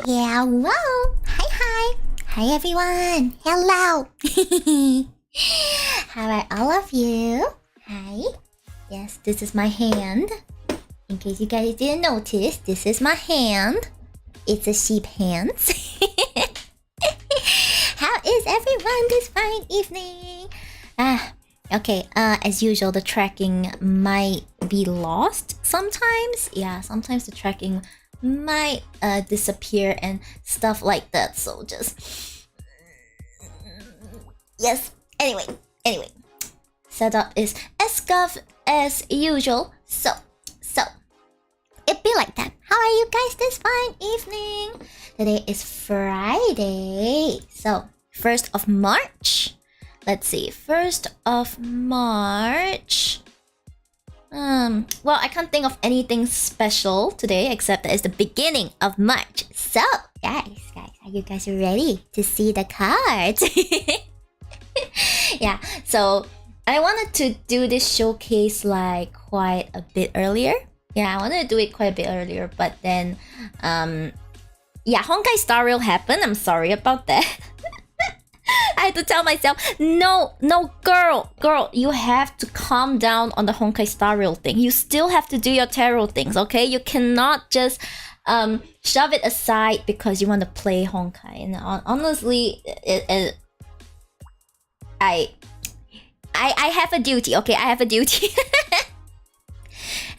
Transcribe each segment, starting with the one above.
Yeah, whoa! Hi everyone! Hello! How are all of you? Hi. Yes, this is my hand. In case you guys didn't notice, this is my hand. It's a sheep hand. How is everyone this fine evening? Okay, as usual, the tracking might be lost sometimes. Yeah, sometimes the tracking might disappear and stuff like that, so just... Yes, anyway. Setup is as scuffed as usual, so it be like that. How are you guys this fine evening? Today is Friday, so 1st of March. Let's see, 1st of March. Well, I can't think of anything special today except that it's the beginning of March. So, guys, are you guys ready to see the cards? Yeah, so I wanted to do this showcase like quite a bit earlier. Yeah, I wanted to do it quite a bit earlier, but then, yeah, Honkai Star Rail happened. I'm sorry about that. I had to tell myself, no, girl, you have to calm down on the Honkai Star Rail thing. You still have to do your tarot things, okay? You cannot just shove it aside because you want to play Honkai. And honestly, I have a duty, okay? I have a duty.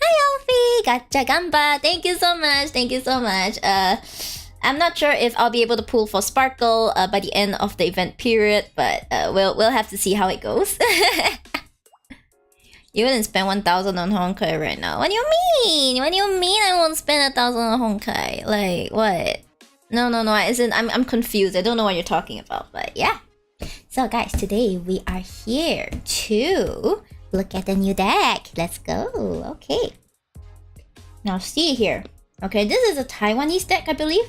Hi, Alfie! Gacha Gamba! Thank you so much. I'm not sure if I'll be able to pull for Sparkle by the end of the event period, but we'll have to see how it goes. You wouldn't spend 1,000 on Honkai right now. What do you mean? I won't spend 1,000 on Honkai? Like, what? No, I'm confused. I don't know what you're talking about, but yeah. So guys, today we are here to look at the new deck. Let's go. Okay. Now see here. Okay, this is a Taiwanese deck, I believe.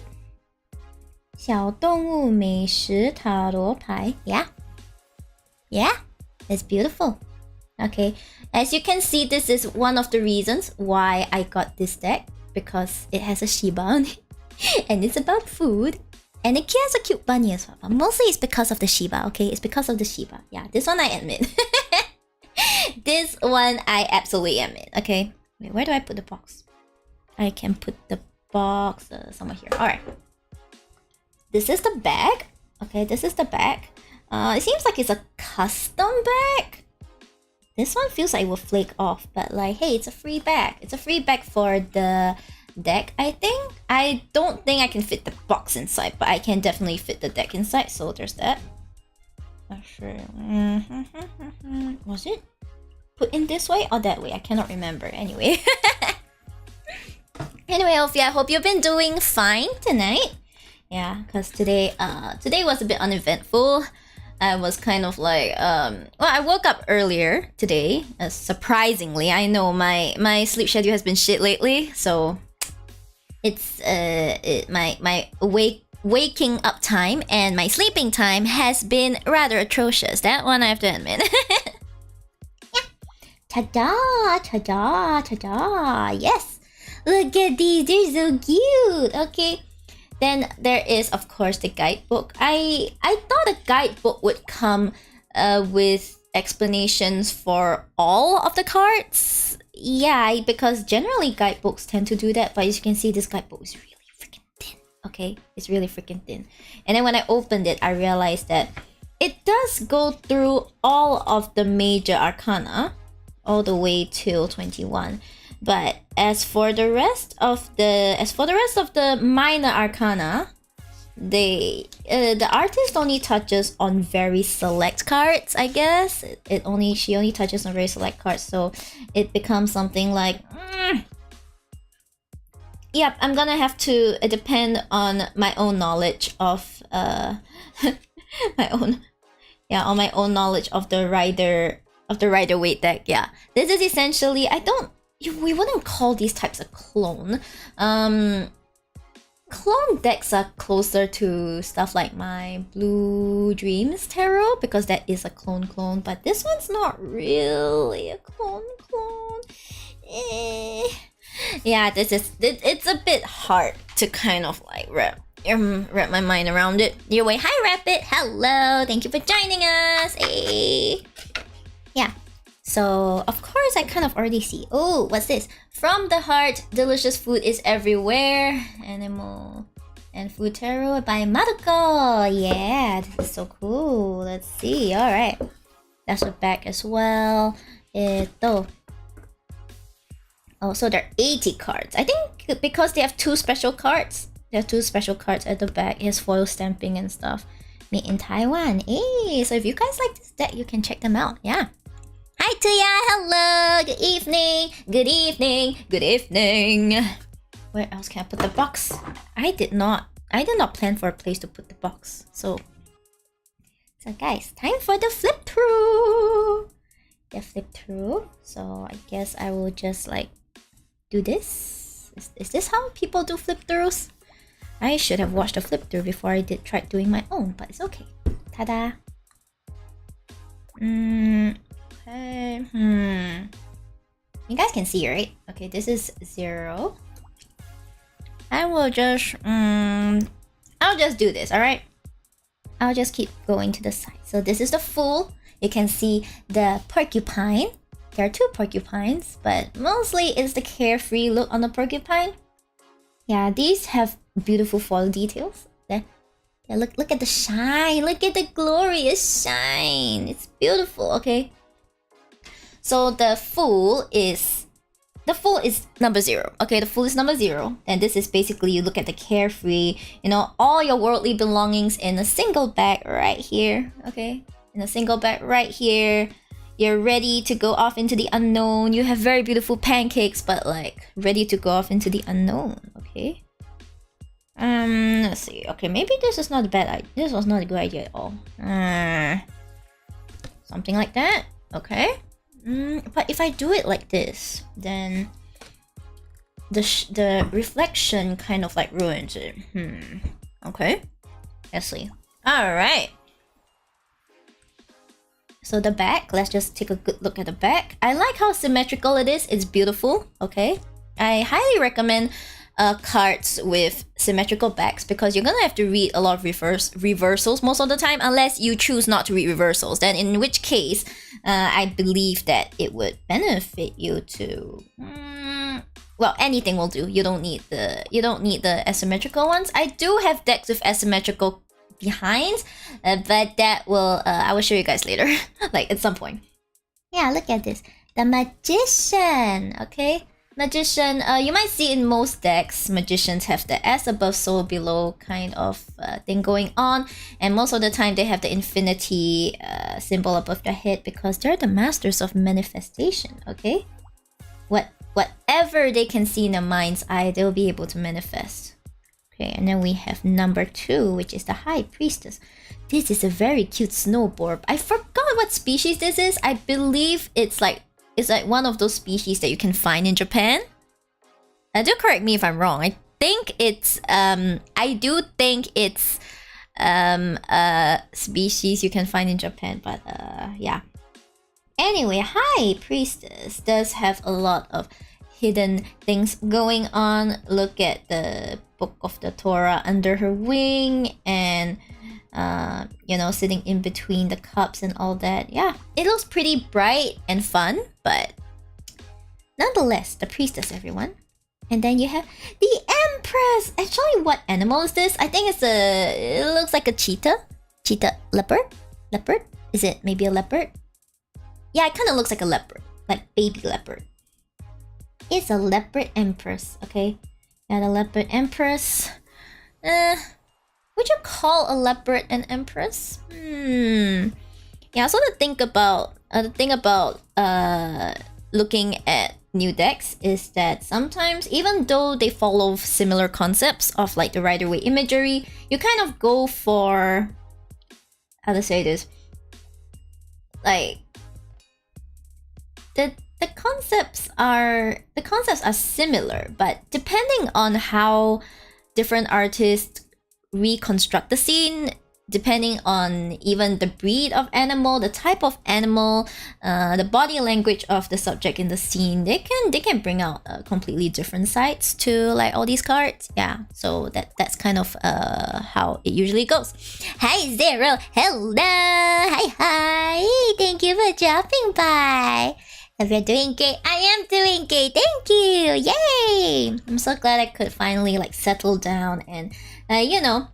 小动物美食塔罗牌. Yeah, it's beautiful. Okay, as you can see, this is one of the reasons why I got this deck, because it has a Shiba on it, and it's about food, and it has a cute bunny as well. But mostly it's because of the Shiba. Okay, it's because of the Shiba. Yeah, this one I admit. This one I absolutely admit. Okay, wait, where do I put the box? I can put the box somewhere here. All right. This is the bag. Okay, this is the bag. It seems like it's a custom bag. This one feels like it will flake off, but like, hey, it's a free bag. It's a free bag for the deck, I think. I don't think I can fit the box inside, but I can definitely fit the deck inside, so there's that. Not sure. Was it put in this way or that way? I cannot remember. Anyway. Anyway, Ophi, I hope you've been doing fine tonight. Yeah, because today was a bit uneventful. I was kind of like, well, I woke up earlier today, surprisingly. I know my sleep schedule has been shit lately, so it's my waking up time and my sleeping time has been rather atrocious. That one I have to admit. Yeah. Ta-da! Yes. Look at these, they're so cute. Okay. Then there is, of course, the guidebook. I thought a guidebook would come with explanations for all of the cards. Yeah, because generally guidebooks tend to do that. But as you can see, this guidebook is really freaking thin. Okay, it's really freaking thin. And then when I opened it, I realized that it does go through all of the major arcana, all the way till 21. But as for the rest of the minor arcana, the artist only touches on very select cards, I guess. She only touches on very select cards, so it becomes something like yep, I'm gonna have to depend on my own knowledge of my own knowledge of the Rider Waite deck. Yeah. This is essentially, we wouldn't call these types a clone. Clone decks are closer to stuff like my Blue Dreams Tarot, because that is a clone, but this one's not really a clone. Yeah, it's a bit hard to kind of like wrap my mind around it. Your way. Hi, Rapid. Hello. Thank you for joining us. Hey. Yeah. So, of course, I kind of already see. Oh, what's this? From the heart, delicious food is everywhere. Animal and food tarot by Maruko. Yeah, this is so cool. Let's see. All right. That's the back as well. Oh, so there are 80 cards. I think because they have two special cards. There are two special cards at the back. It has foil stamping and stuff. Made in Taiwan. Hey, so if you guys like this deck, you can check them out. Yeah. Hi, Tuya. Hello. Good evening. Good evening. Good evening. Where else can I put the box? I did not plan for a place to put the box. So guys, time for the flip through. The flip through. So I guess I will just like do this. Is this how people do flip throughs? I should have watched a flip through before I tried doing my own, but it's okay. Ta-da! Okay. You guys can see, right? Okay, this is 0. I will just I'll just do this, alright? I'll just keep going to the side. So this is the Fool. You can see the porcupine. There are 2 porcupines, but mostly it's the carefree look on the porcupine. Yeah, these have beautiful foil details. There. Yeah, look at the shine. Look at the glorious shine. It's beautiful, okay? So the Fool is number 0. Okay, the Fool is number 0. And this is basically, you look at the carefree, you know, all your worldly belongings in a single bag right here. Okay, in a single bag right here. You're ready to go off into the unknown. You have very beautiful pancakes, but like ready to go off into the unknown. Okay. Let's see. Okay, maybe this is not a bad idea. This was not a good idea at all. Something like that. Okay. But if I do it like this, then the reflection kind of like ruins it. Okay. Let's see. All right. So the back, let's just take a good look at the back. I like how symmetrical it is. It's beautiful. Okay. I highly recommend cards with symmetrical backs because you're gonna have to read a lot of reversals most of the time, unless you choose not to read reversals. Then in which case, I believe that it would benefit you to. Well, anything will do. You don't need the asymmetrical ones. I do have decks with asymmetrical behinds, but that will I will show you guys later, like at some point. Yeah, look at this. The Magician. Okay. Magician, you might see in most decks, Magicians have the as above, so below kind of thing going on. And most of the time, they have the infinity symbol above their head because they're the masters of manifestation, okay? Whatever they can see in their mind's eye, they'll be able to manifest. Okay, and then we have number 2, which is the High Priestess. This is a very cute snowboard. I forgot what species this is. I believe it's like one of those species that you can find in Japan. Do correct me if I'm wrong. I think it's a species you can find in Japan, but yeah. Anyway, High Priestess does have a lot of hidden things going on. Look at the Book of the Torah under her wing, and you know, sitting in between the cups and all that. Yeah, it looks pretty bright and fun, but nonetheless, the priestess, everyone. And then you have the Empress. Actually, what animal is this? I think it looks like a cheetah. Leopard? Is it maybe a leopard? Yeah, it kind of looks like a leopard, like baby leopard. It's a leopard empress, okay? Yeah, the leopard empress. Would you call a leopard an empress? Yeah, so the thing about looking at new decks is that sometimes, even though they follow similar concepts of like the Rider-Waite imagery, you kind of go for, how to say this, like the concepts are similar, but depending on how different artists reconstruct the scene, depending on even the breed of animal, the type of animal, the body language of the subject in the scene, they can bring out completely different sides to like all these cards. Yeah, so that's kind of how it usually goes. Hi Zero, hello, hi, thank you for dropping by. If you're doing great, I am doing great. Thank you, yay! I'm so glad I could finally like settle down and you know,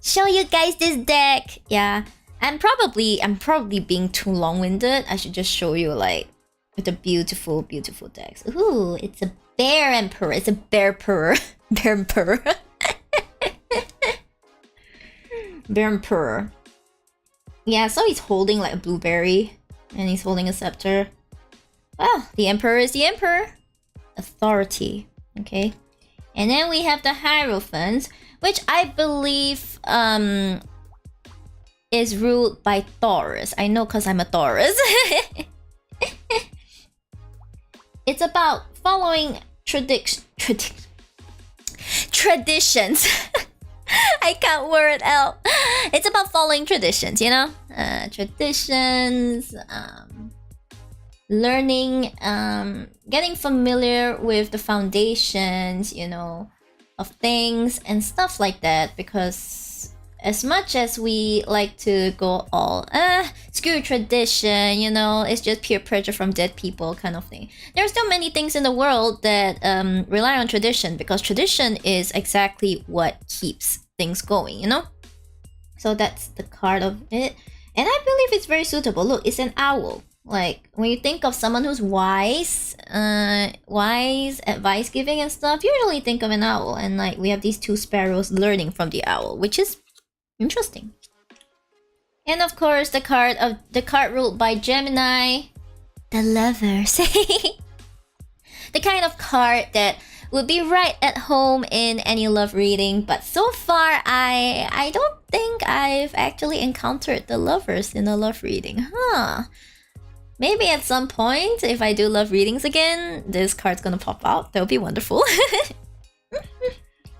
show you guys this deck. Yeah, I'm probably being too long-winded. I should just show you like the beautiful decks. Ooh, it's a bear emperor. It's a bear emperor. Bear emperor. Bear emperor. Yeah, so he's holding like a blueberry and he's holding a scepter. Well, the emperor is the emperor. Authority. Okay. And then we have the Hierophant, which I believe is ruled by Taurus. I know because I'm a Taurus. It's about following traditions. I can't word it out. It's about following traditions, you know? Traditions, learning, getting familiar with the foundations, you know, of things and stuff like that, because as much as we like to go all screw tradition, you know, it's just peer pressure from dead people kind of thing. There are still many things in the world that rely on tradition, because tradition is exactly what keeps things going, you know? So that's the card of it. And I believe it's very suitable. Look, it's an owl. Like, when you think of someone who's wise, advice giving and stuff, you usually think of an owl. And like, we have these two sparrows learning from the owl, which is interesting. And of course, the card ruled by Gemini, the Lovers. The kind of card that would be right at home in any love reading, but so far I don't think I've actually encountered the Lovers in a love reading. Huh. Maybe at some point, if I do love readings again, this card's gonna pop out. That would be wonderful.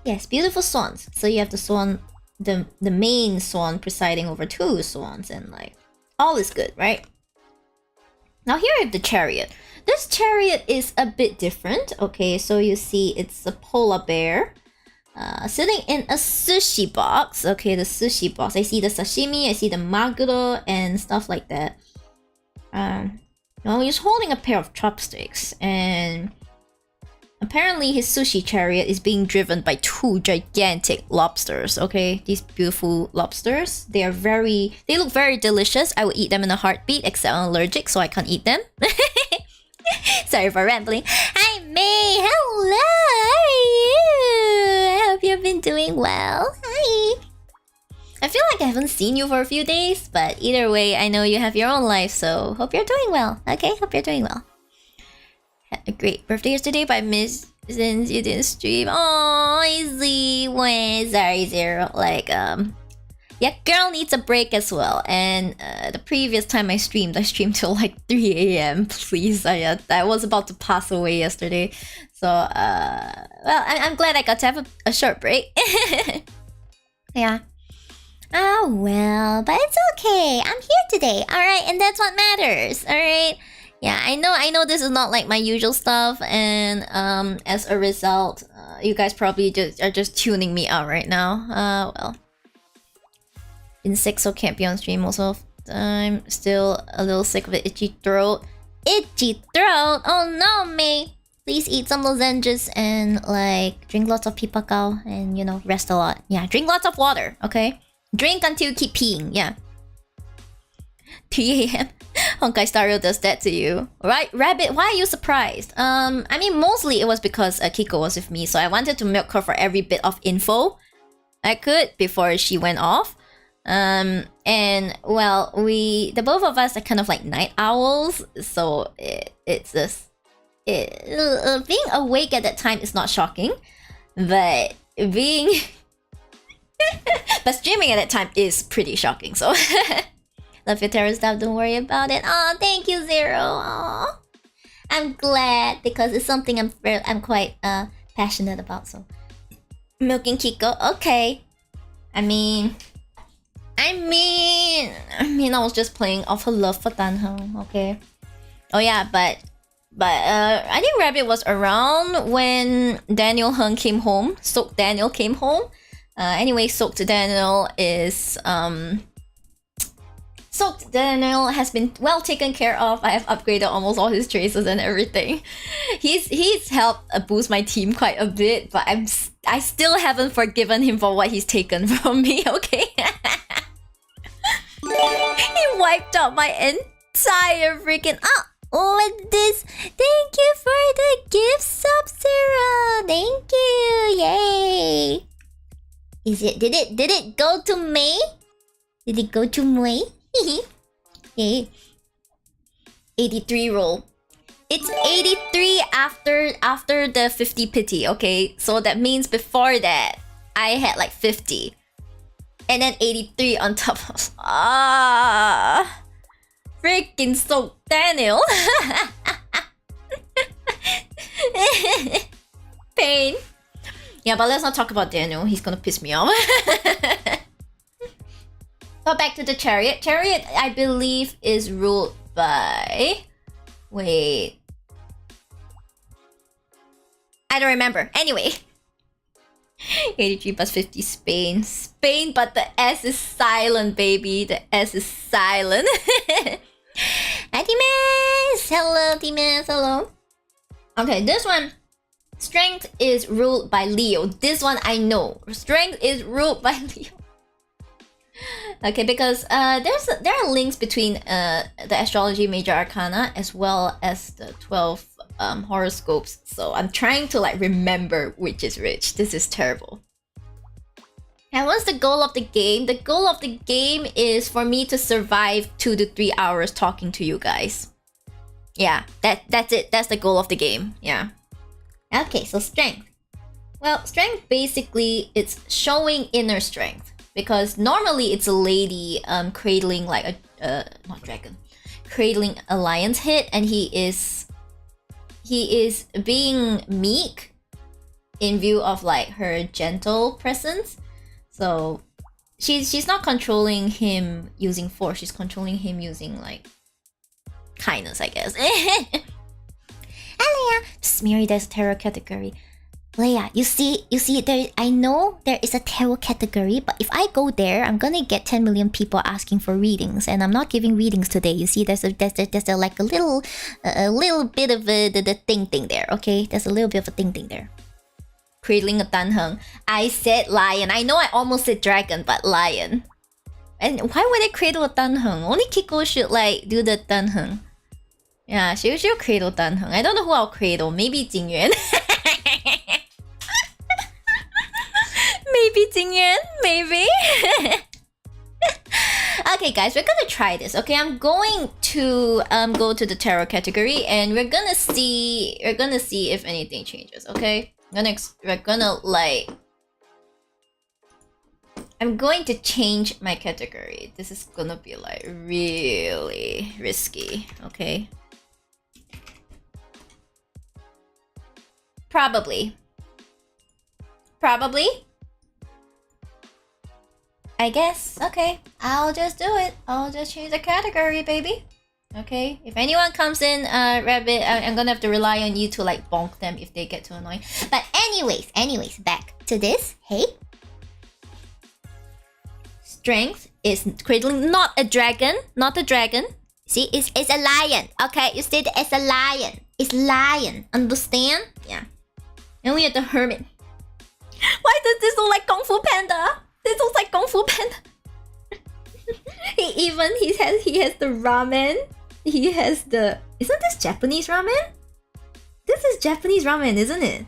Yes, beautiful swans. So you have the swan, the main swan presiding over two swans, and like, all is good, right? Now here I have the Chariot. This Chariot is a bit different. Okay, so you see it's a polar bear sitting in a sushi box. Okay, the sushi box. I see the sashimi, I see the maguro and stuff like that. Well, he's holding a pair of chopsticks, and apparently his sushi chariot is being driven by two gigantic lobsters. Okay, these beautiful lobsters. They look very delicious. I would eat them in a heartbeat, except I'm allergic, so I can't eat them. Sorry for rambling. Hi May, hello, how are you? I hope you've been doing well. Hi. I feel like I haven't seen you for a few days, but either way, I know you have your own life, so hope you're doing well. Okay, hope you're doing well. Had a great birthday yesterday, but I missed since you didn't stream. Oh, easy. Sorry, Zero. Like, yeah, girl needs a break as well. And the previous time I streamed till like 3 a.m. Please, I was about to pass away yesterday. So, well, I'm glad I got to have a short break. Yeah. Oh well, but it's okay. I'm here today, alright? And that's what matters, alright? Yeah, I know this is not like my usual stuff, and as a result, you guys probably are just tuning me out right now. Well. Been sick, so can't be on stream most of the time. Still a little sick of the itchy throat. Itchy throat? Oh no, me! Please eat some lozenges and like drink lots of pipakao and, you know, rest a lot. Yeah, drink lots of water, okay? Drink until you keep peeing, yeah. 3 a.m. Honkai Star Rail does that to you. Right, Rabbit, why are you surprised? I mean, mostly it was because Kiko was with me, so I wanted to milk her for every bit of info I could before she went off. And well, the both of us are kind of like night owls, so it's just... being awake at that time is not shocking, but being... but streaming at that time is pretty shocking, so... Love your terror stuff, don't worry about it. Oh, thank you, Zero. Aww. I'm glad, because it's something I'm quite passionate about, so... Milking Kiko, okay. I mean... I mean, I was just playing off her love for Danheng, okay? Oh yeah, but I think Rabbit was around when Daniel Hung came home. Soaked Daniel came home. Anyway, Soaked Daniel is Soaked Daniel has been well taken care of. I have upgraded almost all his traces and everything. He's helped boost my team quite a bit, but I still haven't forgiven him for what he's taken from me. Okay. He wiped out my entire freaking with this. Thank you for the gift, Sub-Zero. Thank you. Yay. Did it go to May? Did it go to May? Yay. 83 roll. It's 83 after the 50 pity, okay? So that means before that I had like 50. And then 83 on top of... freaking Soaked Daniel. Pain. Yeah, but let's not talk about Daniel. He's gonna piss me off. But back to the Chariot. Chariot, I believe, is ruled by... Wait. I don't remember. Anyway. 83 plus 50 Spain. Spain, but the S is silent, baby. The S is silent. Hi, Timas! Hello, Timas. Hello. Okay, this one. Strength is ruled by Leo. This one I know. Strength is ruled by Leo. Okay, because there are links between the astrology major arcana as well as the 12 horoscopes. So I'm trying to like remember which is which. This is terrible. And what's the goal of the game? The goal of the game is for me to survive 2 to 3 hours talking to you guys. Yeah, that's it. That's the goal of the game. Yeah. Okay, so strength. Well, strength basically it's showing inner strength. Because normally it's a lady cradling like a not dragon, cradling a lion's head, and he is being meek in view of like her gentle presence. So she's not controlling him using force, she's controlling him using like kindness, I guess. Leia, Miyori, there's a tarot category. Leia, you see there. I know there is a tarot category, but if I go there, I'm gonna get 10 million people asking for readings, and I'm not giving readings today. You see, there's a like a little bit of the thing there. Okay, there's a little bit of a thing there. Cradling a Danheng. I said lion. I know I almost said dragon, but lion. And why would I cradle a Danheng? Only Kiko should like do the Danheng. Yeah, she'll cradle Danheng. I don't know who I'll cradle. Maybe Jingyuan. Maybe Jingyuan. Maybe. Okay, guys, we're gonna try this. Okay, I'm going to go to the tarot category, and we're gonna see if anything changes. Okay, I'm going to change my category. This is gonna be like really risky. Okay. Probably. I guess. Okay. I'll just do it. I'll just change the category, baby. Okay. If anyone comes in, Rabbit, I'm gonna have to rely on you to like bonk them if they get too annoying. But anyways, back to this. Hey. Strength is cradling, not a dragon. See, it's a lion. Okay, you said it's a lion. It's lion. Understand? Yeah. And we have the hermit. Why does this look like Kung Fu Panda? This looks like Kung Fu Panda. he has the ramen. He has the... Isn't this Japanese ramen? This is Japanese ramen, isn't it?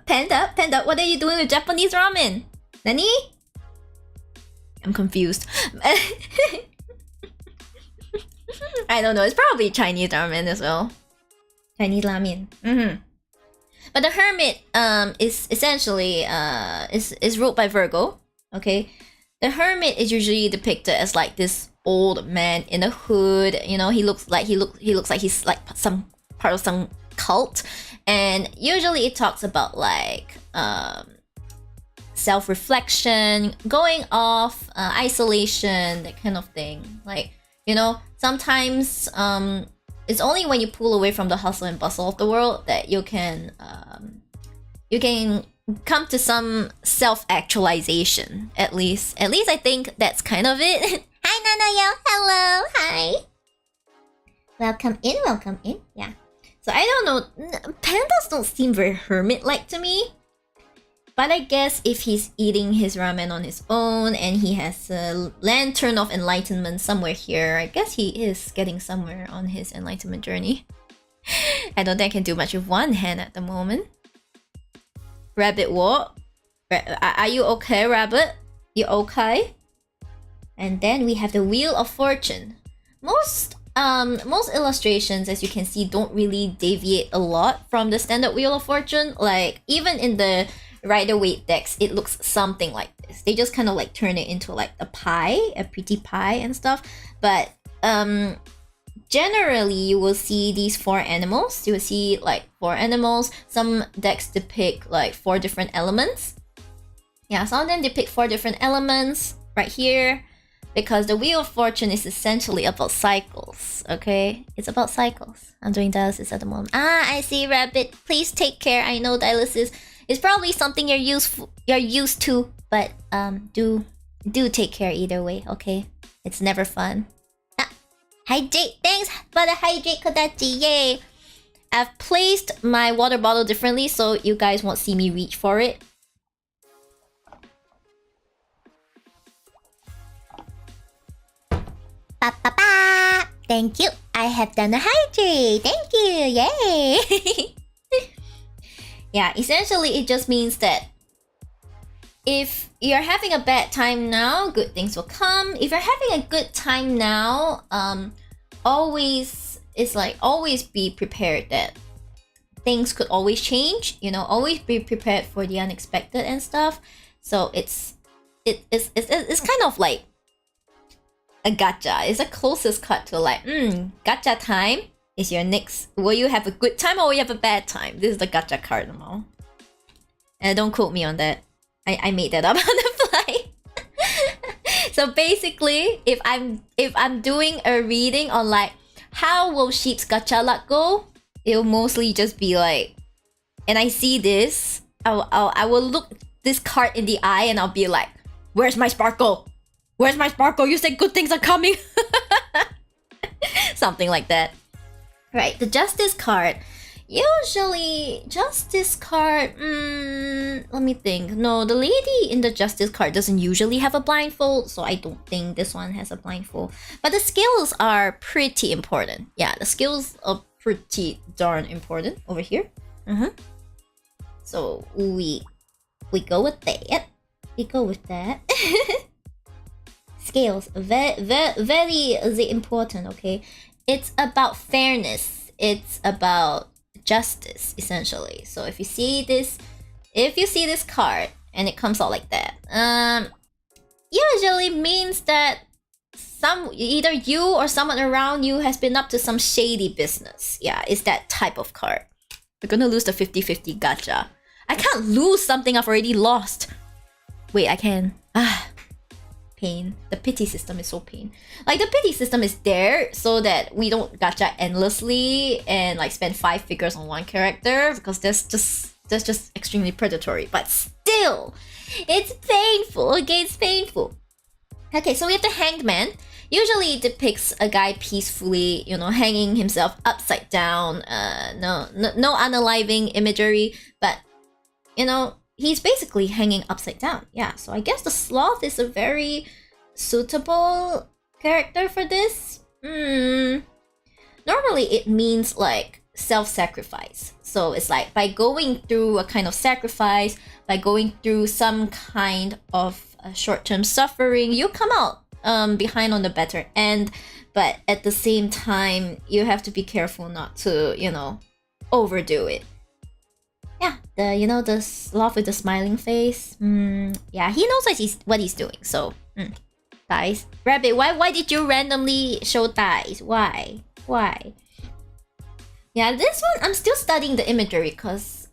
Panda, what are you doing with Japanese ramen? Nani? I'm confused. I don't know. It's probably Chinese ramen as well. Chinese ramen. But the hermit is essentially is ruled by Virgo. Okay, the hermit is usually depicted as like this old man in a hood. You know, he looks like he's like some part of some cult, and usually it talks about like self-reflection, going off, isolation, that kind of thing. Like, you know, sometimes it's only when you pull away from the hustle and bustle of the world that you can come to some self-actualization. At least I think that's kind of it. Hi Nanayo, hello, hi. Welcome in, yeah. So I don't know, pandas don't seem very hermit-like to me. But I guess if he's eating his ramen on his own and he has a lantern of enlightenment somewhere here, I guess he is getting somewhere on his enlightenment journey. I don't think I can do much with one hand at the moment. Rabbit what? Are you okay, Rabbit? You okay? And then we have the Wheel of Fortune. Most illustrations, as you can see, don't really deviate a lot from the standard Wheel of Fortune. Like, even in the Rider-Waite decks, it looks something like this. They just kind of like turn it into like a pie, a pretty pie and stuff. But generally, you will see these 4 animals. You will see like 4 animals. Some decks depict like 4 different elements. Yeah, some of them depict 4 different elements right here. Because the Wheel of Fortune is essentially about cycles, okay? It's about cycles. I'm doing dialysis at the moment. Ah, I see, Rabbit. Please take care. I know dialysis is probably something you're used to, but do take care either way, okay? It's never fun. Ah, hydrate. Thanks for the hydrate, Kodachi. Yay! I've placed my water bottle differently so you guys won't see me reach for it. Ba, ba, ba. Thank you. I have done a hydrate. Thank you. Yay. Yeah, essentially it just means that if you're having a bad time now, good things will come. If you're having a good time now, always be prepared that things could always change. You know, always be prepared for the unexpected and stuff. So it's kind of like a gacha. It's the closest cut to like, gacha time is your next. Will you have a good time or will you have a bad time? This is the gacha card now. And don't quote me on that. I made that up on the fly. So basically, if I'm doing a reading on like how will Shib's gacha luck go, it'll mostly just be like, and I see this, I will look this card in the eye and I'll be like, where's my sparkle? Where's my sparkle? You said good things are coming. Something like that. Right, the Justice card. Usually, Justice card... let me think. No, the lady in the Justice card doesn't usually have a blindfold, so I don't think this one has a blindfold. But the skills are pretty important. Yeah, the skills are pretty darn important over here. So, we go with that. We go with that. Scales, very important, okay? It's about fairness. It's about justice, essentially. So if you see this card and it comes out like that, usually means that either you or someone around you has been up to some shady business. Yeah, it's that type of card. We're gonna lose the 50-50 gacha. I can't lose something I've already lost. Wait, I can. Pain. The pity system is so pain. Like, the pity system is there so that we don't gacha endlessly and like spend 5 figures on one character, because that's just extremely predatory. But still, it's painful. Okay, it's painful. Okay, so we have the Hanged Man. Usually it depicts a guy peacefully, you know, hanging himself upside down. No unaliving imagery, but you know, he's basically hanging upside down. Yeah, so I guess the sloth is a very suitable character for this. Normally it means like self-sacrifice. So it's like by going through a kind of sacrifice, by going through some kind of short-term suffering, you come out behind on the better end. But at the same time, you have to be careful not to, you know, overdo it. Yeah, the sloth with the smiling face. Yeah, he knows what he's doing. So, thighs. Rabbit, why did you randomly show thighs? Why? Yeah, this one I'm still studying the imagery because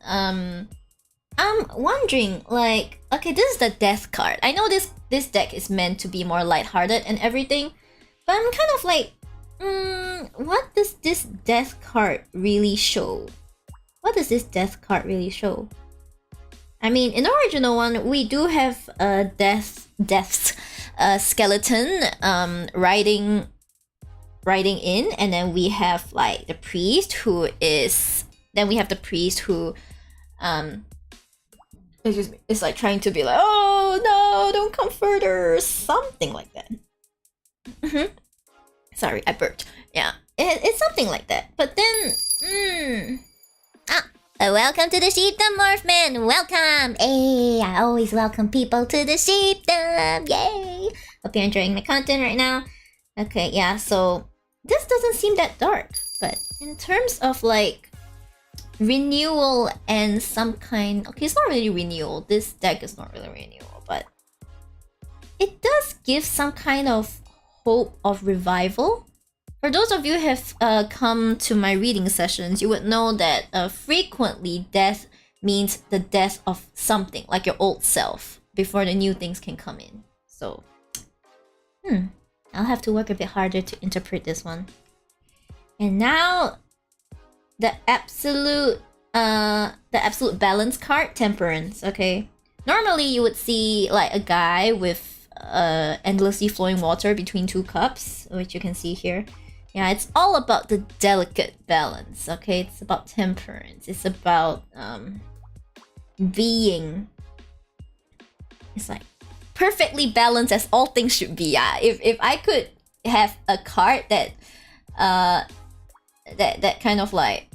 I'm wondering, like, okay, this is the death card. I know this deck is meant to be more lighthearted and everything, but I'm kind of like, what does this death card really show? What does this death card really show? I mean, in the original one, we do have a death's skeleton riding in, and then we have like the priest who is. Then we have the priest who, it's like trying to be like, oh no, don't come further, something like that. Sorry, I burped. Yeah, it's something like that. But then, welcome to the Shibdom Morphman. Welcome. Hey, I always welcome people to the Shibdom. Yay! Hope you're enjoying my content right now. Okay, yeah. So this doesn't seem that dark, but in terms of like renewal and some kind, okay, it's not really renewal. This deck is not really renewal, but it does give some kind of hope of revival. For those of you who have come to my reading sessions, you would know that frequently death means the death of something, like your old self, before the new things can come in. So, I'll have to work a bit harder to interpret this one. And now, the absolute balance card, Temperance. Okay, normally you would see like a guy with endlessly flowing water between two cups, which you can see here. Yeah, it's all about the delicate balance. Okay, it's about temperance. It's about being. It's like perfectly balanced as all things should be. Yeah, if I could have a card that that kind of like,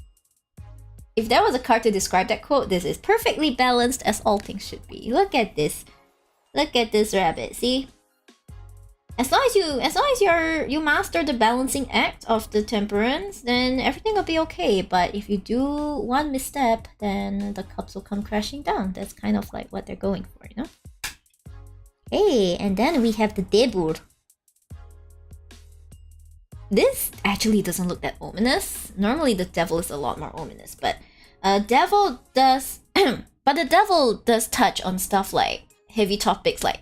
if there was a card to describe that quote, this is perfectly balanced as all things should be. Look at this. Look at this rabbit. See? As long as you master the balancing act of the temperance, then everything will be okay. But if you do one misstep, then the cups will come crashing down. That's kind of like what they're going for, you know? Hey, and then we have the devil. This actually doesn't look that ominous. Normally the devil is a lot more ominous, but devil does but the devil does touch on stuff like heavy topics like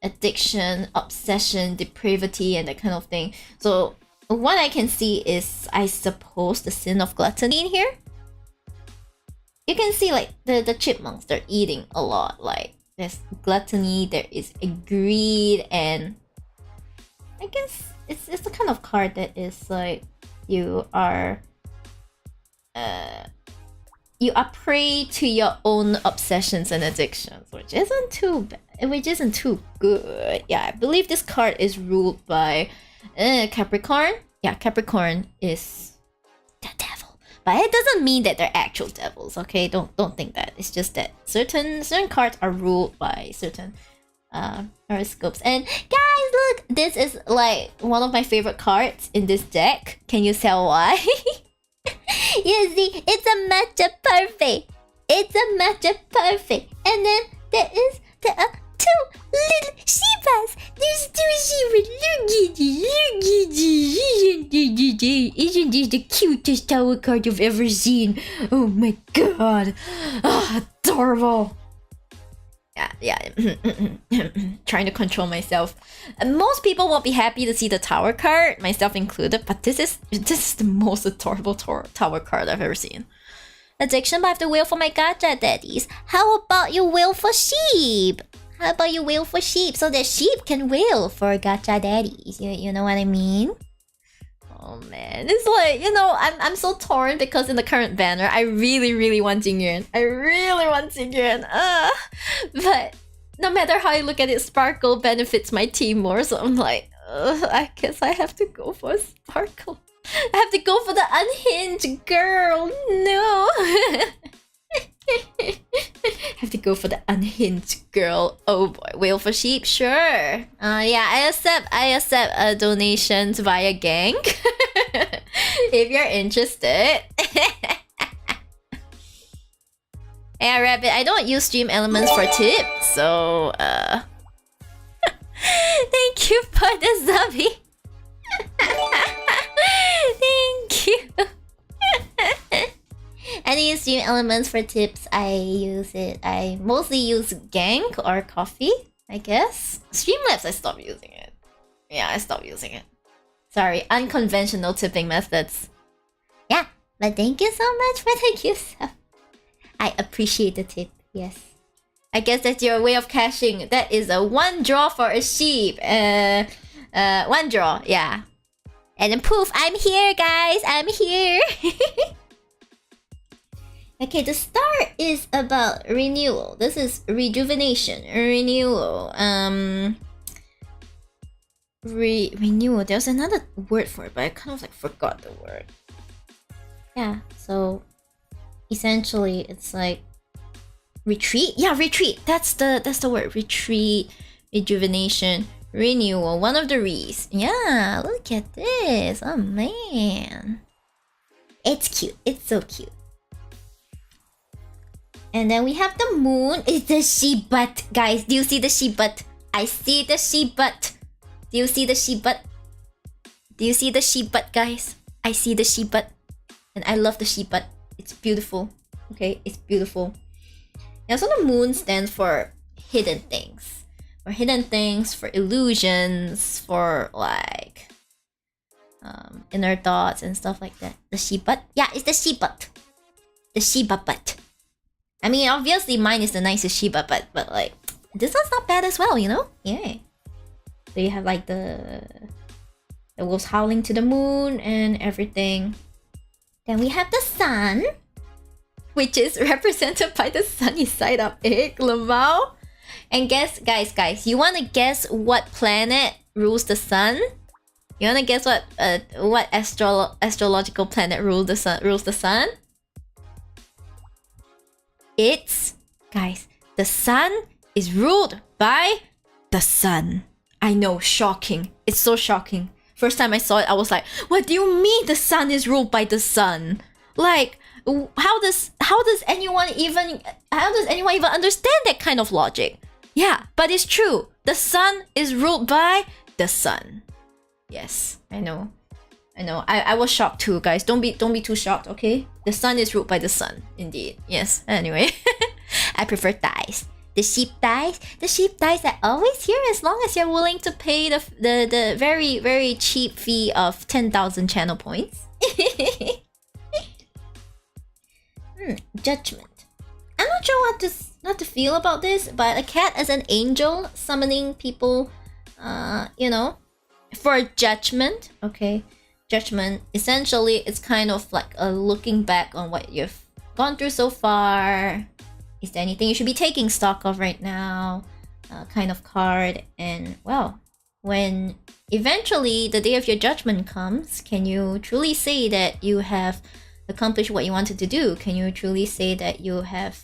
addiction, obsession, depravity, and that kind of thing. So what I can see is, I suppose, the sin of gluttony in here. You can see like the chipmunks, they're eating a lot. Like there's gluttony, there is greed, and I guess it's the kind of card that is like you are prey to your own obsessions and addictions, which isn't too good. Yeah, I believe this card is ruled by Capricorn. Yeah, Capricorn is the devil, but it doesn't mean that they're actual devils. Okay, don't think that. It's just that certain cards are ruled by certain horoscopes. And guys, look, this is like one of my favorite cards in this deck. Can you tell why? You see, it's a matchup perfect. It's a matchup perfect. And then there are two little Shibas. There's two Shibas. Look at it. Isn't this the cutest tower card you've ever seen? Oh my god. Oh, adorable. Yeah. Trying to control myself. Most people won't be happy to see the tower card, myself included, but this is the most adorable tower card I've ever seen. Addiction, but I have to wheel for my gacha daddies. How about you wheel for Shib? How about you wheel for Shib so that Shib can wheel for gacha daddies? You know what I mean? Oh man, it's like, you know, I'm so torn because in the current banner, I really want Jingyuan. I really want Jingyuan. But no matter how I look at it, Sparkle benefits my team more. So I'm like, I guess I have to go for Sparkle. I have to go for the unhinged girl. No. Have to go for the unhinged girl. Oh boy, wheel for sheep, sure. Yeah, I accept donations via gang. If you're interested. Yeah, Rabbit, I don't use stream elements for tips, so thank you for the zombie. Thank you. Any stream elements for tips, I use it. I mostly use Gank or Coffee, I guess. Streamlabs, I stopped using it. Yeah, I stopped using it. Sorry, unconventional tipping methods. Yeah, but thank you so much for the gift sub. I appreciate the tip, yes. I guess that's your way of cashing. That is a 1 draw for a sheep. 1 draw, yeah. And then poof, I'm here, guys. I'm here. Okay, the start is about renewal. This is rejuvenation, renewal. Renewal. There's another word for it, but I kind of like forgot the word. Yeah, so essentially it's like retreat. Yeah, retreat. That's the word. Retreat, rejuvenation, renewal. One of the re's. Yeah, look at this. Oh man, it's cute. It's so cute. And then we have the moon. It's the Shiba, guys. Do you see the Shiba? I see the Shiba. Do you see the Shiba? Do you see the Shiba, guys? I see the Shiba. And I love the Shiba. It's beautiful. Okay, it's beautiful. And so the moon stands for hidden things. For hidden things, for illusions, for like inner thoughts and stuff like that. The Shiba? Yeah, it's the Shiba. The Shiba butt. I mean, obviously mine is the nicest Shiba, but like this one's not bad as well, you know? Yeah. So you have like the wolves howling to the moon and everything. Then we have the sun, which is represented by the sunny side up egg, Lamau. And guess, guys, you wanna guess what planet rules the sun? You wanna guess what astrological planet rules the sun? It's, guys, the sun is ruled by the sun. I know, shocking. It's so shocking. First time I saw it, I was like, what do you mean the sun is ruled by the sun? Like, how does anyone even understand that kind of logic? Yeah, but it's true. The sun is ruled by the sun. Yes, I know. I was shocked too, guys. Don't be too shocked, okay? The sun is ruled by the sun, indeed. Yes. Anyway, I prefer thighs. The sheep thighs are always here as long as you're willing to pay the very, very cheap fee of 10,000 channel points. Judgment. I'm not sure what to feel about this, but a cat as an angel summoning people, for judgment. Okay. Judgment, essentially, it's kind of like a looking back on what you've gone through so far. Is there anything you should be taking stock of right now? Kind of card. And, well, when eventually the day of your judgment comes, can you truly say that you have accomplished what you wanted to do? Can you truly say that you have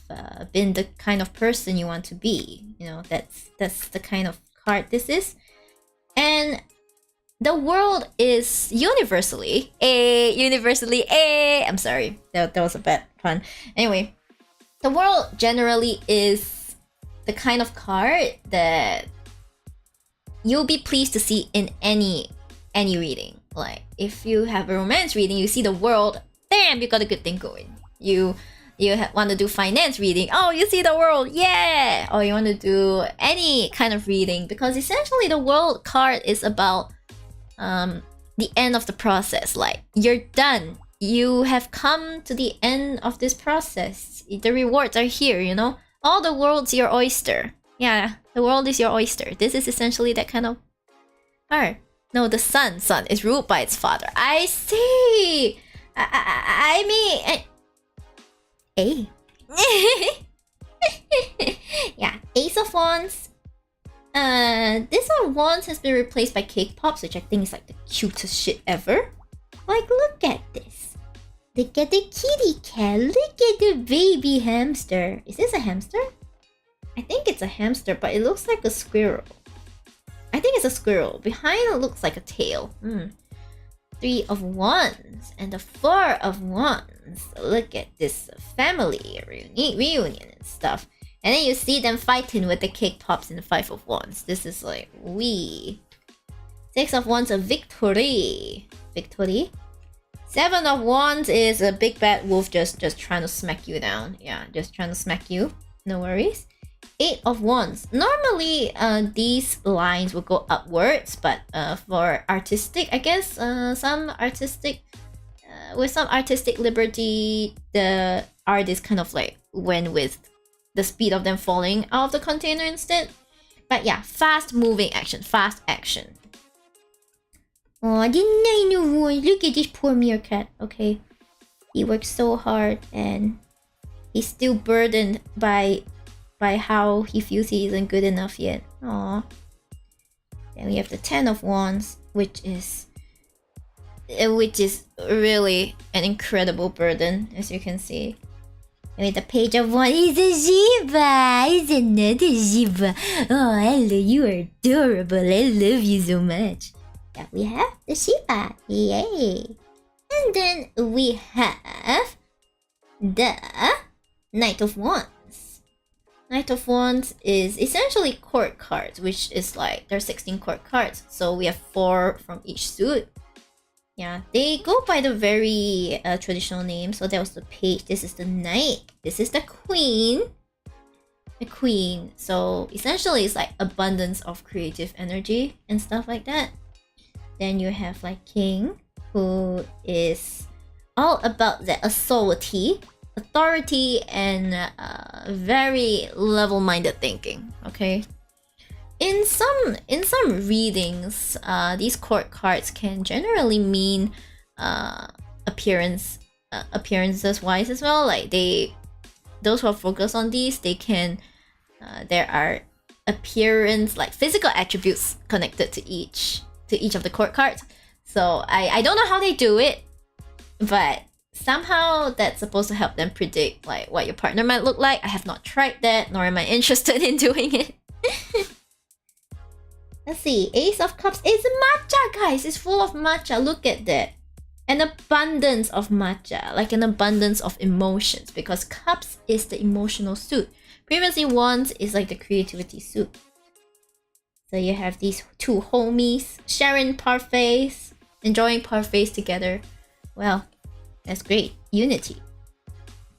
been the kind of person you want to be? You know, that's the kind of card this is. And the world is universally I'm sorry, that was a bad pun. Anyway, the world generally is the kind of card that you'll be pleased to see in any reading. Like, if you have a romance reading, you see the world, damn, you got a good thing going. You want to do finance reading, oh, you see the world, yeah! Or you want to do any kind of reading, because essentially the world card is about the end of the process. Like, you're done. You have come to the end of this process. The rewards are here, you know? All the world's your oyster. Yeah, the world is your oyster. This is essentially that kind of art. No, the sun is ruled by its father. I see! I mean... Yeah, Ace of Wands. This one Wands has been replaced by Cake Pops, which I think is like the cutest shit ever. Like, look at this. Look at the kitty cat. Look at the baby hamster. Is this a hamster? I think it's a hamster, but it looks like a squirrel. I think it's a squirrel. Behind it looks like a tail. 3 of Wands and the 4 of Wands. Look at this family reunion and stuff. And then you see them fighting with the Cake Pops and the 5 of Wands. This is like, wee. 6 of Wands of victory. 6 Seven of Wands is a big bad wolf just trying to smack you down. Yeah, just trying to smack you. No worries. Eight of Wands. Normally, these lines will go upwards, but for artistic, I guess, some artistic, with some artistic liberty, the artist kind of like went with the speed of them falling out of the container instead. But yeah, fast moving action, fast action. Oh, I didn't know you knew voice. Look at this poor meerkat. Okay, he works so hard and he's still burdened by how he feels he isn't good enough yet. Aww. Then we have the Ten of Wands, which is really an incredible burden, as you can see. And with the Page of Wands, it's a Shiba! It's another Shiba! Oh, hello, you are adorable. I love you so much. Yeah, we have the Shiba. Yay! And then we have the Knight of Wands. Knight of Wands is essentially court cards, which is like, there are 16 court cards. So we have 4 from each suit. Yeah, they go by the very traditional name. So that was the Page, this is the Knight, this is the Queen. The Queen. So essentially it's like abundance of creative energy and stuff like that. Then you have like King, who is all about the authority and very level-minded thinking. Okay, in some readings, these court cards can generally mean appearances wise as well. Like those who are focused on these, they can there are appearance, like physical attributes connected to each of the court cards. So I don't know how they do it, but somehow that's supposed to help them predict like what your partner might look like. I have not tried that, nor am I interested in doing it. Let's see, Ace of Cups is matcha, guys. It's full of matcha. Look at that. An abundance of matcha, like an abundance of emotions, because Cups is the emotional suit. Previously, Wands is like the creativity suit. So you have these two homies sharing parfaits, enjoying parfaits together. Well, that's great. Unity.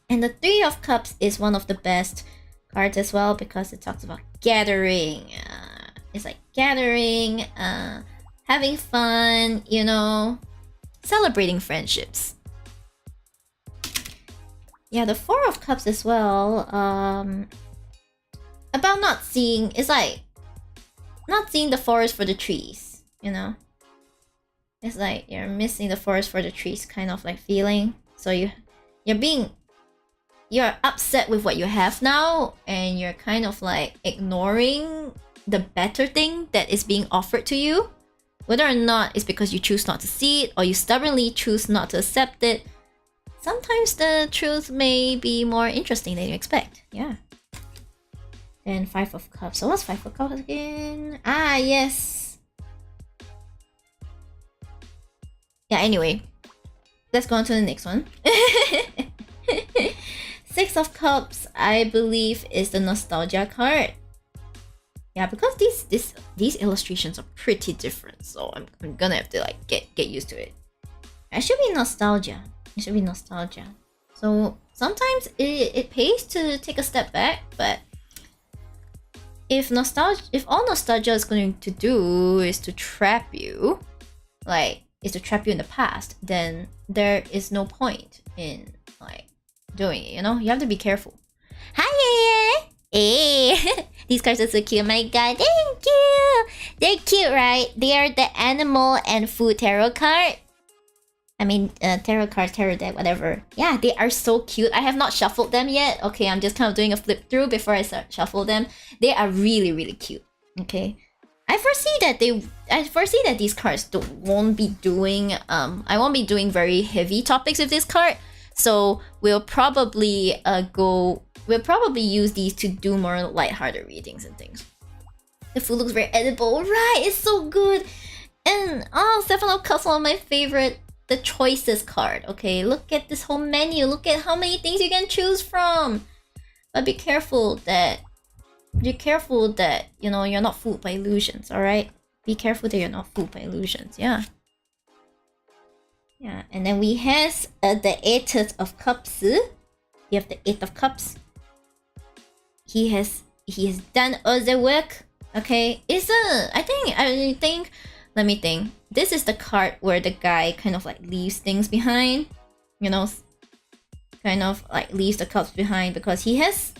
And the Three of Cups is one of the best cards as well, because it talks about gathering. It's like gathering, having fun, you know, celebrating friendships. Yeah, the Four of Cups as well. About not seeing, it's like not seeing the forest for the trees, you know? It's like you're missing the forest for the trees kind of like feeling. So you're upset with what you have now, and you're kind of like ignoring the better thing that is being offered to you. Whether or not it's because you choose not to see it or you stubbornly choose not to accept it, sometimes the truth may be more interesting than you expect. Yeah. And Five of Cups. So what's Five of Cups again? Ah, yes. Yeah, anyway. Let's go on to the next one. Six of Cups, I believe, is the nostalgia card. Yeah, because these illustrations are pretty different, so I'm gonna have to like get used to it. It should be nostalgia. It should be nostalgia. So sometimes it pays to take a step back, but if all nostalgia is going to do is to trap you, in the past, then there is no point in like doing it, you know? You have to be careful. Hi, hey! These cards are so cute, my god, thank you! They're cute, right? They are the animal and food tarot card. I mean, tarot card, tarot deck, whatever. Yeah, they are so cute. I have not shuffled them yet. Okay, I'm just kind of doing a flip through before I start shuffle them. They are really, really cute. Okay, I foresee that these cards won't be doing. I won't be doing very heavy topics with this card. So we'll probably use these to do more lighthearted readings and things. The food looks very edible, right? It's so good. And Seven of Cups, one of my favorite. The choices card. Okay, look at this whole menu. Look at how many things you can choose from. But be careful that you know you're not fooled by illusions. All right, be careful that you're not fooled by illusions. Yeah. Yeah, and then we have the Eight of Cups. You have the Eight of Cups. He has done all the work. Okay, I think. Let me think. This is the card where the guy kind of like leaves things behind. You know, kind of like leaves the cups behind because he has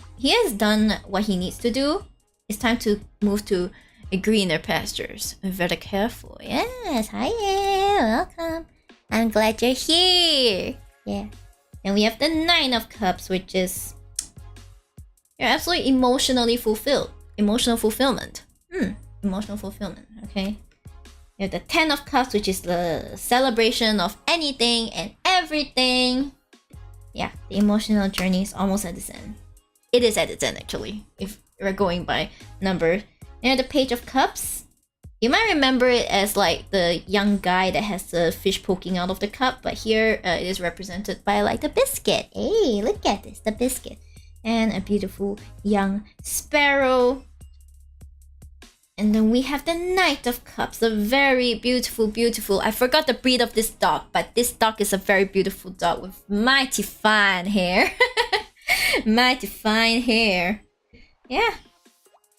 done what he needs to do. It's time to move to greener pastures. Be very careful. Yes, hi, welcome. I'm glad you're here. Yeah. And we have the Nine of Cups, which is you're absolutely emotionally fulfilled. Emotional fulfillment. Emotional fulfillment. Okay. You have the Ten of Cups, which is the celebration of anything and everything. Yeah, the emotional journey is almost at its end. It is at its end, actually, if we're going by number. And the Page of Cups. You might remember it as like the young guy that has the fish poking out of the cup, but here it is represented by like the biscuit. Hey, look at this, the biscuit. And a beautiful young sparrow. And then we have the Knight of Cups, a very beautiful. I forgot the breed of this dog, but this dog is a very beautiful dog with mighty fine hair. Mighty fine hair. Yeah.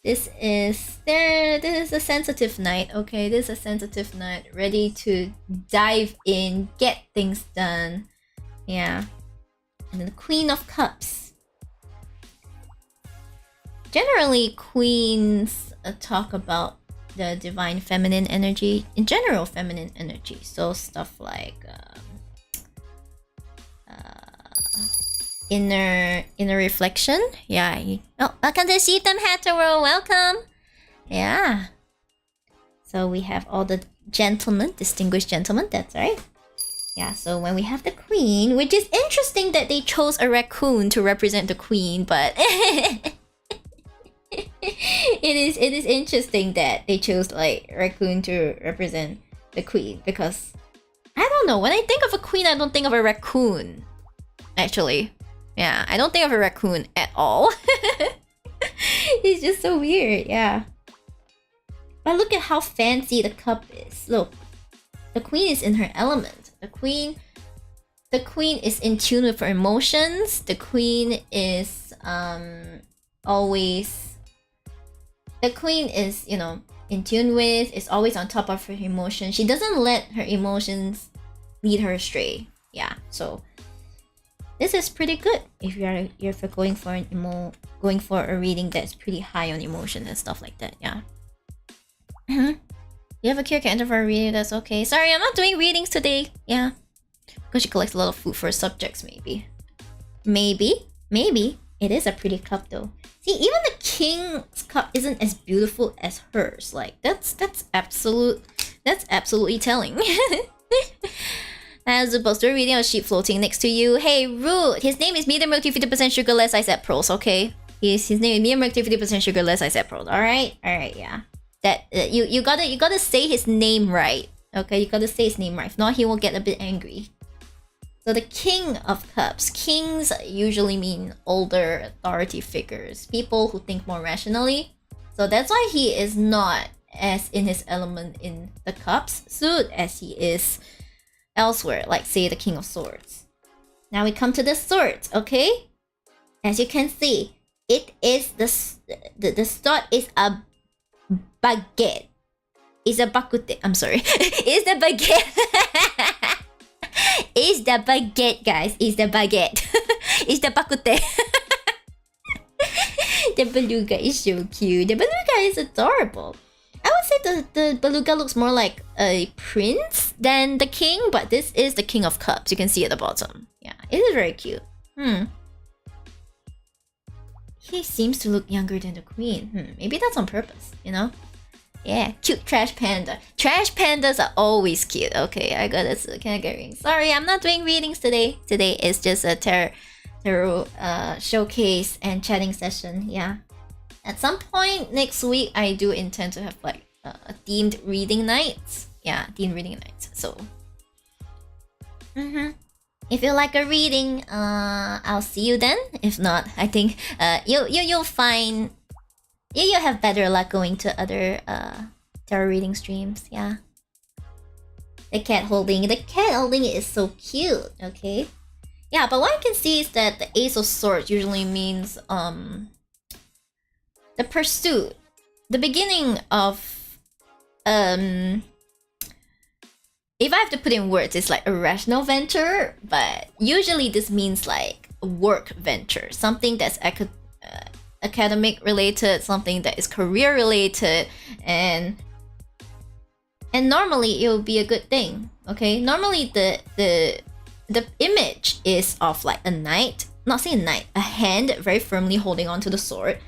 This is a sensitive knight, okay? This is a sensitive knight, ready to dive in, get things done. Yeah. And then the Queen of Cups. Generally, queens talk about the divine feminine energy, in general feminine energy. So stuff like inner reflection. Yeah. Oh, welcome to Shibdom Hetero. Welcome. Yeah. So we have all the gentlemen, distinguished gentlemen. That's right. Yeah. So when we have the queen, which is interesting that they chose a raccoon to represent the queen, but it is interesting that they chose like raccoon to represent the queen, because I don't know, when I think of a queen, I don't think of a raccoon. Actually. Yeah, I don't think of a raccoon at all. It's just so weird, yeah. But look at how fancy the cup is. Look, the queen is in her element. The queen is in tune with her emotions. The queen is always... The queen is, you know, in tune with, is always on top of her emotions. She doesn't let her emotions lead her astray. Yeah, so... This is pretty good if you're going for a reading that's pretty high on emotion and stuff like that. Yeah. You have a cure enter for a reading. That's okay. Sorry, I'm not doing readings today. Yeah, because she collects a lot of food for subjects. Maybe it is a pretty cup though. See, even the king's cup isn't as beautiful as hers. Like that's absolutely telling. As opposed to a reading of sheep floating next to you. Hey, rude! His name is medium milk tea, 50% sugar, less ice at pearls, okay? His name is medium milk tea, 50% sugar, less ice at pearls. Alright, yeah. That you gotta say his name right. Okay, you gotta say his name right. If not, he will get a bit angry. So the King of Cups. Kings usually mean older authority figures. People who think more rationally. So that's why he is not as in his element in the Cups suit as he is elsewhere, like say the King of Swords. Now we come to the swords, okay? As you can see, it is the sword is a baguette. It's a bakute. I'm sorry. It's the baguette. It's the baguette, guys. It's the baguette. It's the bakute. The beluga is so cute. The beluga is adorable. I would say the beluga looks more like a prince than the king, but this is the King of Cups. You can see at the bottom. Yeah, it is very cute. He seems to look younger than the queen. Maybe that's on purpose, you know? Yeah, cute trash panda. Trash pandas are always cute. Okay, I got this. Can I get readings? Sorry, I'm not doing readings today. Today is just a tarot showcase and chatting session. Yeah. At some point next week, I do intend to have like a themed reading nights. Yeah, themed reading nights. So, if you like a reading, I'll see you then. If not, I think you'll find you'll have better luck going to other tarot reading streams. Yeah. The cat holding is so cute, okay? Yeah, but what I can see is that the Ace of Swords usually means the pursuit, the beginning of if I have to put in words, it's like a rational venture, but usually this means like a work venture, something that's academic related, something that is career related, and normally it will be a good thing. Okay, normally the image is of like a knight, not saying a knight, a hand very firmly holding onto the sword.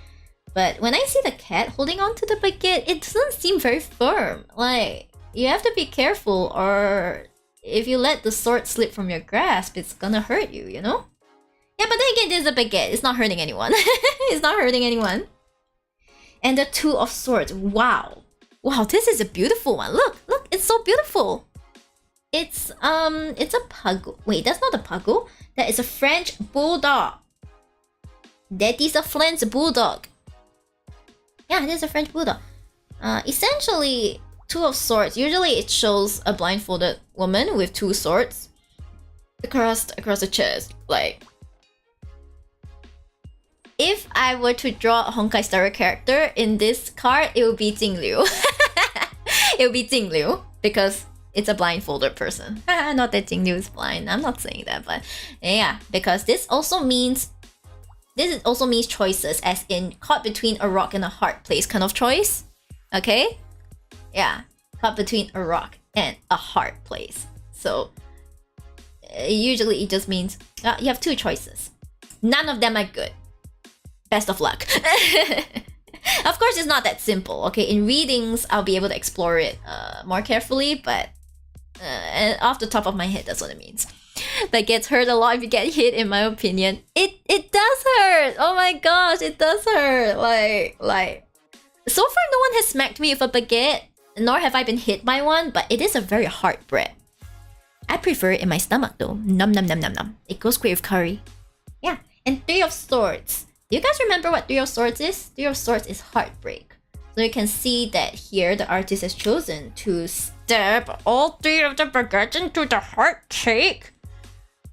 But when I see the cat holding onto the baguette, it doesn't seem very firm. Like, you have to be careful, or if you let the sword slip from your grasp, it's gonna hurt you, you know? Yeah, but then again, this is a baguette. It's not hurting anyone. It's not hurting anyone. And the Two of Swords. Wow. Wow, this is a beautiful one. Look, it's so beautiful. It's a pug. Wait, that's not a puggle. That is a French bulldog. That is a French bulldog. Yeah, it is a French bulldog. Essentially, Two of Swords. Usually, it shows a blindfolded woman with two swords across the chest. Like, if I were to draw a Honkai Star character in this card, it would be Jingliu. It would be Jingliu because it's a blindfolded person. Not that Jingliu is blind. I'm not saying that, but yeah, because this also means choices, as in caught between a rock and a hard place kind of choice. Okay? Yeah, caught between a rock and a hard place. So usually it just means you have two choices. None of them are good. Best of luck. Of course, it's not that simple. Okay, in readings, I'll be able to explore it more carefully, but off the top of my head, that's what it means. That gets hurt a lot if you get hit, in my opinion. It does hurt. Oh my gosh, it does hurt. Like so far no one has smacked me with a baguette, nor have I been hit by one, but it is a very hard bread. I prefer it in my stomach though. Num num num num num. It goes great with curry. Yeah, and Three of Swords. Do you guys remember what Three of Swords is? Three of Swords is heartbreak. So you can see that here the artist has chosen to stab all three of the baguettes into the heartache,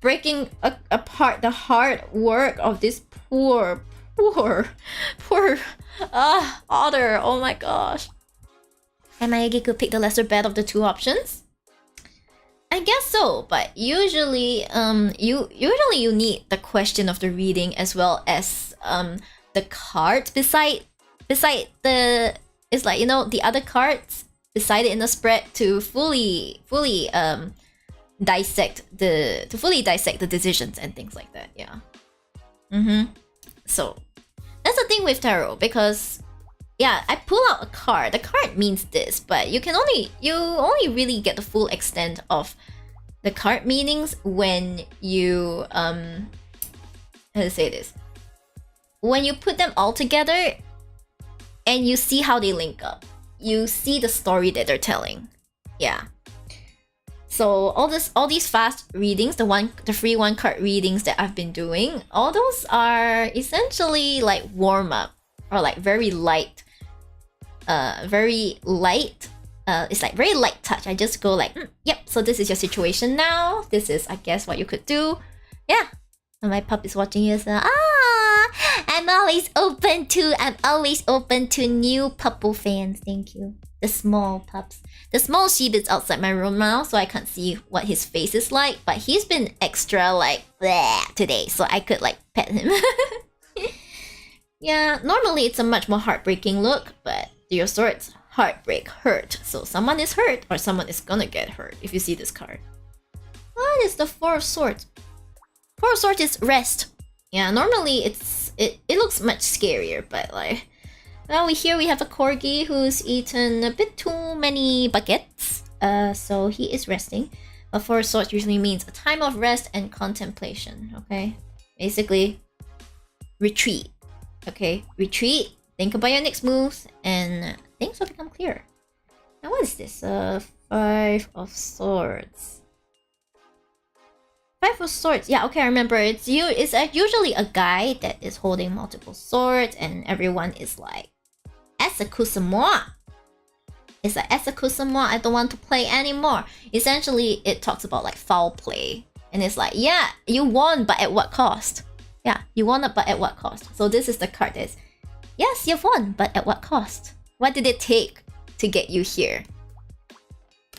breaking apart the hard work of this poor otter. Oh my gosh. And Mayagi could pick the lesser bad of the two options? I guess so, but usually you need the question of the reading as well as the cards beside the, it's like, you know, the other cards beside it in the spread to fully dissect the decisions and things like that. Yeah. So that's the thing with tarot, because yeah, I pull out a card. The card means this, but you only really get the full extent of the card meanings when you how to say this? When you put them all together and you see how they link up. You see the story that they're telling. Yeah. So all these fast readings, the free one card readings that I've been doing, all those are essentially like warm up, or like very light. It's like very light touch. I just go like, yep, so this is your situation now. This is, I guess, what you could do. Yeah. And my pup is watching you, so I'm always open to new pupple fans. Thank you. The small pups. The small Shib is outside my room now, so I can't see what his face is like, but he's been extra like bleh today, so I could like pet him. Yeah, normally it's a much more heartbreaking look, but Three of Swords, heartbreak, hurt. So someone is hurt, or someone is gonna get hurt if you see this card. What is the Four of Swords? Four of Swords is rest. Yeah, normally it looks much scarier, but like, well, we have a corgi who's eaten a bit too many baguettes, so he is resting. But Four of Swords usually means a time of rest and contemplation. Okay, basically, retreat. Okay, retreat. Think about your next moves, and things will become clearer. Now, what is this? Five of Swords. Five of Swords. Yeah, okay, I remember. It's usually a guy that is holding multiple swords, and everyone is like, "Exécute-moi." It's like Esakusama, I don't want to play anymore. Essentially, it talks about like foul play. And it's like, yeah, you won, but at what cost? Yeah, you won, but at what cost? So this is the card that's, yes, you've won, but at what cost? What did it take to get you here?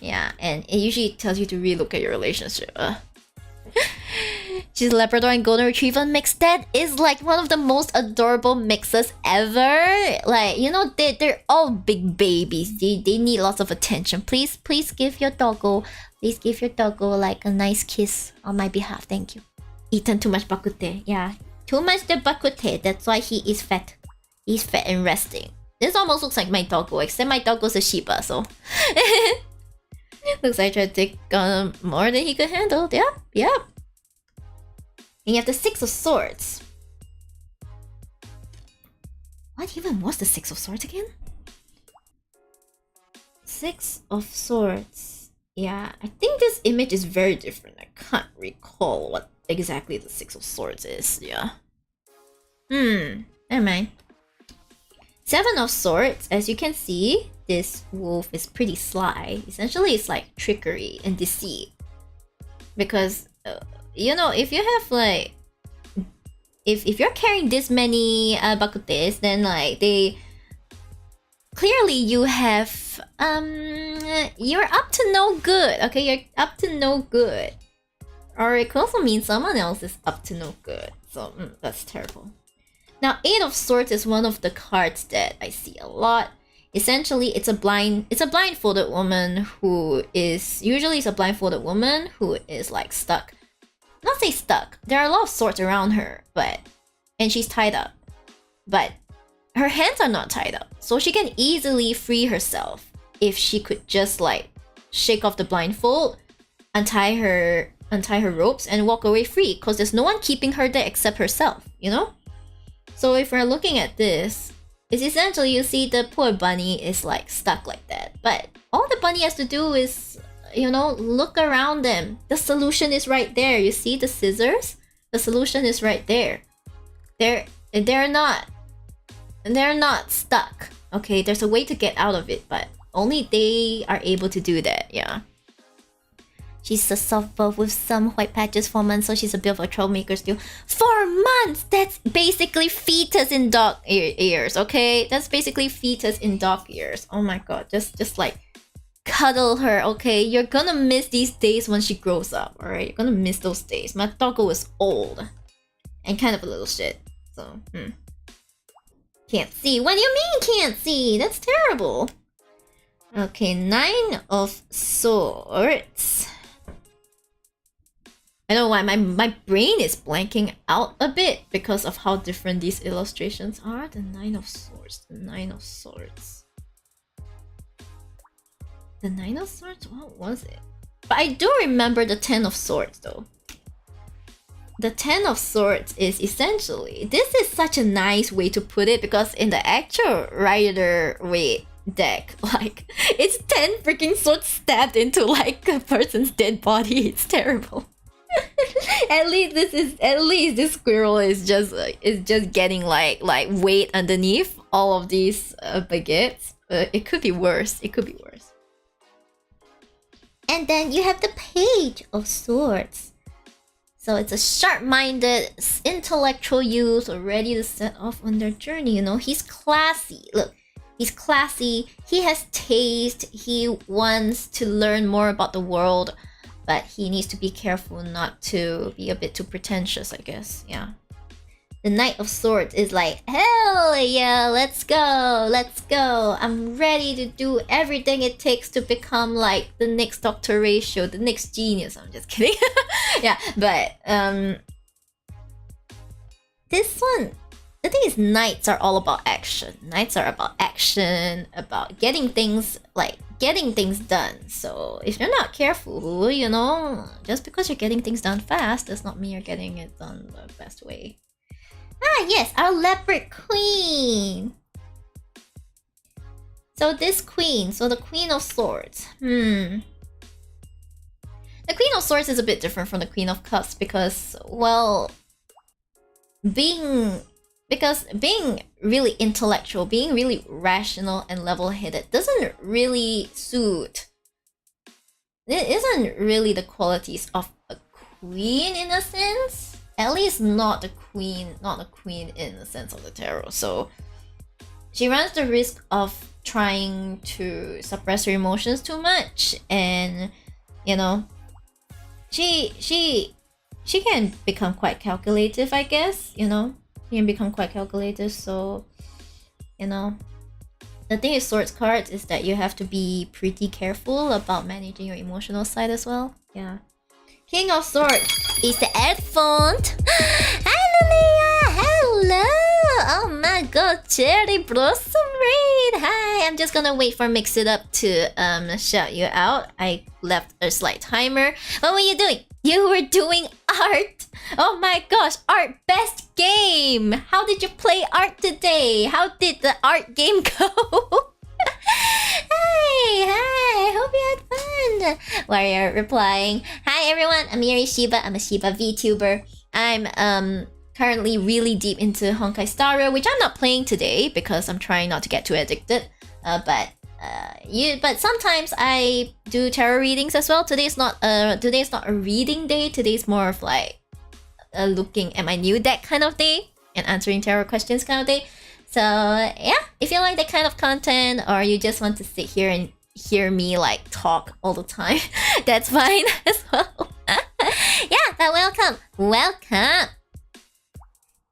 Yeah, and it usually tells you to relook at your relationship. She's Labrador and Golden Retriever mix. That is like one of the most adorable mixes ever. Like, you know, they're all big babies. They need lots of attention. Please give your doggo. Please give your doggo like a nice kiss on my behalf. Thank you. Eaten too much bakute. Yeah, too much the bakute. That's why he is fat. He's fat and resting. This almost looks like my doggo, except my doggo's a Shiba, so... Looks like I tried to take more than he could handle. Yeah. And you have the Six of Swords. What even was the Six of Swords again? Six of Swords. Yeah, I think this image is very different. I can't recall what exactly the Six of Swords is. Yeah. Never mind. Seven of Swords. As you can see, this wolf is pretty sly. Essentially, it's like trickery and deceit. Because, you know, if you have like... If you're carrying this many bakutes, then like they... Clearly you have... You're up to no good. Okay, you're up to no good. Or it could also mean someone else is up to no good. So, that's terrible. Now, Eight of Swords is one of the cards that I see a lot. Essentially, it's a blindfolded woman who is... Usually it's a blindfolded woman who is like stuck. Not say stuck. There are a lot of swords around her, but... And she's tied up. But her hands are not tied up. So she can easily free herself if she could just like shake off the blindfold, untie her ropes, and walk away free. Because there's no one keeping her there except herself, you know? So if we're looking at this, it's essentially you see the poor bunny is like stuck like that. But all the bunny has to do is, you know, look around them. The solution is right there. You see the scissors? The solution is right there. They're not stuck. Okay, there's a way to get out of it, but only they are able to do that, yeah. She's a soft buff with some white patches, 4 months, so she's a bit of a troublemaker still. 4 months! That's basically fetus in dog ears, okay? That's basically fetus in dog ears. Oh my god, just like cuddle her, okay? You're gonna miss these days when she grows up, alright? You're gonna miss those days. My doggo is old and kind of a little shit, so Can't see. What do you mean can't see? That's terrible. Okay, 9 of Swords. I don't know why my brain is blanking out a bit because of how different these illustrations are. The 9 of Swords. The 9 of Swords. The 9 of Swords? What was it? But I do remember the 10 of Swords though. The 10 of Swords is essentially... This is such a nice way to put it because in the actual Rider-Waite deck, like, it's 10 freaking swords stabbed into like a person's dead body. It's terrible. At least this squirrel is just getting like weight underneath all of these baguettes. It could be worse. It could be worse. And then you have the Page of Swords. So it's a sharp-minded, intellectual youth ready to set off on their journey. You know, he's classy. Look, he's classy. He has taste. He wants to learn more about the world. But he needs to be careful not to be a bit too pretentious, I guess. Yeah. The Knight of Swords is like, hell yeah, let's go, let's go. I'm ready to do everything it takes to become like the next Dr. Ratio, the next genius. I'm just kidding. Yeah, but this one, the thing is, knights are all about action. Knights are about action, about getting things done. So if you're not careful, you know, just because you're getting things done fast does not mean you're getting it done the best way. Ah, yes, our leopard queen. So this queen, so the Queen of Swords. The Queen of Swords is a bit different from the Queen of Cups because, well, being really intellectual, being really rational and level-headed doesn't really suit. It isn't really the qualities of a queen in a sense. At least not a queen in the sense of the tarot. So she runs the risk of trying to suppress her emotions too much, and you know, she can become quite calculative, I guess. You know, she can become quite calculative. So you know, the thing with Swords cards is that you have to be pretty careful about managing your emotional side as well. Yeah. King of Swords is the elephant. Hi, Lilia! Hello! Oh my god, Cherry Blossom Raid! Hi! I'm just gonna wait for Mix It Up to shout you out. I left a slight timer. What were you doing? You were doing art! Oh my gosh, art best game! How did you play art today? How did the art game go? Hi, hope you had fun. Warrior replying, hi everyone, I'm Miyori Shiba, I'm a Shiba VTuber. I'm currently really deep into Honkai Star Rail, which I'm not playing today because I'm trying not to get too addicted. But sometimes I do tarot readings as well. Today's not a reading day. Today's more of like a looking at my new deck kind of day and answering tarot questions kind of day. So yeah, if you like that kind of content, or you just want to sit here and hear me like talk all the time, that's fine as well. Yeah, but welcome.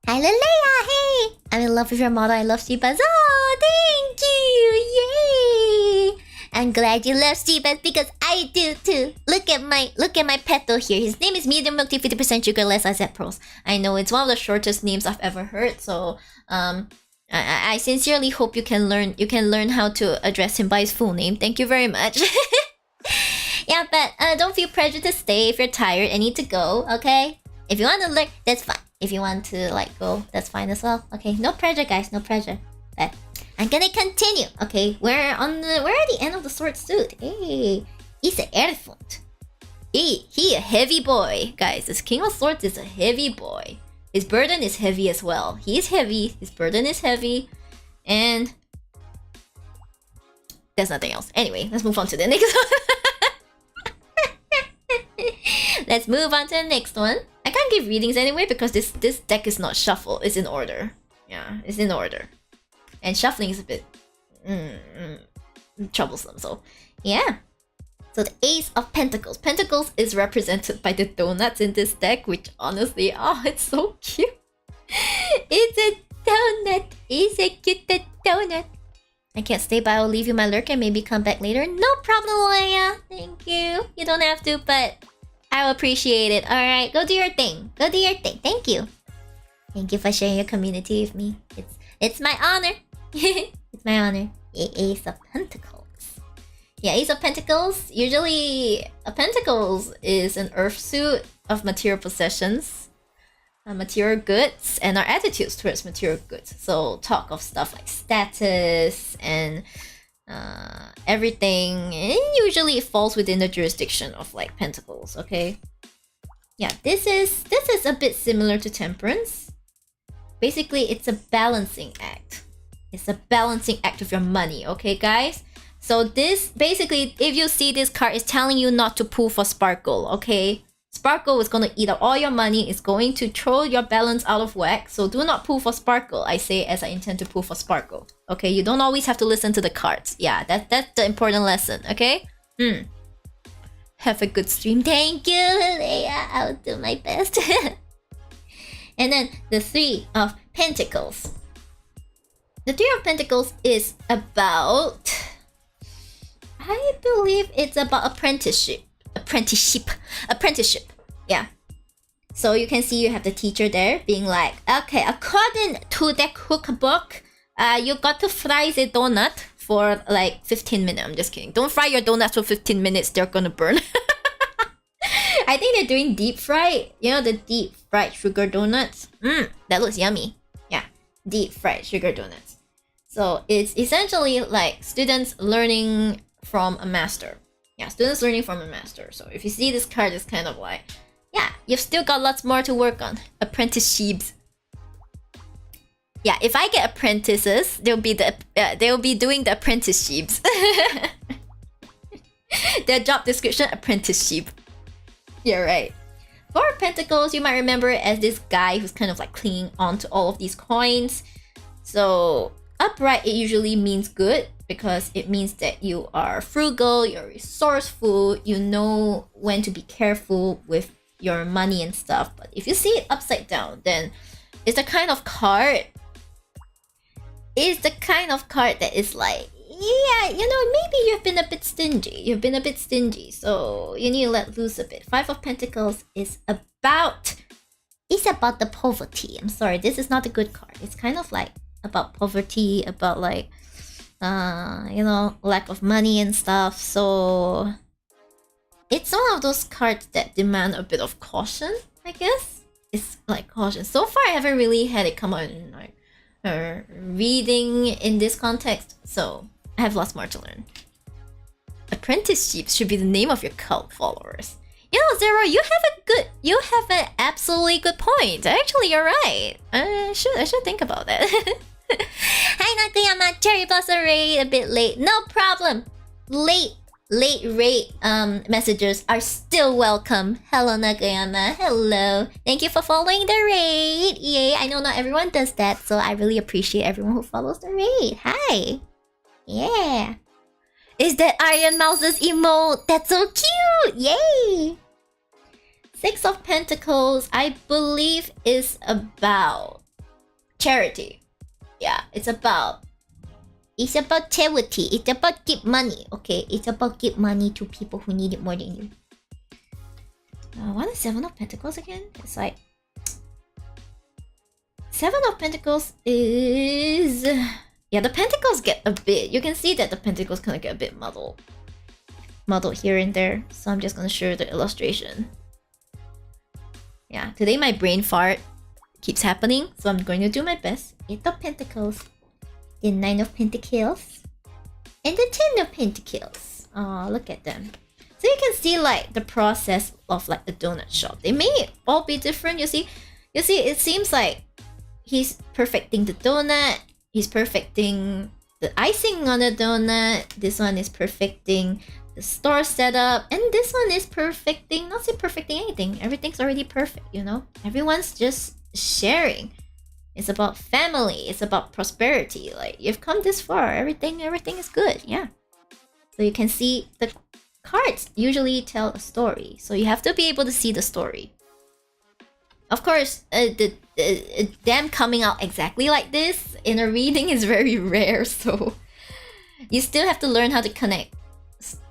Hi Lilia, hey! I'm in love with your model. I love Shibas. Oh, thank you! Yay! I'm glad you love Shibas because I do too. Look at my petal here. His name is medium milk tea, 50% sugar, less acid pearls. I know it's one of the shortest names I've ever heard. So I sincerely hope you can learn how to address him by his full name. Thank you very much. Yeah, but don't feel pressured to stay if you're tired and need to go. Okay, if you want to learn, that's fine. If you want to like go, that's fine as well. Okay, no pressure, guys, no pressure. But I'm gonna continue. Okay, we're at the end of the sword suit. Hey, he's an elephant. He a heavy boy, guys. This King of Swords is a heavy boy. His burden is heavy as well. He is heavy. His burden is heavy, and there's nothing else. Anyway, let's move on to the next one. Let's move on to the next one. I can't give readings anyway because this deck is not shuffled. It's in order. Yeah, it's in order. And shuffling is a bit troublesome. So yeah. So the Ace of Pentacles. Pentacles is represented by the donuts in this deck, which honestly, oh, it's so cute. It's a donut. It's a cute donut. I can't stay, but I'll leave you my lurk and maybe come back later. No problem, Leia. Thank you. You don't have to, but I appreciate it. Alright, go do your thing. Go do your thing. Thank you. Thank you for sharing your community with me. It's my honor. It's my honor. Ace of Pentacles. Yeah, Ace of Pentacles. Usually, a Pentacles is an earth suit of material possessions, material goods, and our attitudes towards material goods. So talk of stuff like status and everything. And usually, it falls within the jurisdiction of like Pentacles. Okay. Yeah, this is a bit similar to Temperance. Basically, it's a balancing act. It's a balancing act of your money. Okay, guys. So this, basically, if you see this card, it's telling you not to pull for Sparkle, okay? Sparkle is going to eat up all your money. It's going to throw your balance out of whack. So do not pull for Sparkle. I say as I intend to pull for Sparkle. Okay, you don't always have to listen to the cards. Yeah, that's the important lesson, okay? Have a good stream. Thank you, Leia. I'll do my best. And then the Three of Pentacles. The Three of Pentacles is about... I believe it's about apprenticeship. Yeah. So you can see you have the teacher there being like, okay, according to the cookbook, you got to fry the donut for like 15 minutes. I'm just kidding. Don't fry your donuts for 15 minutes. They're gonna burn. I think they're doing deep fried. You know, the deep fried sugar donuts. That looks yummy. Yeah, deep fried sugar donuts. So it's essentially like students learning from a master. Yeah, students learning from a master. So if you see this card, it's kind of like, yeah, you've still got lots more to work on. Apprenticeships. Yeah, if I get apprentices, they'll be doing the apprenticeships. Their job description, apprenticeship. You're right. Four of Pentacles, you might remember it as this guy who's kind of like clinging on to all of these coins. So upright, it usually means good because it means that you are frugal, you're resourceful, you know when to be careful with your money and stuff. But if you see it upside down, then it's the kind of card. It's the kind of card that is like, yeah, you know, maybe you've been a bit stingy. You've been a bit stingy, so you need to let loose a bit. Five of Pentacles is about... It's about the poverty. I'm sorry, this is not a good card. It's kind of like about poverty, about like, you know, lack of money and stuff. So it's one of those cards that demand a bit of caution, I guess. It's like caution. So far, I haven't really had it come out in like reading in this context, so I have lots more to learn. Apprenticeship should be the name of your cult followers. You know, Zero, you have an absolutely good point. Actually, you're right. I should think about that. Hi Nakayama, Cherry Blossom Raid, a bit late. No problem. Late rate messages are still welcome. Hello Nakayama, hello. Thank you for following the raid. Yay, I know not everyone does that, so I really appreciate everyone who follows the raid. Hi. Yeah. Is that Iron Mouse's emote? That's so cute! Yay! Six of Pentacles, I believe, is about charity. Yeah, it's about charity. It's about give money. Okay, it's about give money to people who need it more than you. What is Seven of Pentacles again? It's like... Seven of Pentacles is... Yeah, the Pentacles get a bit... You can see that the Pentacles kind of get a bit muddled. Muddled here and there. So I'm just gonna show the illustration. Yeah, today my brain fart keeps happening, so I'm going to do my best. Eight of Pentacles. The Nine of Pentacles. And the Ten of Pentacles. Oh, look at them. So you can see like the process of like a donut shop. They may all be different, you see. You see, it seems like he's perfecting the donut. He's perfecting the icing on the donut. This one is perfecting the store setup. And this one is perfecting, not say perfecting anything. Everything's already perfect, you know? Everyone's just sharing. It's about family. It's about prosperity. Like, you've come this far. Everything is good, yeah. So you can see the cards usually tell a story. So you have to be able to see the story. Of course, them coming out exactly like this in a reading is very rare, so you still have to learn how to connect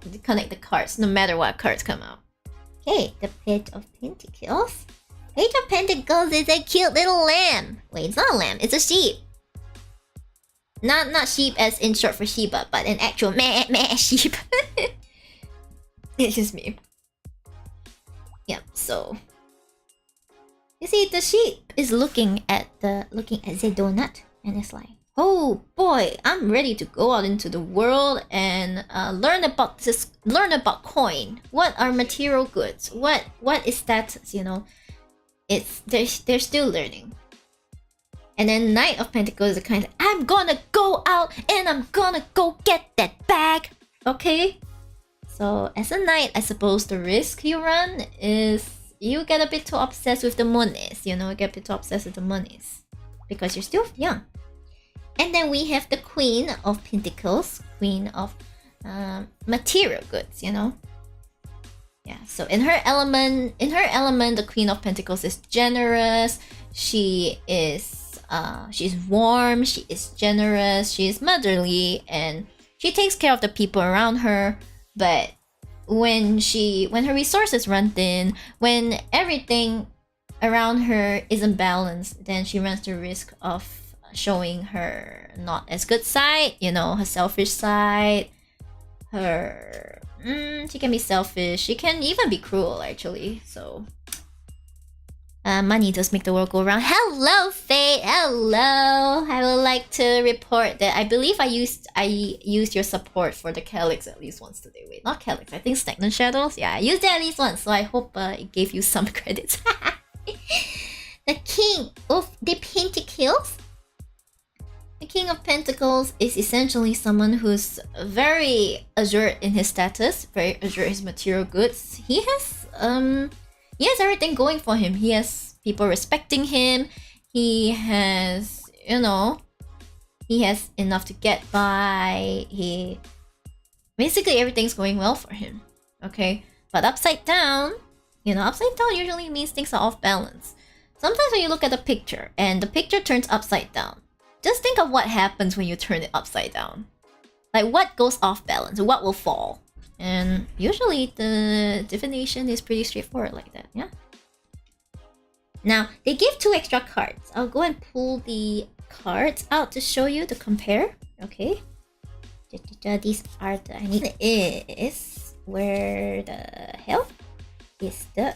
the cards, no matter what cards come out. Okay, the Page of Pentacles. Page of Pentacles is a cute little lamb. Wait, it's not a lamb, it's a sheep. Not sheep as in short for Shiba, but an actual meh sheep. It's just me. Yep, so... You see, the sheep is looking at the donut, and it's like, oh boy, I'm ready to go out into the world and learn about coin. What are material goods? What is status? You know, they're still learning. And then Knight of Pentacles is the kind of, I'm gonna go out and I'm gonna go get that bag. Okay, so as a knight, I suppose the risk you run is you get a bit too obsessed with the monies, you know, get a bit too obsessed with the monies because you're still young. And then we have the Queen of Pentacles, Queen of material goods, you know. Yeah, so in her element, the Queen of Pentacles is generous. She is she's warm, she is generous, she is motherly, and she takes care of the people around her. But when her resources run thin, when everything around her isn't balanced, then she runs the risk of showing her not as good side, you know, her selfish side. She can be selfish, she can even be cruel actually. So money does make the world go round. Hello Faye, hello. I would like to report that I believe I used your support for the Calyx at least once today. Wait, not Calyx, I think Stagnant Shadows. Yeah, I used it at least once, so I hope it gave you some credits. The King of the Pentacles. King of Pentacles is essentially someone who's very assured in his status, very assured in his material goods. He has everything going for him. He has people respecting him. He has, you know, he has enough to get by. Basically everything's going well for him. Okay, but upside down, you know, upside down usually means things are off balance. Sometimes when you look at the picture and the picture turns upside down, just think of what happens when you turn it upside down. Like what goes off balance, what will fall. And usually the divination is pretty straightforward like that, yeah? Now, they give 2 extra cards. I'll go and pull the cards out to show you, to compare, okay? These are the... I need is... Where the hell is the...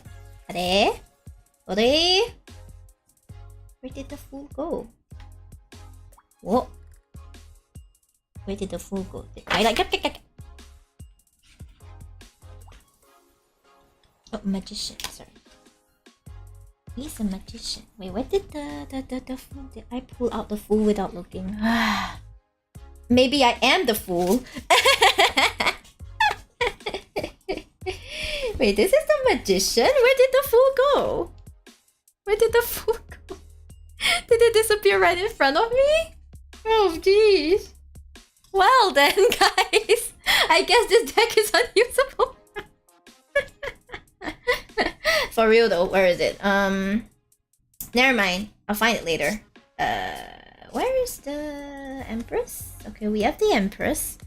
Where did the fool go? Whoa. Where did the fool go? Oh, magician, sorry. He's a magician. Wait, where did the fool? Did I pull out the fool without looking? Maybe I am the fool. Wait, this is the magician? Where did the fool go? Where did the fool go? Did it disappear right in front of me? Oh, jeez. Well then, guys. I guess this deck is unusable. For real though, where is it? Never mind. I'll find it later. Where is the Empress? Okay, we have the Empress.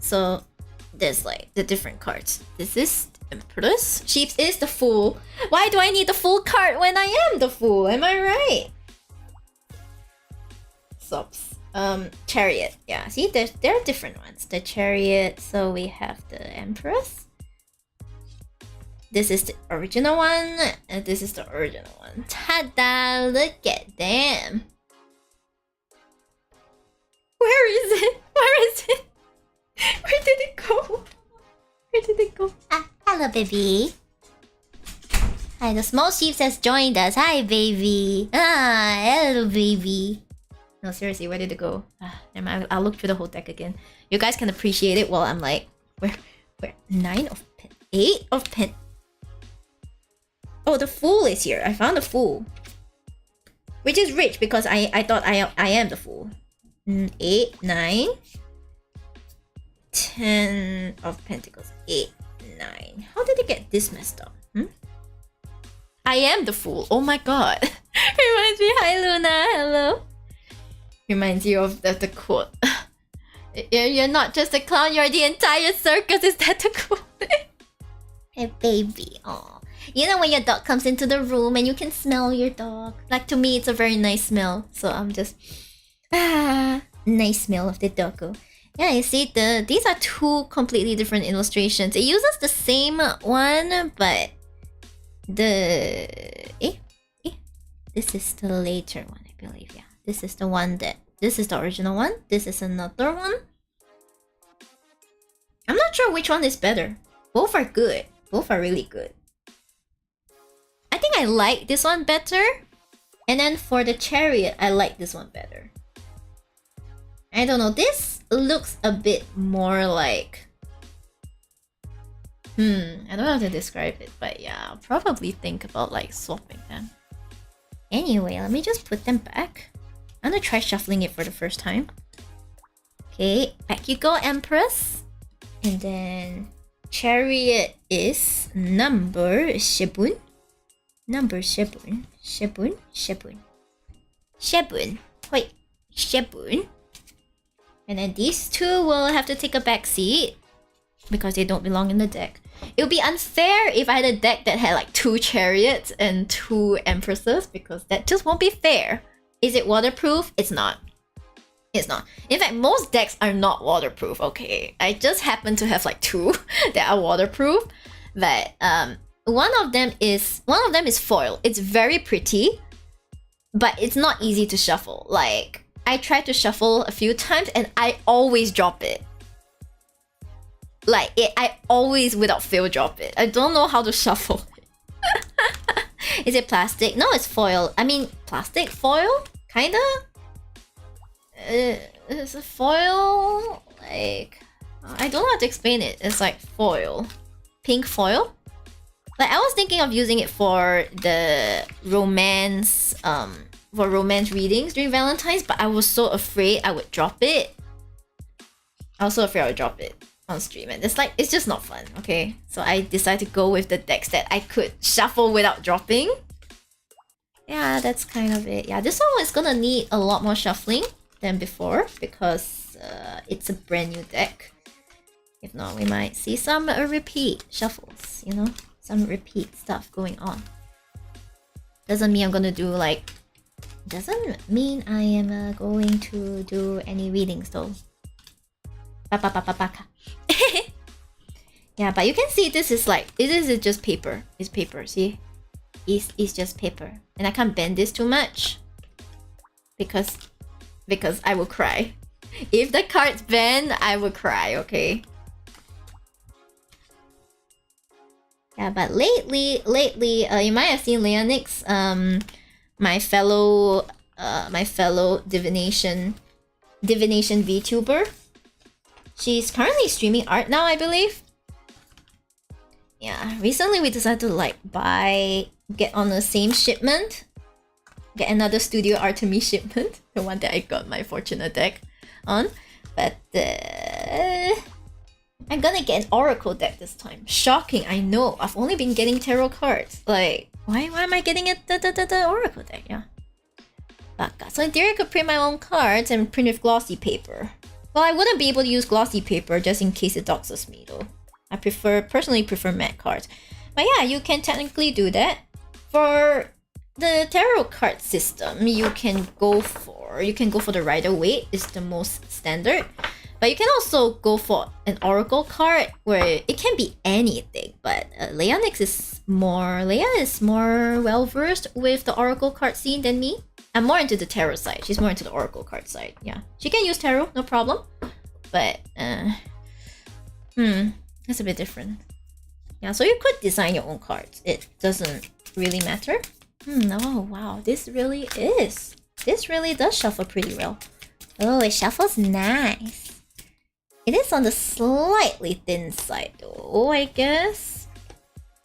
So, there's like the different cards. This is Empress. Shibs is the Fool. Why do I need the Fool card when I am the Fool? Am I right? Subs. Chariot. Yeah, see, there are different ones. The Chariot. So we have the Empress. This is the original one, and this is the original one. Ta-da! Look at them. Where is it? Where is it? Where did it go? Where did it go? Ah, hello, baby. Hi, the small Shibs has joined us. Hi, baby. Ah, hello, baby. No, seriously, where did it go? Ah, never mind. I'll look through the whole deck again. You guys can appreciate it while I'm like, where? 9 of pen, 8 of pen. Oh, the Fool is here. I found the Fool, which is rich because I thought I am the Fool. 8, 9, 10 of Pentacles. 8, 9. How did it get this messed up? I am the Fool. Oh my god. Reminds me. Hi, Luna. Hello. Reminds you of the quote. You're not just a clown. You're the entire circus. Is that the quote? Hey, baby. Aww. You know when your dog comes into the room and you can smell your dog. Like to me, it's a very nice smell. So I'm just nice smell of the doggo. Yeah, you see, these are 2 completely different illustrations. It uses the same one, but this is the later one, I believe. Yeah, this is the one this is the original one. This is another one. I'm not sure which one is better. Both are good. Both are really good. I think I like this one better. And then for the Chariot, I like this one better. I don't know. This looks a bit more like... I don't know how to describe it. But yeah, I'll probably think about like swapping them. Anyway, let me just put them back. I'm gonna try shuffling it for the first time. Okay, back you go, Empress. And then Chariot is number Shibun. Number Shibun. Shibun. Shibun. Shibun. Wait. Shibun. And then these 2 will have to take a back seat because they don't belong in the deck. It would be unfair if I had a deck that had like 2 Chariots and 2 Empresses because that just won't be fair. Is it waterproof? It's not. It's not. In fact, most decks are not waterproof, okay? I just happen to have like 2 that are waterproof. But one of them is foil. It's very pretty, but it's not easy to shuffle. Like, I tried to shuffle a few times and I always drop it. Like, I always without fail drop it. I don't know how to shuffle it. Is it plastic? No, it's foil. I mean, plastic? Foil? Kinda? It's a foil, like I don't know how to explain it. It's like foil, pink foil. Like I was thinking of using it for the romance, for romance readings during Valentine's, but I was so afraid I would drop it. I was so afraid I would drop it on stream, and it's just not fun. Okay, so I decided to go with the decks that I could shuffle without dropping. Yeah, that's kind of it. Yeah, this one is gonna need a lot more shuffling than before because it's a brand new deck. If not, we might see some repeat shuffles, you know? Some repeat stuff going on. Doesn't mean I'm gonna do like... Doesn't mean I am going to do any readings though. Yeah, but you can see this is like... This is just paper. It's paper, see? It's just paper. And I can't bend this too much. Because I will cry. If the cards bend, I will cry, okay? Yeah, but lately, you might have seen Leonix, my fellow divination VTuber. She's currently streaming art now, I believe. Yeah, recently we decided to like get on the same shipment. Get another Studio Artemis shipment. The one that I got my Fortuna deck on. But I'm gonna get an Oracle deck this time. Shocking, I know. I've only been getting tarot cards. Like, why am I getting the Oracle deck? Yeah. Baka. So in theory I could print my own cards and print with glossy paper. Well, I wouldn't be able to use glossy paper just in case it doxes me though. I personally prefer matte cards. But yeah, you can technically do that. For the tarot card system, you can go for the Rider-Waite, is the most standard. But you can also go for an Oracle card where it can be anything. But Leia is more well versed with the Oracle card scene than me. I'm more into the tarot side. She's more into the Oracle card side. Yeah, she can use tarot, no problem. But it's a bit different. Yeah, so you could design your own cards. It doesn't really matter. Oh wow, this really does shuffle pretty well. Oh, it shuffles nice. It is on the slightly thin side though, I guess.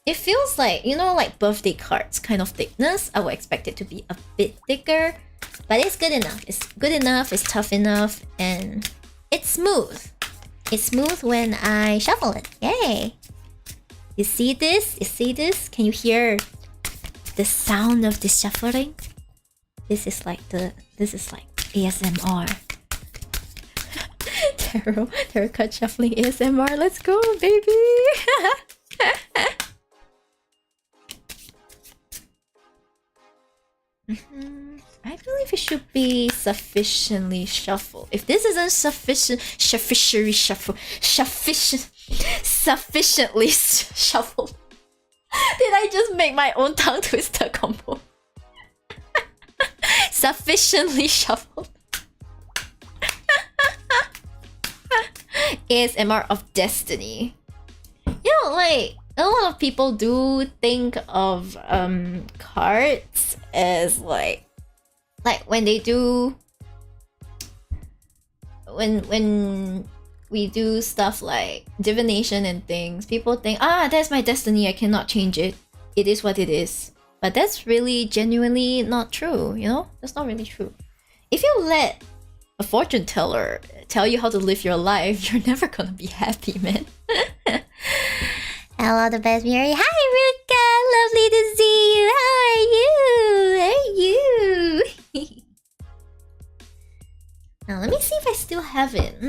It feels like, you know, like birthday cards kind of thickness. I would expect it to be a bit thicker, but it's good enough. It's good enough, it's tough enough, and it's smooth. It's smooth when I shuffle it. Yay! You see this? You see this? Can you hear the sound of the shuffling? This is like ASMR. Tarot card shuffling ASMR. Let's go, baby! I believe it should be sufficiently shuffled. If this isn't sufficiently shuffled. Did I just make my own tongue twister combo? Sufficiently shuffled. ASMR of destiny. You know, like a lot of people do think of cards as like when they do when we do stuff like divination and things, people think, that's my destiny, I cannot change it. It is what it is. But that's really genuinely not true, you know? That's not really true. If you let a fortune teller tell you how to live your life, you're never gonna be happy, man. Hello, the best Miyori. Hi, Ruka! Lovely to see you! How are you? Now, let me see if I still have it.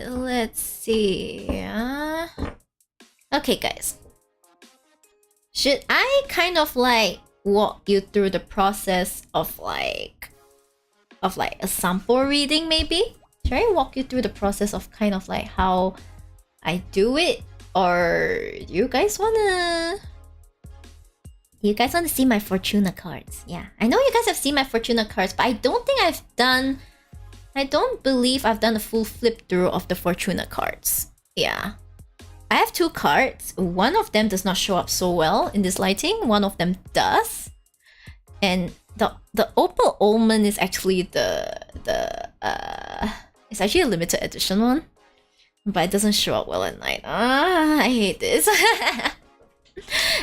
Let's see. Okay, guys. Should I kind of like walk you through the process of like a sample reading, maybe? Should I walk you through the process of kind of like how I do it? Or do you guys wanna see my Fortuna cards? Yeah, I know you guys have seen my Fortuna cards, but I don't believe I've done a full flip through of the Fortuna cards. Yeah, I have two cards. One of them does not show up so well in this lighting. One of them does. And the opal almond is actually it's actually a limited edition one, but it doesn't show up well at night. I hate this.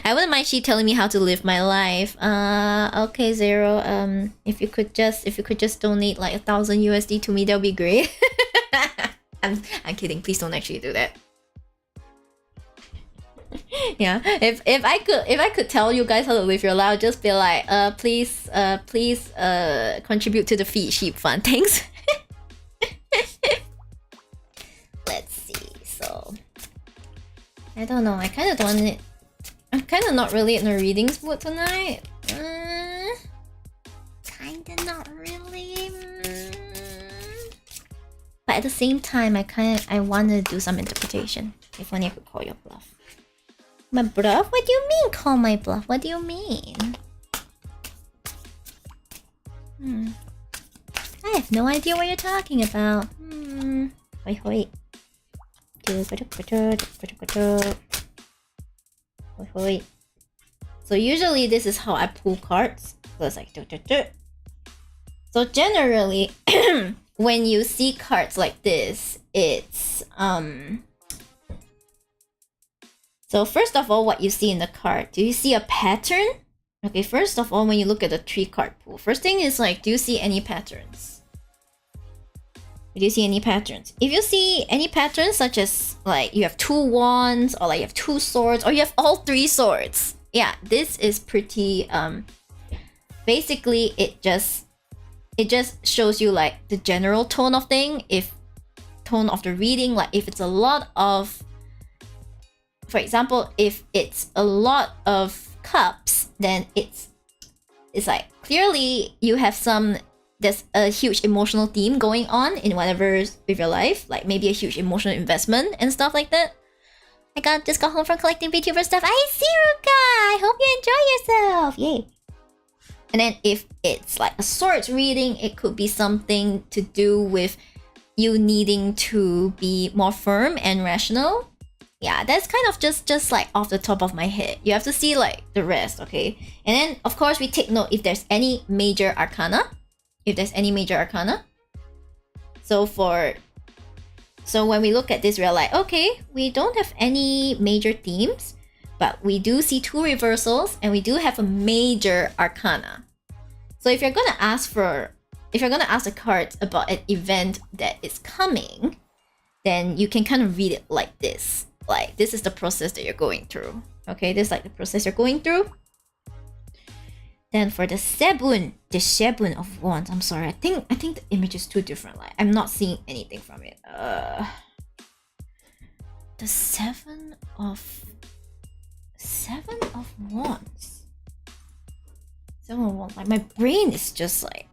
I wouldn't mind she telling me how to live my life. Okay, Zero. If you could just donate like 1,000 USD to me, that would be great. I'm kidding. Please don't actually do that. Yeah, if I could tell you guys how to live your life, I'd just be like, please contribute to the Feed Sheep Fund. Thanks. Let's see. So I don't know. I kind of don't want it. I'm kind of not really in a readings mood tonight. Kinda not really. But at the same time, I want to do some interpretation. If only I could call your bluff. My bluff? What do you mean call my bluff? What do you mean? I have no idea what you're talking about. Wait. Wait. So usually this is how I pull cards. So it's like So generally when you see cards like this, it's so first of all, what you see in the card, do you see a pattern? Okay, first of all, when you look at the 3-card pool, first thing is like, do you see any patterns? Do you see any patterns? If you see any patterns, such as like you have 2 wands, or like you have 2 swords, or you have all 3 swords, yeah, this is pretty basically it just shows you like the general tone of thing. If tone of the reading, like if it's a lot of, for example, if it's a lot of cups, then it's like clearly you have there's a huge emotional theme going on in whatever's with your life, like maybe a huge emotional investment and stuff like that. I just got home from collecting VTuber stuff. I see, Ruka! I hope you enjoy yourself! Yay! And then if it's like a swords reading, it could be something to do with you needing to be more firm and rational. Yeah, that's kind of just like off the top of my head. You have to see like the rest, okay? And then of course we take note if there's any major arcana. So when we look at this, we're like, okay, we don't have any major themes, but we do see 2 reversals and we do have a major arcana. So if you're gonna ask the cards about an event that is coming, then you can kind of read it like this. Like, this is the process that you're going through. Okay, this is like the process you're going through. Then for the Seven of Wands, I'm sorry, I think the image is too different. Like, I'm not seeing anything from it. The Seven of Wands. Seven of Wands. Like, my brain is just like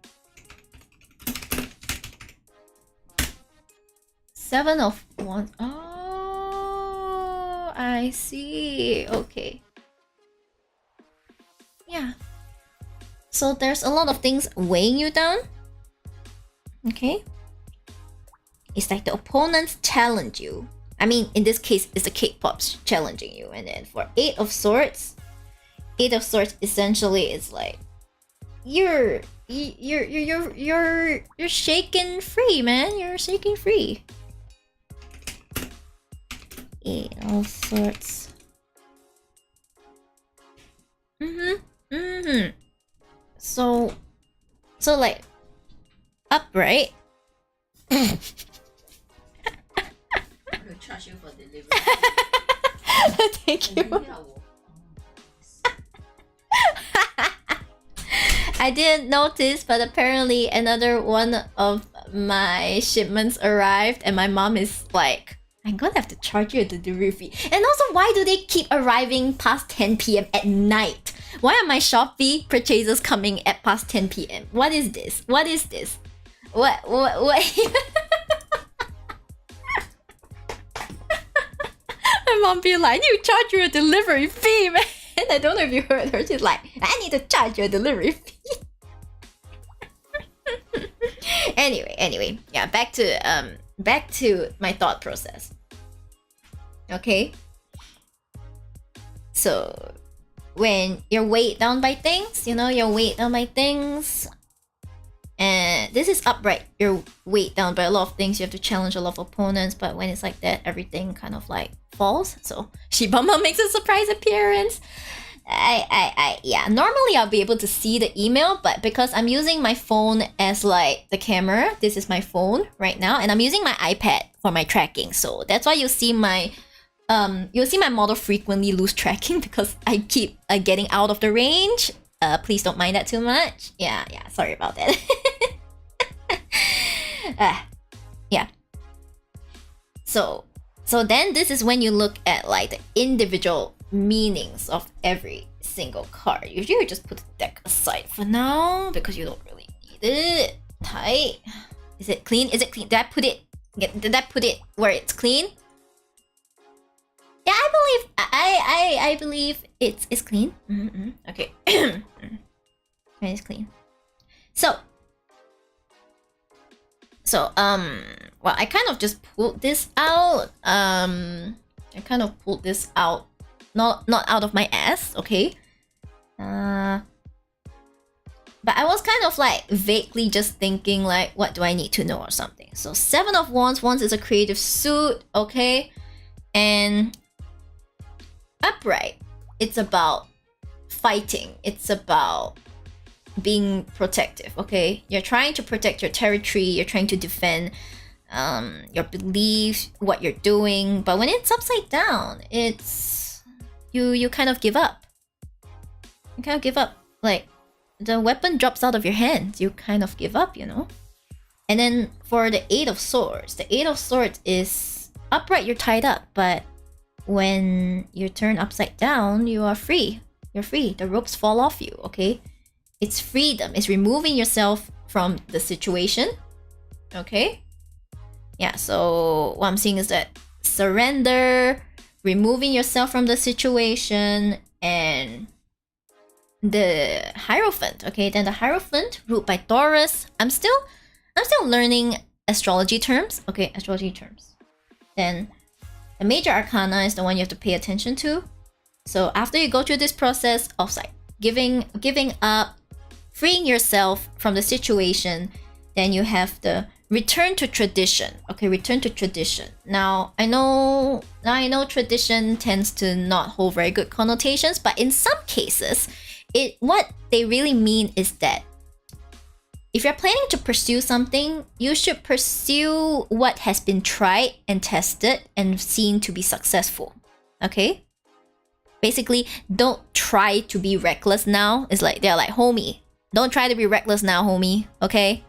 Seven of Wands. Oh, I see. Okay. Yeah. So there's a lot of things weighing you down. Okay. It's like the opponents challenge you. I mean, in this case, it's the K-pop's challenging you. And then for Eight of Swords essentially is like you're shaken free, man. You're shaking free. Eight of Swords. So like upright. I'm gonna charge you for delivery. Thank you. I didn't notice, but apparently another one of my shipments arrived and my mom is like, I'm gonna have to charge you a delivery fee. And also, why do they keep arriving past 10 p.m. at night? Why are my Shopee purchases coming at past 10 p.m.? What is this? What is this? What? My mom be like, you charge you a delivery fee, man. And I don't know if you heard her. She's like, I need to charge you a delivery fee. Anyway, yeah, back to my thought process. Okay. So when you're weighed down by things, you know, you're weighed down by things. And this is upright. You're weighed down by a lot of things. You have to challenge a lot of opponents. But when it's like that, everything kind of like falls. So Shibama makes a surprise appearance. Yeah. Normally I'll be able to see the email, but because I'm using my phone as like the camera, this is my phone right now, and I'm using my iPad for my tracking. So that's why you'll see my model frequently lose tracking because I keep getting out of the range. Please don't mind that too much. Yeah, sorry about that. Yeah. So then this is when you look at like the individual meanings of every single card. Usually you just put the deck aside for now because you don't really need it. Tight. Is it clean? Is it clean? Did I put it where it's clean? Yeah, I believe it's clean. Okay. It's clean. So well, I kind of just pulled this out. I kind of pulled this out, not out of my ass, okay? But I was kind of like vaguely just thinking like, what do I need to know or something? So 7 of Wands. Wands is a creative suit, okay? And upright, it's about fighting. It's about being protective, okay? You're trying to protect your territory. You're trying to defend your beliefs, what you're doing. But when it's upside down, it's you kind of give up. You kind of give up. Like the weapon drops out of your hands. You kind of give up, you know? And then for the 8 of Swords, the 8 of Swords is upright, you're tied up, but when you turn upside down, you are free. You're free. The ropes fall off you, okay? It's freedom. It's removing yourself from the situation, okay? Yeah, so what I'm seeing is that surrender, removing yourself from the situation, and the Hierophant, okay? Then the Hierophant, ruled by Taurus. I'm still learning astrology terms, okay? Astrology terms. Then the Major Arcana is the one you have to pay attention to. So after you go through this process of like giving up, freeing yourself from the situation, then you have the return to tradition. Okay, return to tradition. Now I know tradition tends to not hold very good connotations, but in some cases, what they really mean is that if you're planning to pursue something, you should pursue what has been tried and tested and seen to be successful. Okay? Basically, don't try to be reckless now. It's like they're like, homie, don't try to be reckless now, homie. Okay?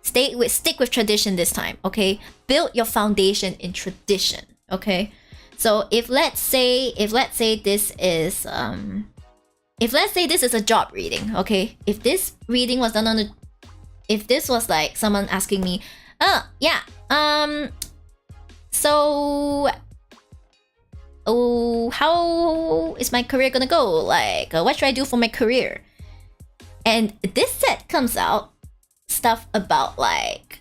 Stick with tradition this time. Okay? Build your foundation in tradition. Okay? So if let's say this is a job reading, okay? If this reading was done if this was like someone asking me, how is my career gonna go? Like, what should I do for my career? And this set comes out, stuff about like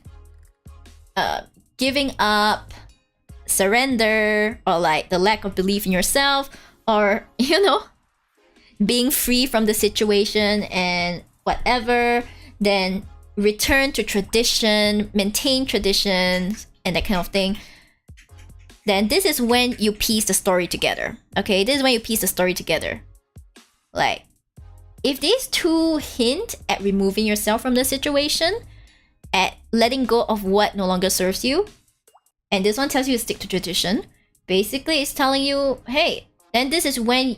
giving up, surrender, or like the lack of belief in yourself, or you know, being free from the situation and whatever, then return to tradition, maintain traditions, and that kind of thing. Then this is when you piece the story together. Okay, this is when you piece the story together. Like, if these two hint at removing yourself from the situation, at letting go of what no longer serves you, and this one tells you to stick to tradition, basically it's telling you, hey, then this is when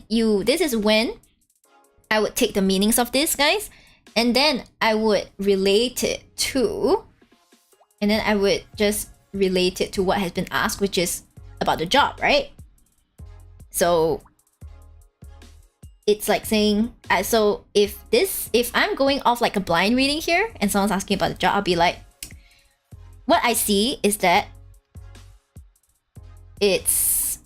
I would take the meanings of this, guys, and then I would relate it to, and then I would just relate it to what has been asked, which is about the job, right? So it's like saying, so if I'm going off like a blind reading here, and someone's asking about the job, I'll be like, what I see is that it's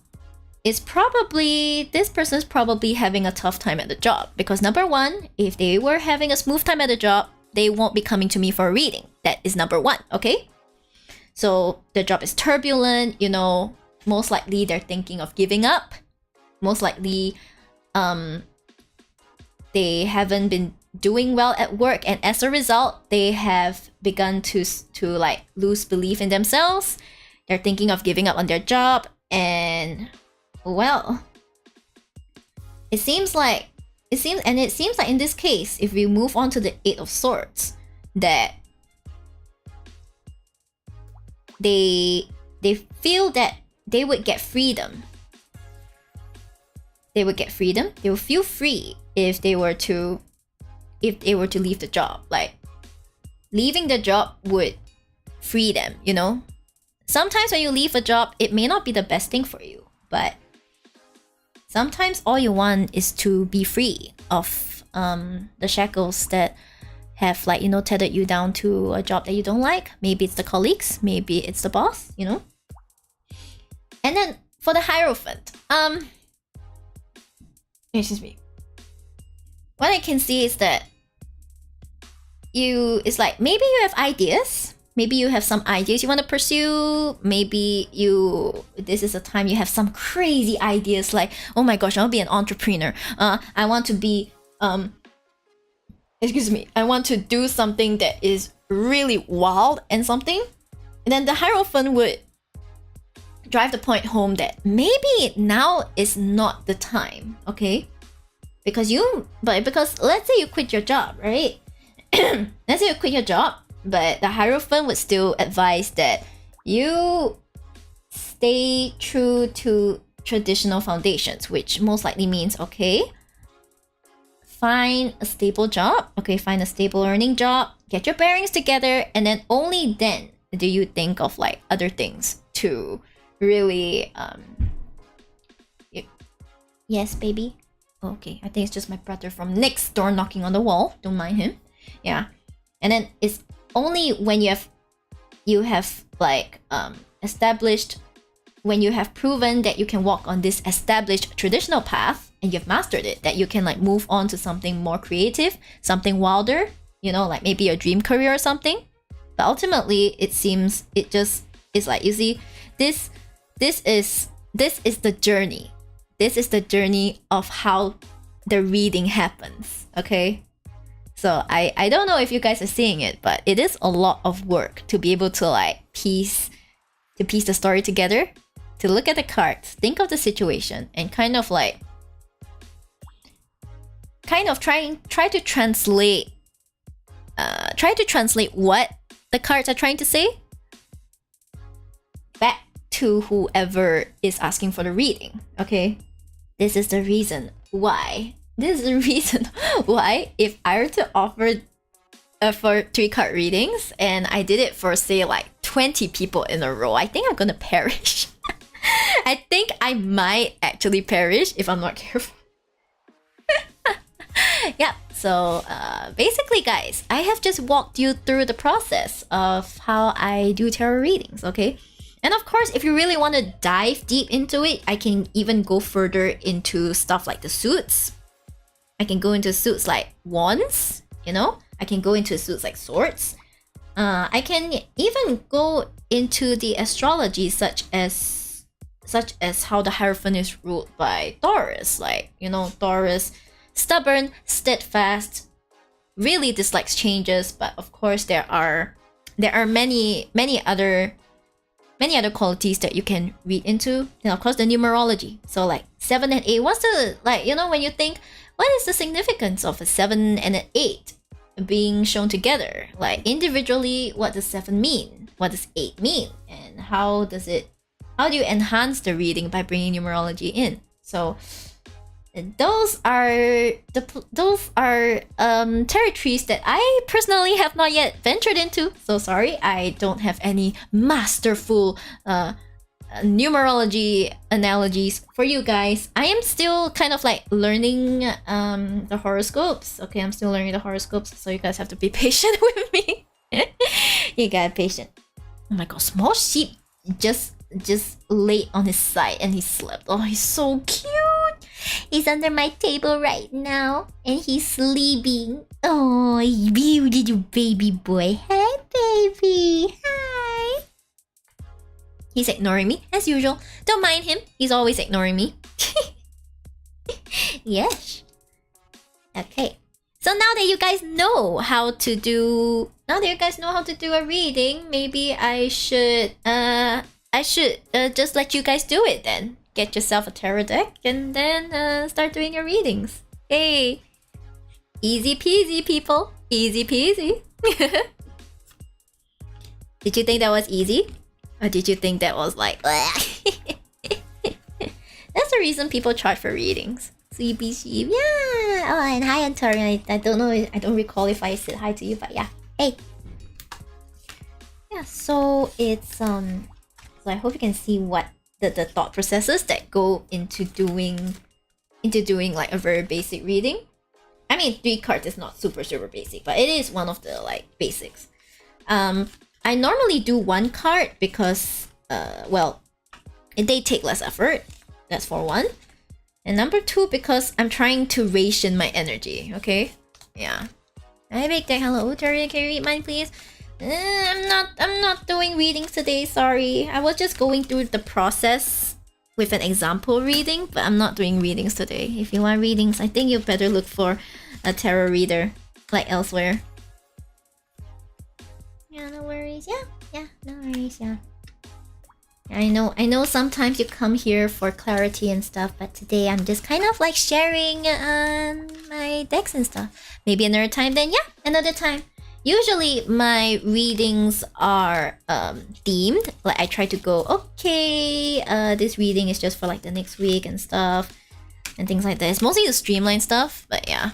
probably, this person's probably having a tough time at the job. Because number one, if they were having a smooth time at the job, they won't be coming to me for a reading. That is number one, okay? So the job is turbulent, you know, most likely they're thinking of giving up. Most likely, they haven't been doing well at work, and as a result, they have begun to like lose belief in themselves. They're thinking of giving up on their job, and well, it seems like in this case, if we move on to the Eight of Swords, that they feel that they would get freedom. They would feel free if they were to leave the job. Like, leaving the job would free them, you know? Sometimes when you leave a job, it may not be the best thing for you, but sometimes all you want is to be free of the shackles that have, like, you know, tethered you down to a job that you don't like. Maybe it's the colleagues, maybe it's the boss, you know? And then for the Hierophant, excuse me. What I can see is that it's like, maybe you have ideas. Maybe you have some ideas you want to pursue. Maybe this is a time you have some crazy ideas like, oh my gosh, I want to be an entrepreneur. I want to be, I want to do something that is really wild and something. And then the Hierophant would drive the point home that maybe now is not the time, okay? Because let's say you quit your job, right? Let's say you quit your job, but the Hierophant would still advise that you stay true to traditional foundations, which most likely means, okay, find a stable job, okay, find a stable earning job, get your bearings together, and then only then do you think of like other things to really yes, baby. Okay, I think it's just my brother from next door knocking on the wall. Don't mind him. Yeah. And then it's only when you have like established, when you have proven that you can walk on this established traditional path and you've mastered it, that you can like move on to something more creative, something wilder, you know, like maybe a dream career or something. But ultimately, it seems it just is like, you see, this is the journey. This is the journey of how the reading happens, okay? So I don't know if you guys are seeing it, but it is a lot of work to be able to like piece the story together, to look at the cards, think of the situation, and kind of try to translate what the cards are trying to say back to whoever is asking for the reading, okay? This is the reason why. If I were to offer for 3-card readings and I did it for, say, like 20 people in a row, I think I'm gonna perish. I think I might actually perish if I'm not careful. Yeah, so basically, guys, I have just walked you through the process of how I do tarot readings, okay? And of course, if you really want to dive deep into it, I can even go further into stuff like the suits. I can go into suits like wands, you know? I can go into suits like swords. I can even go into the astrology such as how the Hierophant is ruled by Taurus. Like, you know, Taurus, stubborn, steadfast, really dislikes changes, but of course there are many other qualities that you can read into. And of course the numerology. So like 7 and 8, what's the, like, you know, when you think, what is the significance of a 7 and an 8 being shown together? Like individually, what does 7 mean? What does 8 mean? And how do you enhance the reading by bringing numerology in? So those are territories that I personally have not yet ventured into. So sorry, I don't have any masterful numerology analogies for you guys. I am still kind of like learning the horoscopes. Okay, I'm still learning the horoscopes, so you guys have to be patient with me. You gotta be patient. Oh my god, small sheep just laid on his side and he slept. Oh, he's so cute. He's under my table right now and he's sleeping. Oh, you little baby boy. Hi, baby. Hi. He's ignoring me as usual. Don't mind him. He's always ignoring me. Yes. Okay. So now that you guys know how to do a reading, maybe I should just let you guys do it then. Get yourself a tarot deck and then start doing your readings. Hey. Easy peasy, people. Easy peasy. Did you think that was easy? Or did you think that was like that's the reason people charge for readings. Sleepy sheep, yeah. Oh, and hi, Antori. I don't know. I don't recall if I said hi to you, but yeah. Hey. Yeah. So it's So I hope you can see what the thought processes that go into doing like a very basic reading. I mean, 3 cards is not super basic, but it is one of the like basics. I normally do 1 card because well, they take less effort. That's for 1. And number 2, because I'm trying to ration my energy, okay? Yeah. Hi, Big Deck. Hello, Terry. Can you read mine, please? I'm not doing readings today, sorry. I was just going through the process with an example reading, but I'm not doing readings today. If you want readings, I think you better look for a tarot reader, like elsewhere. Yeah, no worries. Yeah, no worries, yeah. I know sometimes you come here for clarity and stuff, but today I'm just kind of like sharing my decks and stuff. Maybe another time then, yeah, another time. Usually my readings are themed. Like I try to go, okay, this reading is just for like the next week and stuff. And things like that. It's mostly the streamline stuff, but yeah.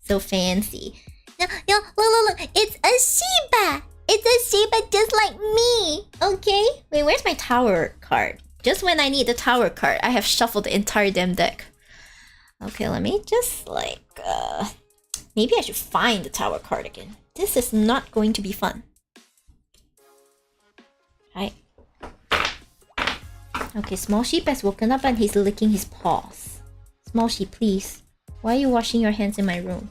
So fancy. No, look, it's a Shiba! It's a Shiba just like me, okay? Wait, where's my tower card? Just when I need the tower card, I have shuffled the entire damn deck. Okay, let me just like, maybe I should find the tower card again. This is not going to be fun. Hi. Okay, Small Sheep has woken up and he's licking his paws. Small Sheep, please. Why are you washing your hands in my room?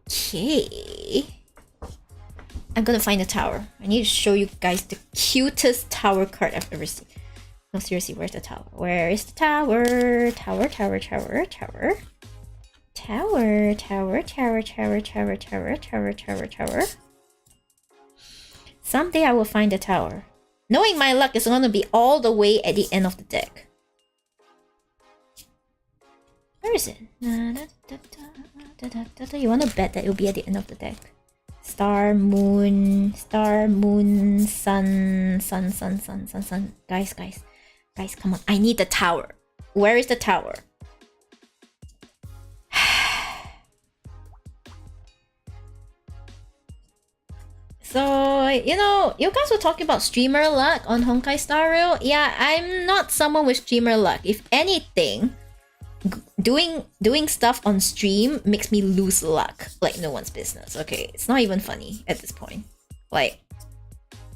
Okay. I'm gonna find a tower. I need to show you guys the cutest tower card I've ever seen. No, seriously, where's the tower? Where is the tower? Tower. Someday I will find a tower. Knowing my luck, it's gonna be all the way at the end of the deck. Where is it? You wanna bet that it'll be at the end of the deck? Star, moon, sun. Guys, come on. I need the tower. Where is the tower? So, you know, you guys were talking about streamer luck on Honkai Star Rail. Yeah, I'm not someone with streamer luck. If anything, doing stuff on stream makes me lose luck like no one's business. Okay, it's not even funny at this point. Like,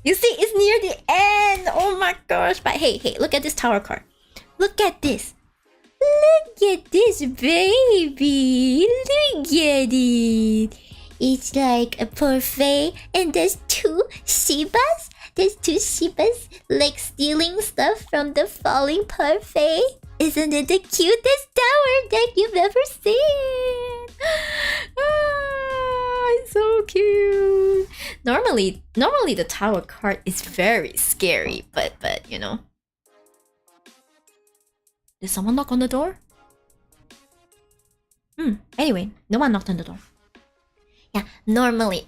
you see, it's near the end. Oh my gosh! But hey, look at this tower card. Look at this. Look at this, baby. Look at it. It's like a parfait, and there's 2 Shibas. There's 2 Shibas like stealing stuff from the falling parfait. Isn't it the cutest tower deck you've ever seen? Ah, it's so cute. Normally the tower card is very scary, but you know. Did someone knock on the door? Anyway, no one knocked on the door. Yeah, normally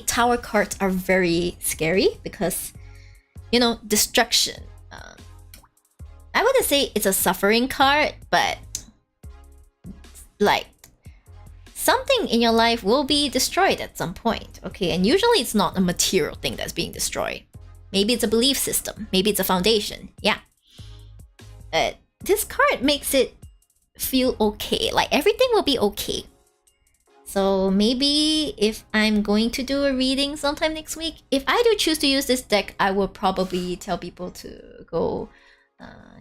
tower cards are very scary because, you know, destruction. I wouldn't say it's a suffering card, but like something in your life will be destroyed at some point, okay? And usually it's not a material thing that's being destroyed. Maybe it's a belief system. Maybe it's a foundation. Yeah. But this card makes it feel okay. Like everything will be okay. So maybe if I'm going to do a reading sometime next week, if I do choose to use this deck, I will probably tell people to go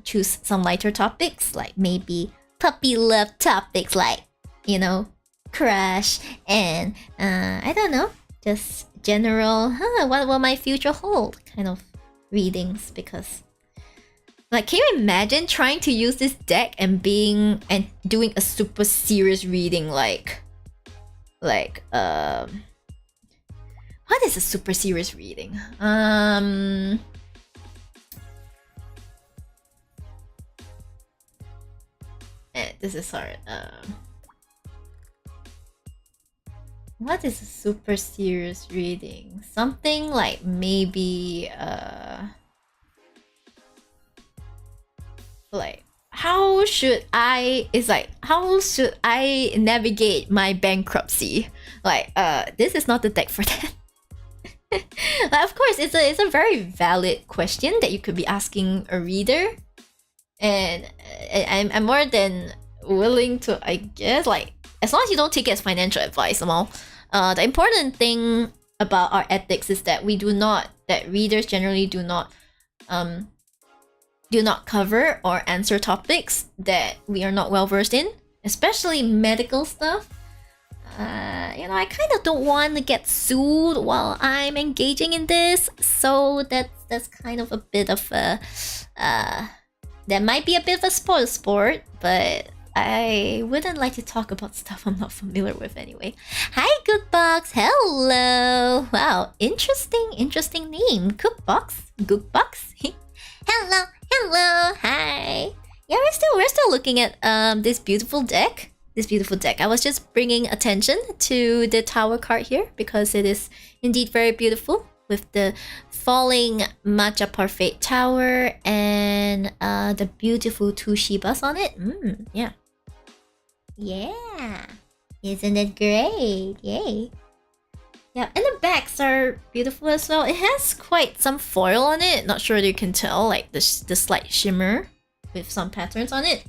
choose some lighter topics, like maybe puppy love topics, like, you know, crush and I don't know, just general what will my future hold kind of readings, because Like, can you imagine trying to use this deck and doing a super serious reading like what is a super serious reading? This is hard. What is a super serious reading? Something like maybe like how should I navigate my bankruptcy? Like this is not the deck for that. Like, of course, it's a very valid question that you could be asking a reader, and I'm more than willing to, I guess, like, as long as you don't take it as financial advice, the important thing about our ethics is that readers generally do not cover or answer topics that we are not well versed in, especially medical stuff. I kind of don't want to get sued while I'm engaging in this, so that's kind of a bit of a that might be a bit of a spoil sport, but I wouldn't like to talk about stuff I'm not familiar with anyway. Hi, Cookbox. Hello. Wow, interesting name. Cookbox. Hello. Hi. Yeah, we're still looking at this beautiful deck. I was just bringing attention to the tower card here because it is indeed very beautiful with the falling matcha parfait tower and the beautiful 2 Shibas on it. Yeah, isn't it great? Yay. Yeah, and the backs are beautiful as well. It has quite some foil on it. Not sure you can tell, like the slight shimmer with some patterns on it.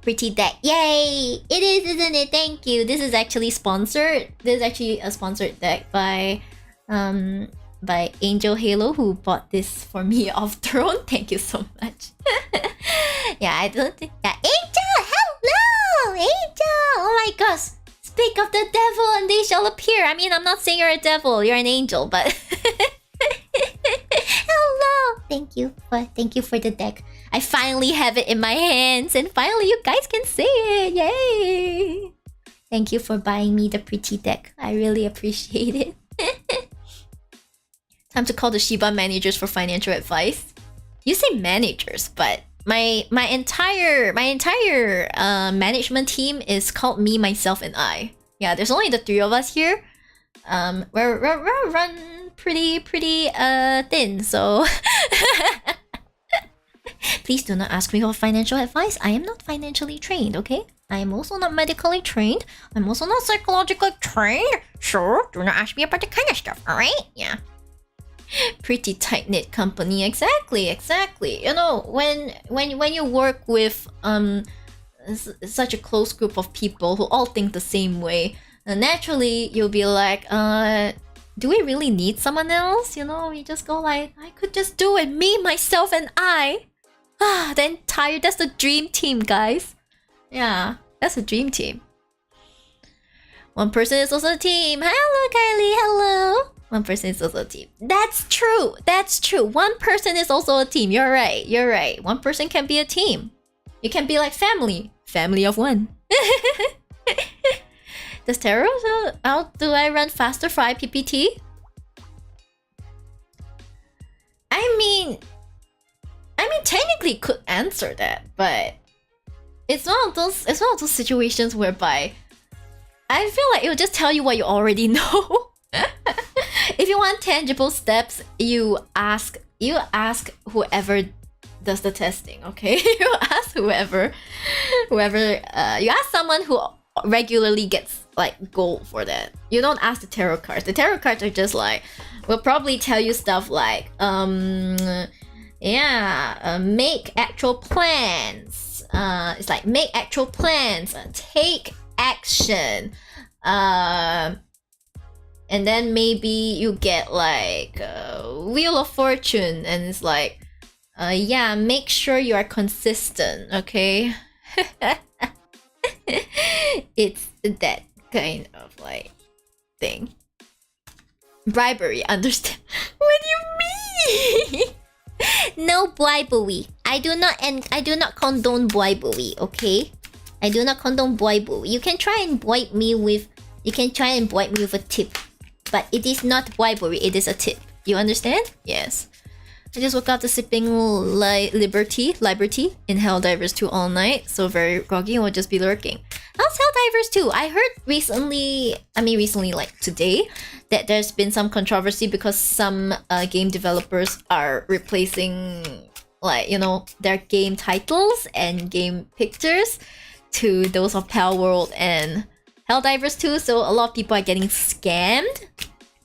Pretty deck. Yay! It is, isn't it? Thank you. This is actually sponsored. This is actually a sponsored deck by Angel Halo, who bought this for me off Throne. Thank you so much. Yeah, I don't think... Yeah, Angel! Hello! Angel! Oh my gosh! Speak of the devil and they shall appear. I mean, I'm not saying you're a devil. You're an angel, but... Hello! Thank you for the deck. I finally have it in my hands, and finally you guys can see it. Yay! Thank you for buying me the pretty deck. I really appreciate it. Time to call the Shiba managers for financial advice. You say managers, but my entire management team is called me, myself, and I. Yeah, there's only the 3 of us here. We're run pretty thin, so please do not ask me for financial advice. I am not financially trained, okay? I am also not medically trained. I'm also not psychologically trained. So do not ask me about the kind of stuff, alright? Yeah. Pretty tight-knit company. Exactly. You know, when you work with such a close group of people who all think the same way, naturally you'll be like, do we really need someone else? You know, you just go like, I could just do it, me, myself, and I. That's the dream team, guys. Yeah, that's a dream team. One person is also a team. Hello, Kylie, hello. One person is also a team. That's true. One person is also a team. You're right. One person can be a team. You can be like family of one. Does Tarot, how do I run faster for IPPT? I mean, technically could answer that, but it's one of those situations whereby I feel like it will just tell you what you already know. If you want tangible steps, you ask whoever does the testing, okay? You ask whoever you ask someone who regularly gets like gold for that. You don't ask the tarot cards. The tarot cards are just like, will probably tell you stuff like make actual plans. It's like make actual plans, take action, and then maybe you get like Wheel of Fortune, and it's like make sure you are consistent, okay? It's that kind of like thing. Bribery, understand? What do you mean? No bribery. I do not condone bribery, okay? I do not condone bribery. You can try and bribe me with a tip. But it is not bribery, it is a tip. You understand? Yes. I just woke up to sipping Liberty in Helldivers 2 all night, so very groggy and will just be lurking. How's Helldivers 2? I heard recently like today, that there's been some controversy because some game developers are replacing their game titles and game pictures to those of Palworld and Helldivers 2, so a lot of people are getting scammed.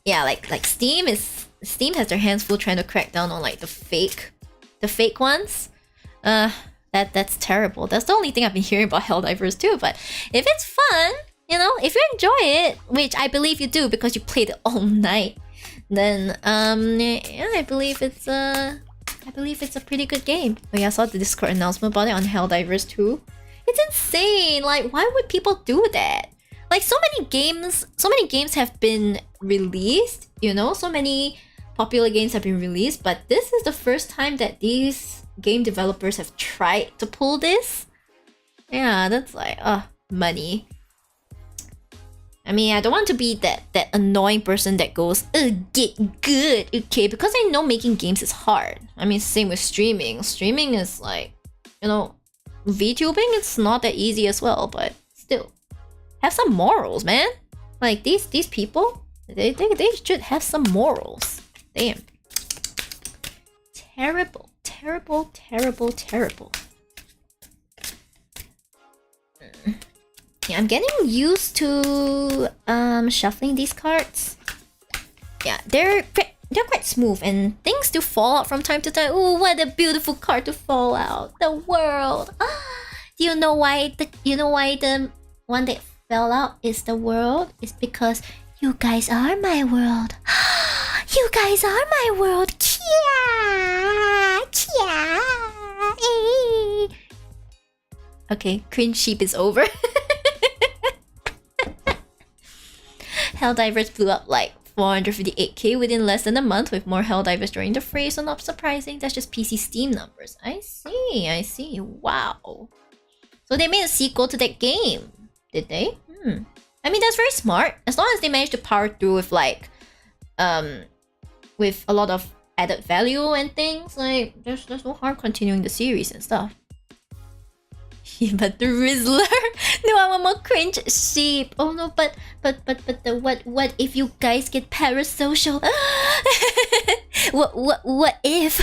Yeah, like Steam has their hands full trying to crack down on like the fake ones. That's terrible. That's the only thing I've been hearing about Helldivers 2. But if it's fun, if you enjoy it, which I believe you do because you played it all night, then yeah, I believe it's a pretty good game. Oh yeah, I saw the Discord announcement about it on Helldivers 2. It's insane. Like, why would people do that? Like, so many games have been released. So many popular games have been released, but this is the first time that these game developers have tried to pull this. Yeah, that's like, money. I mean, I don't want to be that annoying person that goes, get good, okay? Because I know making games is hard. I mean, same with streaming. Streaming is like, VTubing, it's not that easy as well, but still. Have some morals, man. Like, these people, they should have some morals. Damn. Terrible. Yeah, I'm getting used to shuffling these cards. Yeah, they're quite smooth and things do fall out from time to time. Oh, what a beautiful card to fall out. The world. Do you know why the one that fell out is the world? It's because you guys are my world. You guys are my world. Okay, cringe sheep is over. Helldivers blew up like 458k within less than a month, with more Helldivers during the phrase, so not surprising. That's just PC Steam numbers. I see. Wow. So they made a sequel to that game, did they? I mean, that's very smart. As long as they manage to power through with like, with a lot of added value and things, like there's no harm continuing the series and stuff. Yeah, but the Rizzler. No, I want more cringe sheep. Oh no, but the what if you guys get parasocial? what if?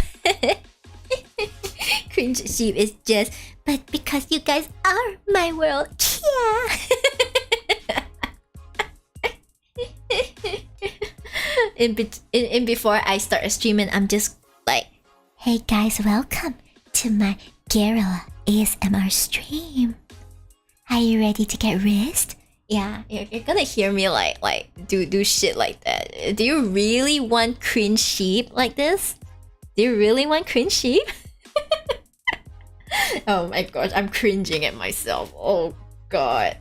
Cringe sheep is just, but because you guys are my world. In before I start streaming, I'm just like, hey guys, welcome to my Guerrilla ASMR stream. Are you ready to get rizzed? Yeah, you're gonna hear me like do shit like that. Do you really want cringe sheep like this? Do you really want cringe sheep? Oh my gosh, I'm cringing at myself. Oh god.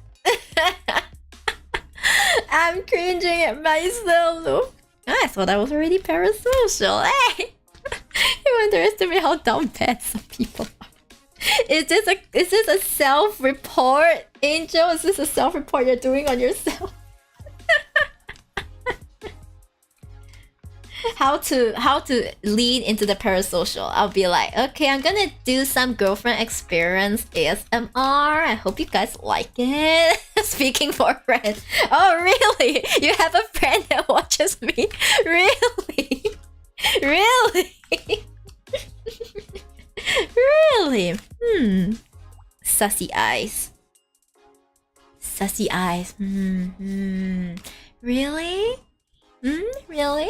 I'm cringing at myself though. I thought I was already parasocial. Hey! You underestimate how dumb bad some people are. Is this a self-report, Angel? Is this a self-report you're doing on yourself? How to lead into the parasocial. I'll be like, okay, I'm gonna do some girlfriend experience ASMR. I hope you guys like it. Speaking for a friend. Oh really? You have a friend that watches me? Really? Really? Really? Sussy eyes. Sussy eyes. Really? Really?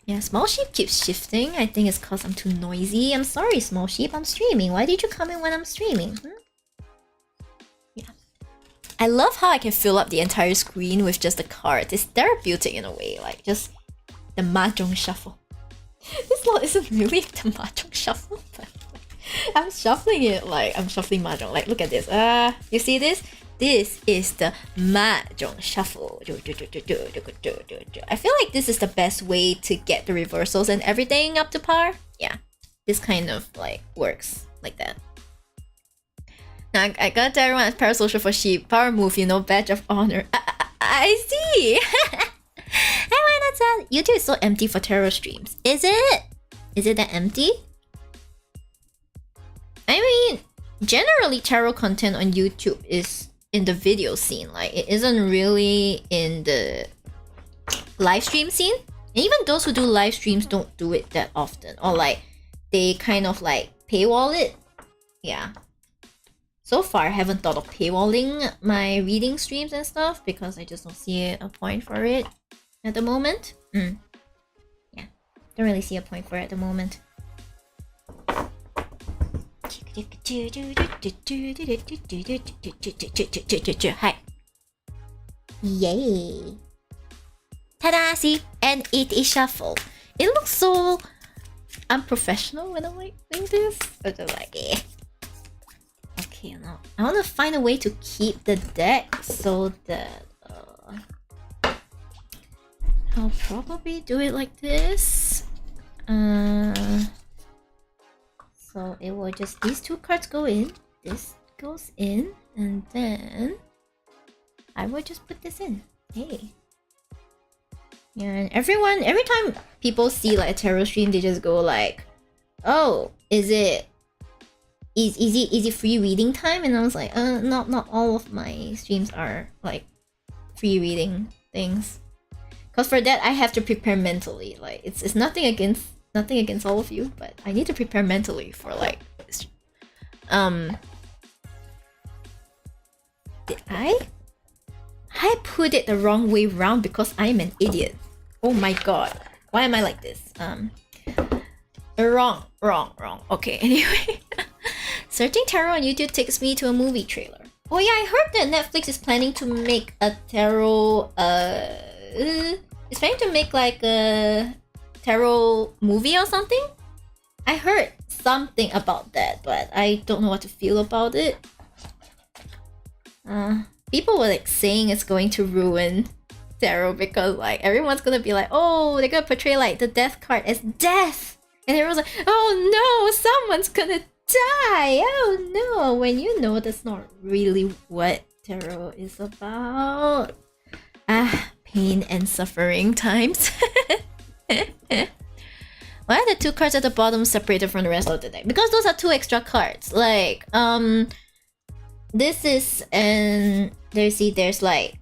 Yeah, Small Sheep keeps shifting. I think it's cause I'm too noisy. I'm sorry, Small Sheep. I'm streaming. Why did you come in when I'm streaming? Yeah. I love how I can fill up the entire screen with just the cards. It's therapeutic in a way. Like, just the Mahjong shuffle. This lot isn't really the Mahjong shuffle, but I'm shuffling it like I'm shuffling Mahjong. Like, look at this. You see this? This is the Mahjong Shuffle. I feel like this is the best way to get the reversals and everything up to par. Yeah, this kind of like works like that. Now I gotta tell everyone it's parasocial for Shib. Power move, you know, badge of honor. I see. Hey, why not that? YouTube is so empty for tarot streams. Is it? Is it that empty? I mean, generally tarot content on YouTube is in the video scene. Like, it isn't really in the live stream scene. And even those who do live streams don't do it that often. Or like, they kind of like paywall it. Yeah. So far, I haven't thought of paywalling my reading streams and stuff because I just don't see a point for it at the moment. Yeah, don't really see a point for it at the moment. Hi. Yay. Ta-da! See? And it is shuffle. It looks so unprofessional when I'm like doing this. But I'm like, eh. Okay, now I want to find a way to keep the deck so that I'll probably do it like this. So it will just, these two cards go in, this goes in, and then I will just put this in. Hey. Yeah, and every time people see like a tarot stream, they just go like, oh, is it easy free reading time? And I was like, not all of my streams are like free reading things. Cause for that I have to prepare mentally. Like it's nothing against all of you, but I need to prepare mentally for like did I put it the wrong way round because I'm an idiot. Oh my god. Why am I like this? Wrong. Okay, anyway. Searching tarot on YouTube takes me to a movie trailer. Oh yeah, I heard that Netflix is planning to make a tarot it's planning to make like a tarot movie or something. I heard something about that, but I don't know what to feel about it. People were like saying it's going to ruin tarot because like everyone's gonna be like, oh, they're gonna portray like the death card as death, and everyone's like, oh no, someone's gonna die. Oh no, when you know that's not really what tarot is about. Pain and suffering times. Why are the two cards at the bottom separated from the rest of the deck? Because those are two extra cards. Like, this is, and there's like,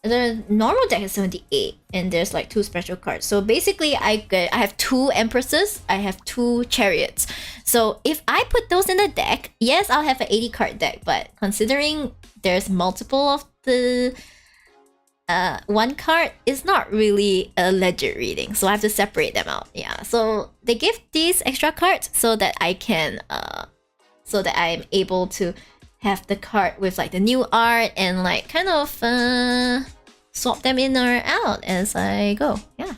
the normal deck is 78, and there's like two special cards. So basically, I have two Empresses, I have two Chariots. So if I put those in the deck, yes, I'll have an 80 card deck. But considering there's multiple of the one card, is not really a legit reading, so I have to separate them out. Yeah, so they give these extra cards so that I can so that I'm able to have the card with like the new art and like kind of swap them in or out as I go. Yeah.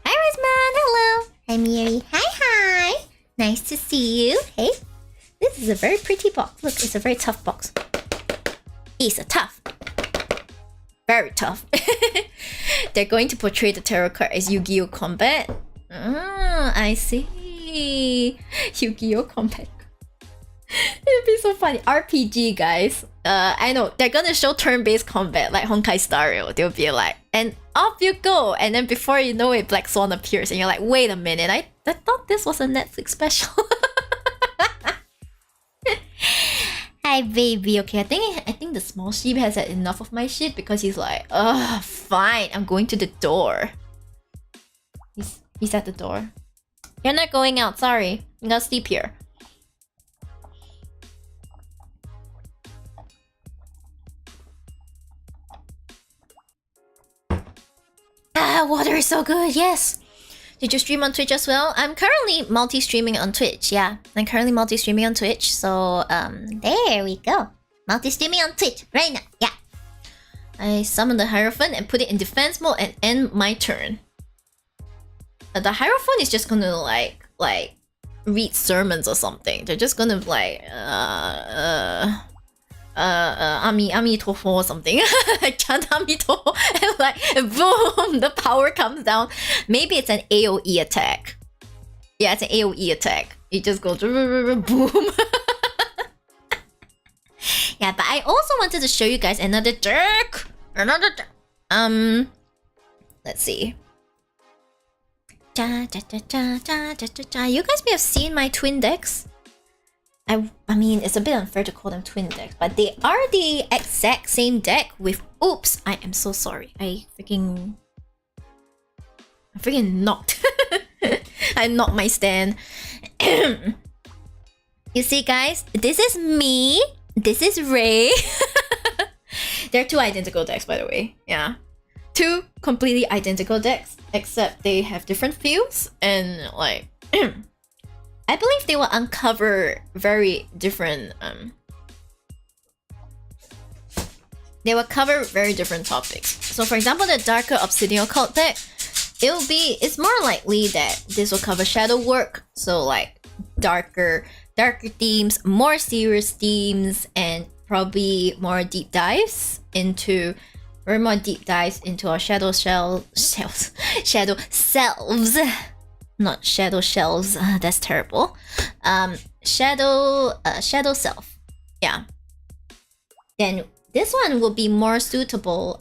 Hi Rizman, hello. Hi Miyori. Hi. Nice to see you. Hey, this is a very pretty box. Look, it's a very tough box. It's a tough. Very tough. They're going to portray the tarot card as Yu-Gi-Oh! Combat. I see. Yu-Gi-Oh! Combat. It'd be so funny. RPG, guys. I know. They're gonna show turn-based combat like Honkai Star Rail. They'll be like, and off you go. And then before you know it, Black Swan appears. And you're like, wait a minute. I thought this was a Netflix special. Hi baby. Okay, I think the small sheep has had enough of my shit because he's like, fine, I'm going to the door. He's at the door. You're not going out, sorry. You gotta sleep here. Water is so good, yes. Did you stream on Twitch as well? I'm currently multi-streaming on Twitch, yeah. I'm currently multi-streaming on Twitch, so there we go. Multi-streaming on Twitch right now, yeah. I summon the Hierophant and put it in defense mode and end my turn. The Hierophant is just gonna like read sermons or something. They're just gonna like Ami Toho or something. I chant Ami Toho and like boom, the power comes down. Maybe it's an AoE attack. Yeah, it's an AoE attack. It just goes boom. Yeah, but I also wanted to show you guys another deck. Let's see. You guys may have seen my twin decks. I mean, it's a bit unfair to call them twin decks, but they are the exact same deck with... Oops, I am so sorry. I freaking knocked. I knocked my stand. You see, guys? This is me. This is Ray. They're two identical decks, by the way. Yeah. Two completely identical decks, except they have different feels and like... I believe they will uncover very different they will cover very different topics. So for example, the darker Obsidian Occult deck, it's more likely that this will cover shadow work. So like darker themes, more serious themes, and probably more deep dives into our shadow selves. Not shadow shelves, that's terrible. Shadow self. Yeah. Then this one will be more suitable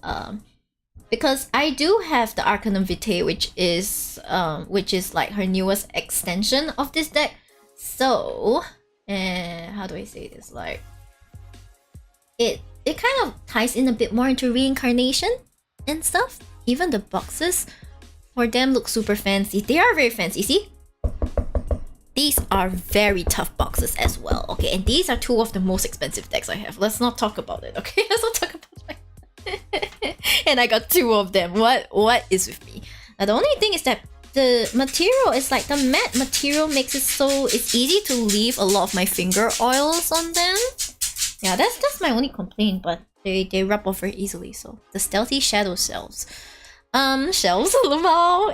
because I do have the Arcanum Vitae, which is like her newest extension of this deck. So, how do I say this? Like, it kind of ties in a bit more into reincarnation and stuff. Even the boxes for them look super fancy. They are very fancy, see? These are very tough boxes as well, okay? And these are two of the most expensive decks I have. Let's not talk about it, okay? Let's not talk about it. And I got two of them. What is with me? The only thing is that the material is like the matte material makes it so it's easy to leave a lot of my finger oils on them. Yeah, that's my only complaint, but they rub off very easily. So the stealthy shadow shelves. Shelves lol,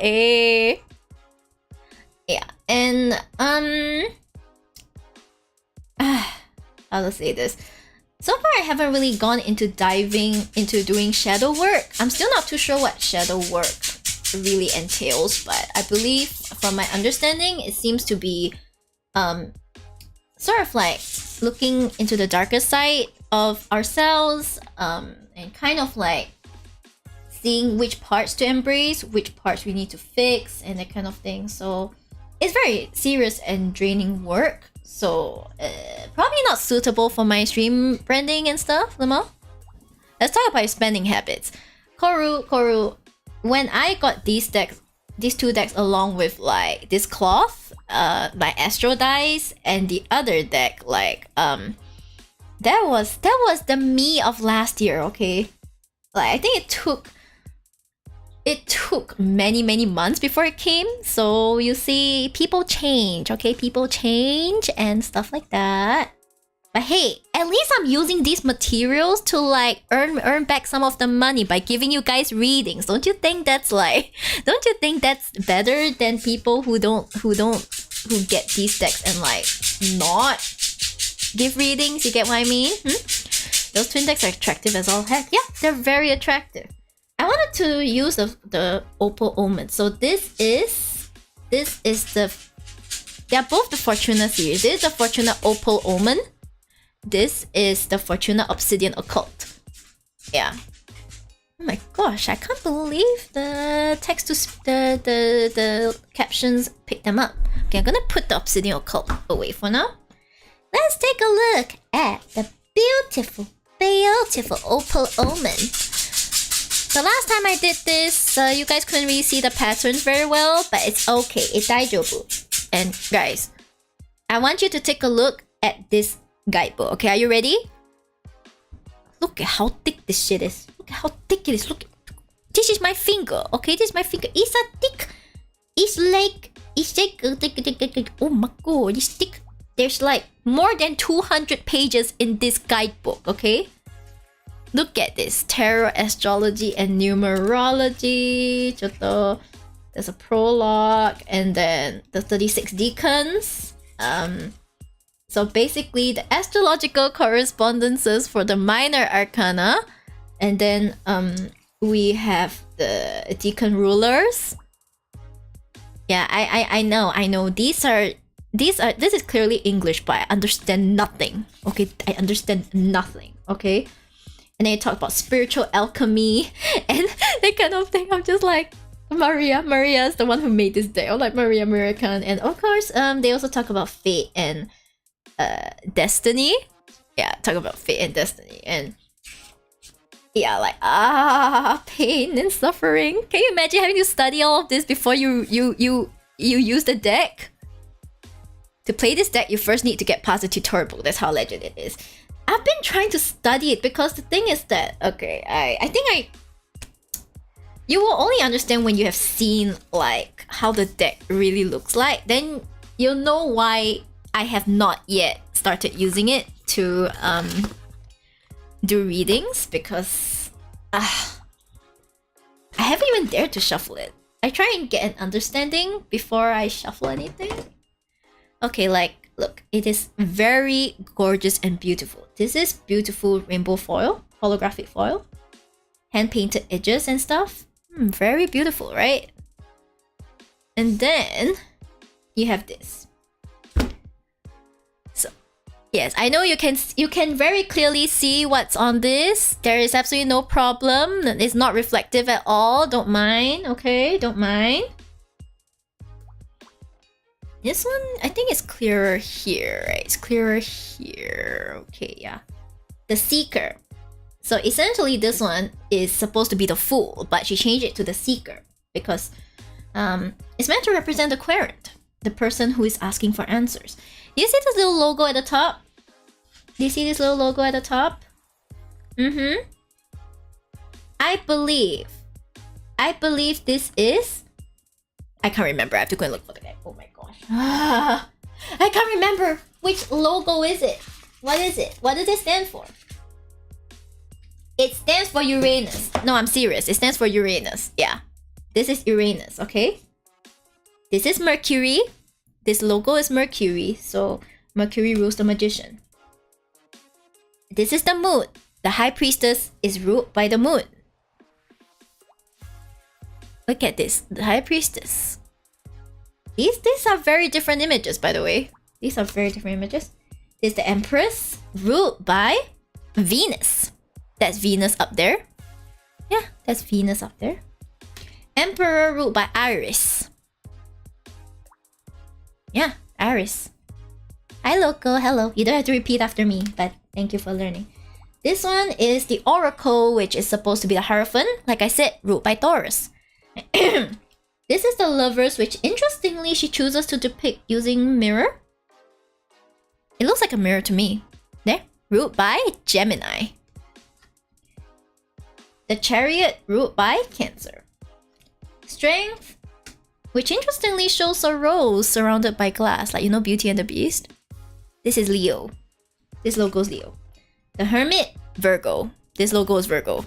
yeah, and how to say this? So far I haven't really gone into diving into doing shadow work. I'm still not too sure what shadow work really entails, but I believe from my understanding it seems to be sort of like looking into the darker side of ourselves, and kind of like seeing which parts to embrace, which parts we need to fix, and that kind of thing. So it's very serious and draining work. So probably not suitable for my stream branding and stuff, Lemo. Let's talk about your spending habits. Koru, when I got these two decks along with like this cloth, my Astro dice, and the other deck, like that was the me of last year, okay? Like I think it took many months before it came. So you see, people change, okay? People change and stuff like that. But hey, at least I'm using these materials to like earn back some of the money by giving you guys readings. Don't you think that's better than people who get these decks and like not give readings? You get what I mean? Those twin decks are attractive as all heck. Yeah, they're very attractive. I wanted to use the Opal Omen. So this is they're both the Fortuna series. This is the Fortuna Opal Omen. This is the Fortuna Obsidian Occult. Yeah. Oh my gosh, I can't believe the text to the captions picked them up. Okay, I'm gonna put the Obsidian Occult away for now. Let's take a look at the beautiful Opal Omen. The last time I did this, you guys couldn't really see the patterns very well, but it's okay. It's daijobu. And guys, I want you to take a look at this guidebook. Okay, are you ready? Look at how thick this shit is. Look at how thick it is. Look, this is my finger. Okay, this is my finger. It's a thick. It's like oh my god, it's thick. There's like more than 200 pages in this guidebook. Okay. Look at this, tarot, astrology, and numerology. There's a prologue, and then the 36 deacons. So basically, the astrological correspondences for the minor arcana, and then we have the deacon rulers. Yeah, I know. This is clearly English, but I understand nothing. Okay, I understand nothing. Okay, and then you talk about spiritual alchemy and that kind of thing. I'm just like, Maria is the one who made this deck. I'm like, Maria American, and of course, they also talk about fate and destiny. Yeah, talk about fate and destiny, and yeah, like pain and suffering. Can you imagine having to study all of this before you use the deck? To play this deck, you first need to get past the tutorial book. That's how legend it is. I've been trying to study it because the thing is that, okay, I think you will only understand when you have seen like how the deck really looks like. Then you'll know why I have not yet started using it to do readings, because I haven't even dared to shuffle it. I try and get an understanding before I shuffle anything. Okay, like, look, it is very gorgeous and beautiful. This is beautiful rainbow foil, holographic foil, hand-painted edges and stuff. Very beautiful, right? And then you have this. So yes, I know you can very clearly see what's on this. There is absolutely no problem. It's not reflective at all. Don't mind, okay? Don't mind. This one, I think it's clearer here, right? It's clearer here. Okay, yeah. The Seeker. So essentially, this one is supposed to be the Fool, but she changed it to the Seeker because it's meant to represent the querent, the person who is asking for answers. Do you see this little logo at the top? Do you see this little logo at the top? I believe this is... I can't remember. I have to go and look for the guy. Oh my gosh. I can't remember. Which logo is it? What is it? What does it stand for? It stands for Uranus. No, I'm serious. It stands for Uranus. Yeah. This is Uranus, okay? This is Mercury. This logo is Mercury. So Mercury rules the magician. This is the moon. The high priestess is ruled by the moon. Look at this. The high priestess. These are very different images, by the way. These are very different images. This is the empress ruled by Venus. That's Venus up there. Yeah, that's Venus up there. Emperor ruled by Iris. Yeah, Iris. Hi, Loco. Hello. You don't have to repeat after me, but thank you for learning. This one is the Oracle, which is supposed to be the Hierophant. Like I said, ruled by Taurus. This is the Lovers, which interestingly she chooses to depict using mirror. It looks like a mirror to me. There, ruled by Gemini. The Chariot, ruled by Cancer. Strength, which interestingly shows a rose surrounded by glass, like, you know, Beauty and the Beast. This is Leo. This logo is Leo. The Hermit, Virgo. This logo is Virgo.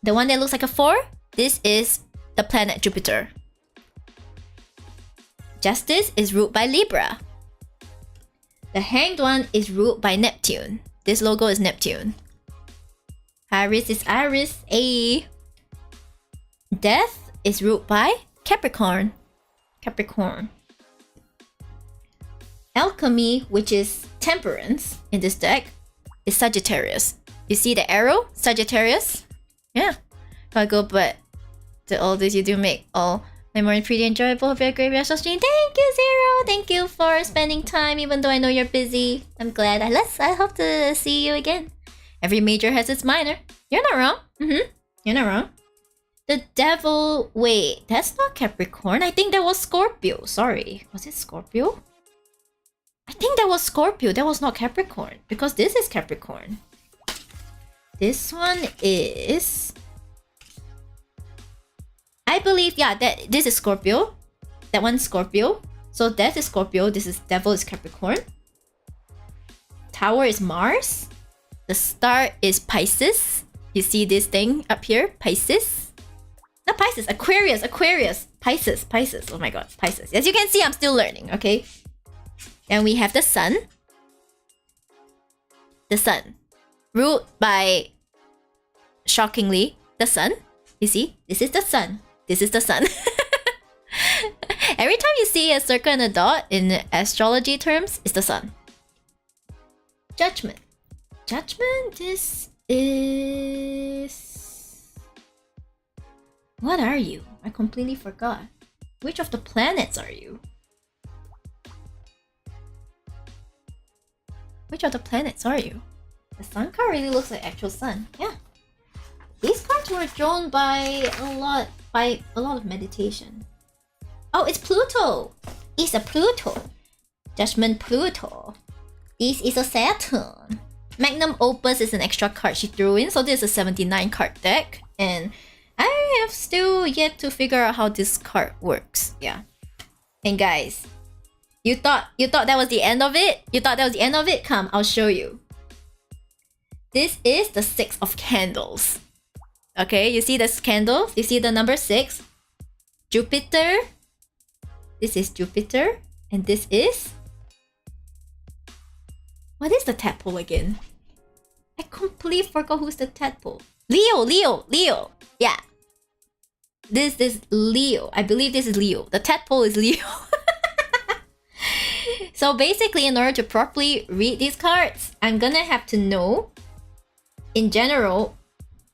The one that looks like a 4, this is the planet Jupiter. Justice is ruled by Libra. The Hanged One is ruled by Neptune. This logo is Neptune. Iris is Iris. A. Death is ruled by Capricorn. Capricorn. Alchemy, which is temperance in this deck, is Sagittarius. You see the arrow? Sagittarius? Yeah. If I go, but to all this you do make all my morning pretty enjoyable. Hope you have a great rest of the stream. Thank you, Zero. Thank you for spending time, even though I know you're busy. I'm glad. I hope to see you again. Every major has its minor. You're not wrong. You're not wrong. The Devil... Wait, that's not Capricorn. I think that was Scorpio. Sorry. Was it Scorpio? I think that was Scorpio. That was not Capricorn. Because this is Capricorn. This one is... I believe, yeah, that this is Scorpio. That one's Scorpio. So Death is Scorpio. This is Devil is Capricorn. Tower is Mars. The Star is Pisces. You see this thing up here? Pisces. Not Pisces. Aquarius. Pisces. Oh my god. Pisces. As you can see, I'm still learning, okay? Then we have the sun. The sun. Ruled by, shockingly, the sun. You see? This is the sun. This is the sun. Every time you see a circle and a dot in astrology terms, it's the sun. Judgment. Judgment, this is... What are you? I completely forgot. Which of the planets are you? Which of the planets are you? The sun card really looks like actual sun. Yeah. These cards were drawn by a lot of meditation. Oh, it's Pluto! It's a Pluto. Judgment Pluto. This is a Saturn. Magnum Opus is an extra card she threw in, so this is a 79 card deck. And I have still yet to figure out how this card works. Yeah. And guys, you thought that was the end of it? You thought that was the end of it? Come, I'll show you. This is the 6 of candles. Okay, you see this candles? You see the number 6? Jupiter. This is Jupiter. And this is... What is the tadpole again? I completely forgot who's the tadpole. Leo! Yeah. This is Leo. I believe this is Leo. The tadpole is Leo. So basically, in order to properly read these cards, I'm gonna have to know, in general,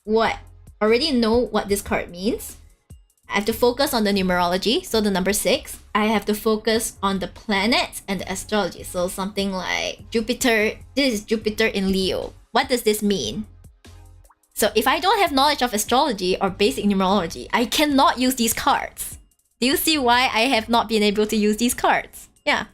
already know what this card means. I have to focus on the numerology, so the number 6. I have to focus on the planets and the astrology. So something like Jupiter, this is Jupiter in Leo. What does this mean? So if I don't have knowledge of astrology or basic numerology, I cannot use these cards. Do you see why I have not been able to use these cards? Yeah.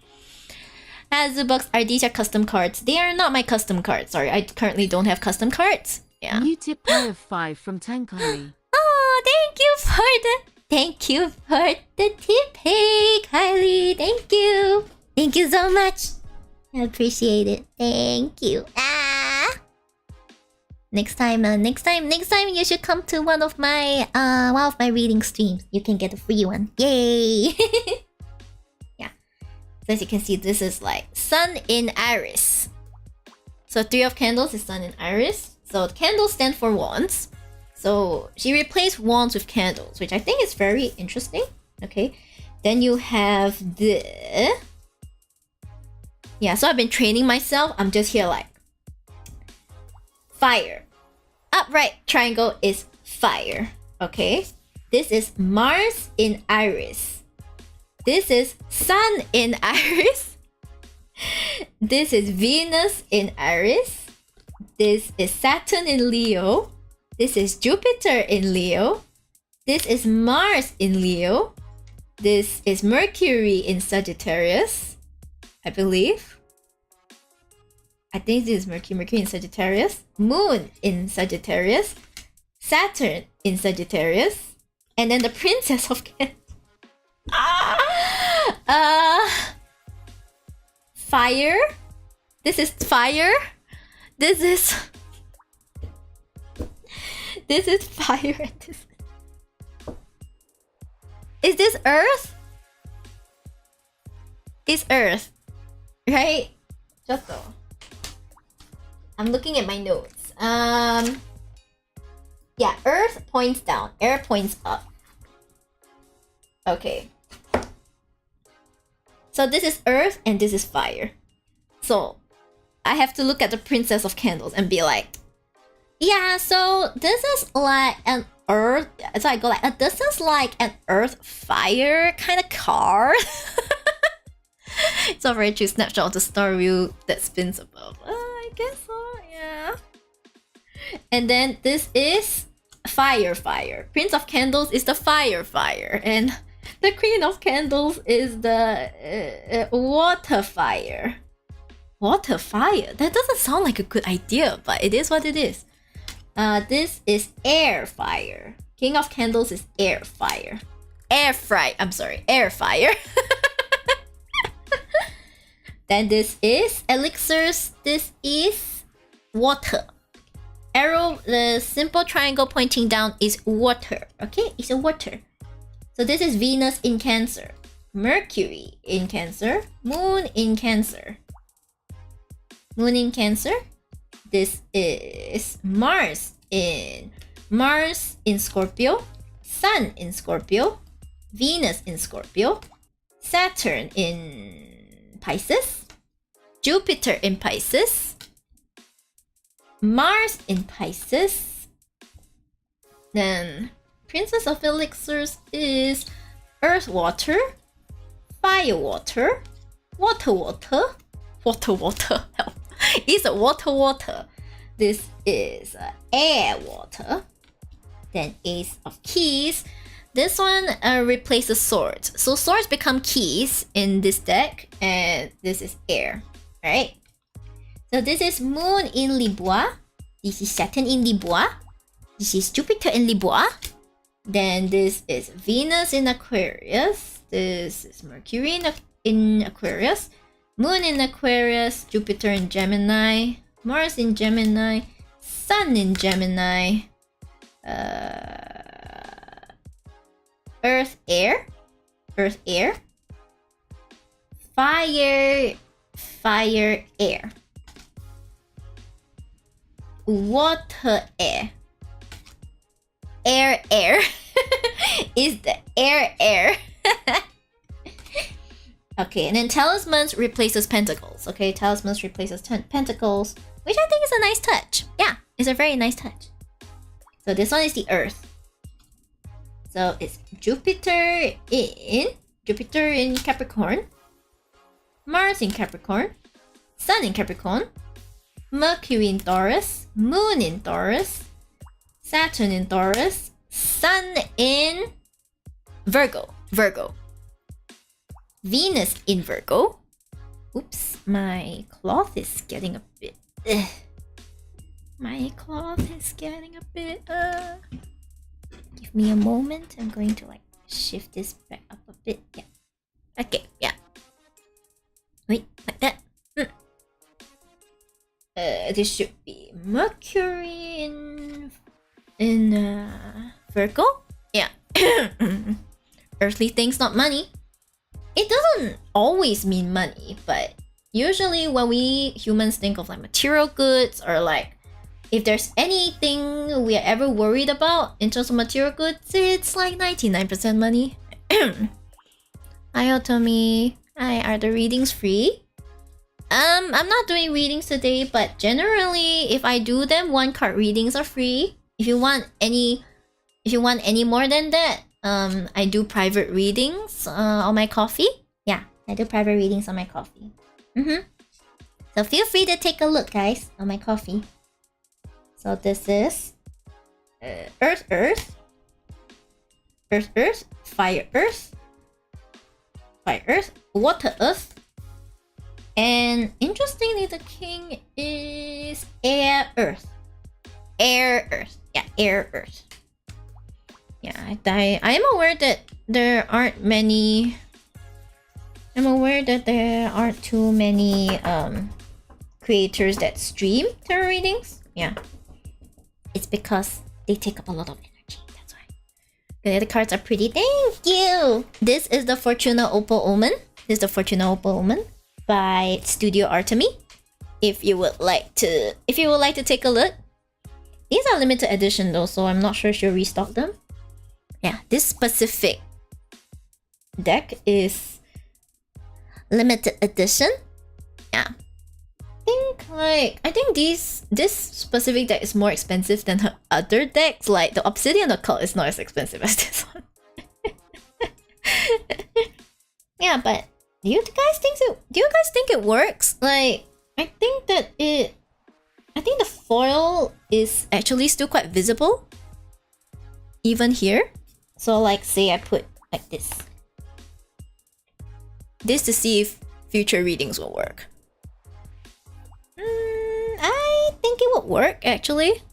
Azubox, are these your custom cards? They are not my custom cards. Sorry, I currently don't have custom cards. Yeah. New tip player 5 from Tankari. Oh, thank you for the tip, hey Kylie. Thank you. Thank you so much. I appreciate it. Thank you. Next time you should come to one of my reading streams. You can get a free one. Yay! Yeah. So as you can see, this is like Sun in Iris. So 3 of candles is Sun in Iris. So candles stand for wands. So she replaced wands with candles, which I think is very interesting. Okay. Then you have the... Yeah, so I've been training myself. I'm just here like... Fire. Upright triangle is fire. Okay. This is Mars in Iris. This is Sun in Iris. This is Venus in Iris. This is Saturn in Leo. This is Jupiter in Leo. This is Mars in Leo. This is Mercury in Sagittarius, I believe. I think this is Mercury in Sagittarius. Moon in Sagittarius. Saturn in Sagittarius. And then the Princess of Candles. Fire. This is fire. This is fire. Is this Earth? Is Earth, right? Just so. I'm looking at my notes. Yeah, Earth points down, air points up. Okay. So this is Earth and this is fire. So I have to look at the Princess of Candles and be like, yeah, so this is like an Earth. So I go like, this is like an Earth fire kind of card. It's a very true snapshot of the star wheel that spins above. I guess so, yeah. And then this is fire. Prince of Candles is the fire. And the Queen of Candles is the water fire. Water fire? That doesn't sound like a good idea, but it is what it is. This is air fire. King of Candles is air fire. Air fire. Then this is elixirs. This is water. Arrow, the simple triangle pointing down is water. Okay, it's a water. So this is Venus in Cancer. Mercury in Cancer, Moon in Cancer. Moon in Cancer. This is Mars in Scorpio, Sun in Scorpio, Venus in Scorpio, Saturn in Pisces, Jupiter in Pisces, Mars in Pisces. Then Princess of Elixirs is Earth Water, Fire Water, Water Water, Water Water. It's a water water. This is air water. Then Ace of Keys. This one replaces swords. So swords become keys in this deck, and this is air, right? So this is Moon in Libra. This is Saturn in Libra. This is Jupiter in Libra. Then this is Venus in Aquarius. This is Mercury in Aquarius. Moon in Aquarius, Jupiter in Gemini, Mars in Gemini, Sun in Gemini, Earth Air, Fire Air, Water Air, Air is the air. Okay, and then Talismans replaces Pentacles. Okay, Talismans replaces Pentacles, which I think is a nice touch. Yeah, it's a very nice touch. So this one is the Earth. So it's Jupiter in Capricorn, Mars in Capricorn, Sun in Capricorn, Mercury in Taurus, Moon in Taurus, Saturn in Taurus, Sun in Virgo. Venus in Virgo. Oops, my cloth is getting a bit. My cloth is getting a bit. Give me a moment. I'm going to like shift this back up a bit. Yeah. Okay. Yeah. Wait, like that. This should be Mercury in Virgo. Yeah. Earthly things, not money. It doesn't always mean money, but usually when we humans think of like material goods, or like if there's anything we are ever worried about in terms of material goods, it's like 99% money. Hi Otomi. Hi, are the readings free? I'm not doing readings today, but generally if I do them, 1-card readings are free. If you want any more than that, I do private readings on my coffee. Yeah, I do private readings on my coffee. So feel free to take a look, guys, on my coffee. So this is Earth, Fire Earth, Water Earth, and interestingly, the King is Air Earth. Yeah, Air Earth. Yeah, I am aware that there aren't many. I'm aware that there aren't too many creators that stream tarot readings. Yeah, it's because they take up a lot of energy. That's why. The cards are pretty. Thank you. This is the Fortuna Opal Omen. By Studio Artemy. If you would like to take a look. These are limited edition though, so I'm not sure she'll restock them. Yeah, this specific deck is limited edition. Yeah. I think this specific deck is more expensive than her other decks. Like the Obsidian Occult is not as expensive as this one. Yeah, but do you guys think it works? Like I think the foil is actually still quite visible. Even here. So like say I put like this. This to see if future readings will work. I think it would work actually.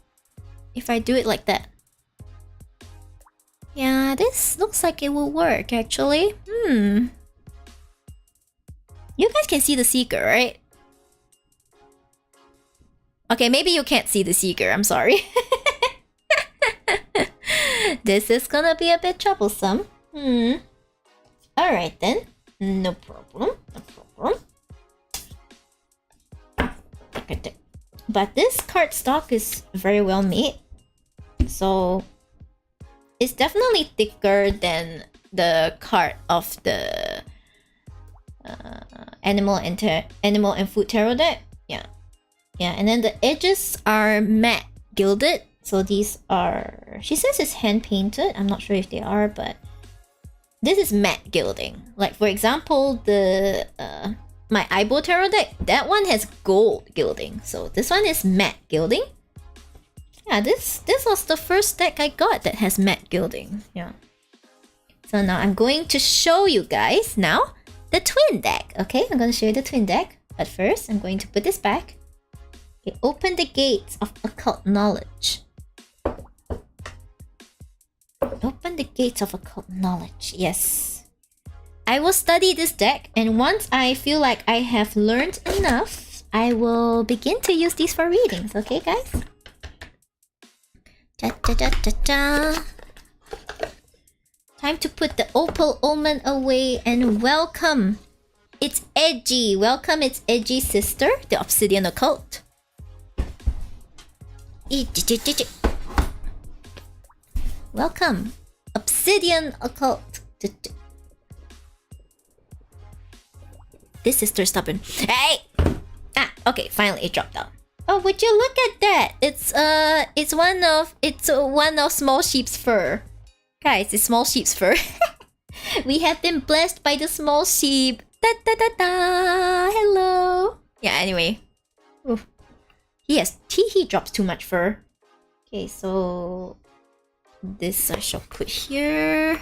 If I do it like that. Yeah, this looks like it will work actually. You guys can see the Seeker, right? Okay, maybe you can't see the Seeker, I'm sorry. This is gonna be a bit troublesome. Alright then. No problem. No problem. But this cardstock is very well made. So it's definitely thicker than the card of the animal and food tarot deck. Yeah. Yeah, and then the edges are matte gilded. So these are, she says it's hand painted. I'm not sure if they are, but this is matte gilding. Like for example, the my eyeball tarot deck, that one has gold gilding. So this one is matte gilding. Yeah, this was the first deck I got that has matte gilding. Yeah. So now I'm going to show you guys now the twin deck. Okay, I'm going to show you the twin deck. But first, I'm going to put this back. Okay, open the gates of occult knowledge. Open the gates of occult knowledge. Yes. I will study this deck, and once I feel like I have learned enough, I will begin to use these for readings. Okay, guys? Time to put the opal omen away and welcome its edgy. Welcome its edgy sister, the obsidian occult. Welcome, obsidian occult. This sister stubborn. Hey! Ah, okay, finally it dropped down. Oh, would you look at that? It's one of small sheep's fur. Guys, it's small sheep's fur. We have been blessed by the small sheep. Da da da da. Hello. Yeah. Anyway, oof. He drops too much fur. Okay, so this I shall put here,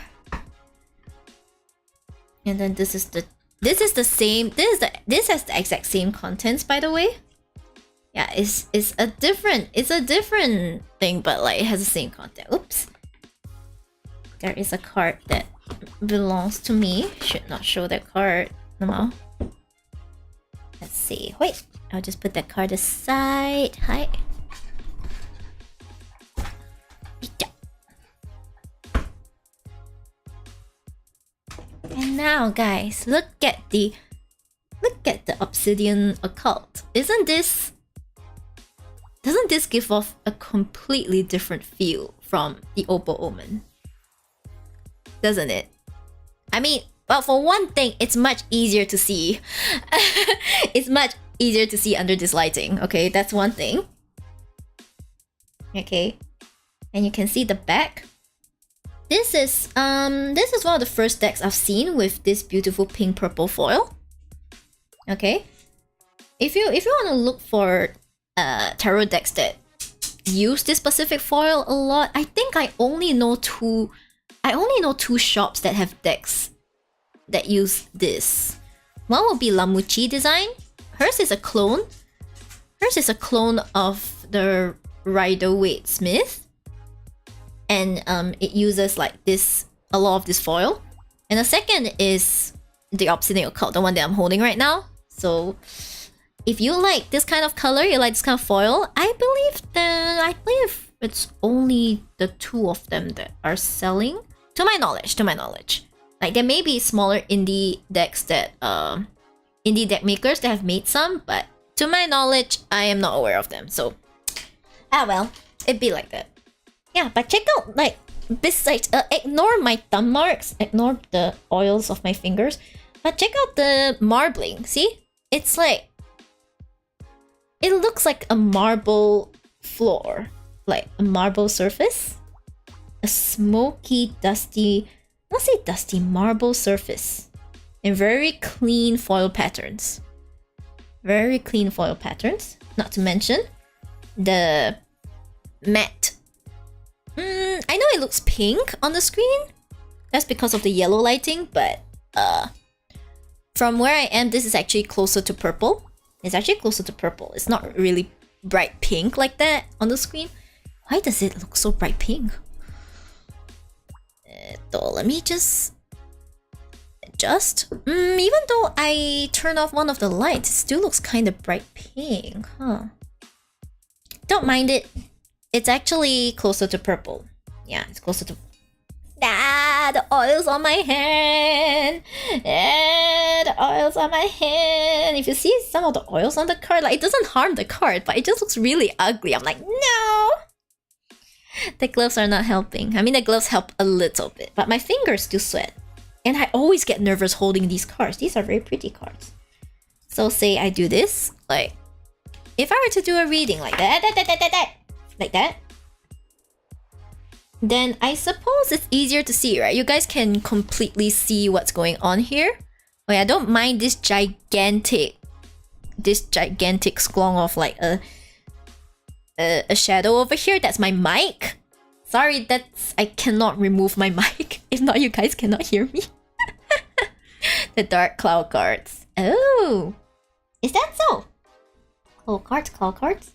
and then this is the same. This has the exact same contents, by the way. Yeah, it's a different thing, but like it has the same content. Oops. There is a card that belongs to me. Should not show that card. No. Let's see. Wait, I'll just put that card aside. Hi. And now, guys, look at the obsidian occult. Doesn't this give off a completely different feel from the opal omen? Doesn't it? I mean, well, for one thing, it's much easier to see. It's much easier to see under this lighting. Okay, that's one thing. Okay, and you can see the back. This is one of the first decks I've seen with this beautiful pink purple foil. Okay, if you want to look for tarot decks that use this specific foil a lot, I think I only know two shops that have decks that use this. One will be Lamuchi Design. Hers is a clone. Of the Rider-Waite Smith. And it uses like this, a lot of this foil. And the second is the Obsidian Occult, the one that I'm holding right now. So if you like this kind of color, you like this kind of foil, I believe it's only the two of them that are selling. To my knowledge. Like there may be smaller indie decks that indie deck makers that have made some, but to my knowledge, I am not aware of them. So well, it'd be like that. Yeah, but check out, like, besides ignore my thumb marks, ignore the oils of my fingers, but check out the marbling. See? It's like, it looks like a marble floor, like a marble surface. A smoky, dusty, let's say dusty marble surface. And very clean foil patterns. Very clean foil patterns. Not to mention the matte. I know it looks pink on the screen. That's because of the yellow lighting, but from where I am, this is actually closer to purple. It's actually closer to purple. It's not really bright pink like that on the screen. Why does it look so bright pink? Let me just adjust. Even though I turn off one of the lights, it still looks kind of bright pink, huh? Don't mind it. It's actually closer to purple. Yeah, it's closer to... Ah, the oil's on my hand. The oil's on my hand. If you see some of the oils on the card, like, it doesn't harm the card, but it just looks really ugly. I'm like, no. The gloves are not helping. I mean, the gloves help a little bit, but my fingers still sweat. And I always get nervous holding these cards. These are very pretty cards. So say I do this, like, if I were to do a reading like that, like that, then I suppose it's easier to see, right? You guys can completely see what's going on here. Oh yeah, don't mind this gigantic sklong of like a shadow over here. That's my mic. Sorry, I cannot remove my mic. If not, you guys cannot hear me. The dark cloud cards. Oh, is that so? Cloud cards.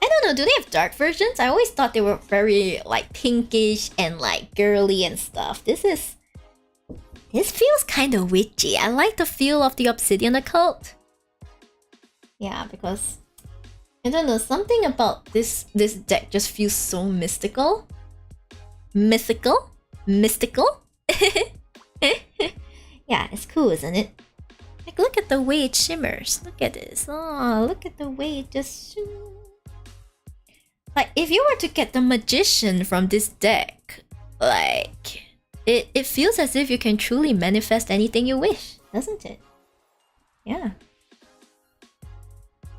I don't know, do they have dark versions? I always thought they were very like pinkish and like girly and stuff. This feels kind of witchy. I like the feel of the Obsidian Occult. Yeah, because I don't know, something about this deck just feels so mystical. Mystical? Yeah, it's cool, isn't it? Like, look at the way it shimmers. Look at this. Oh, look at the way it just... Like, if you were to get the Magician from this deck, like, it feels as if you can truly manifest anything you wish, doesn't it? Yeah.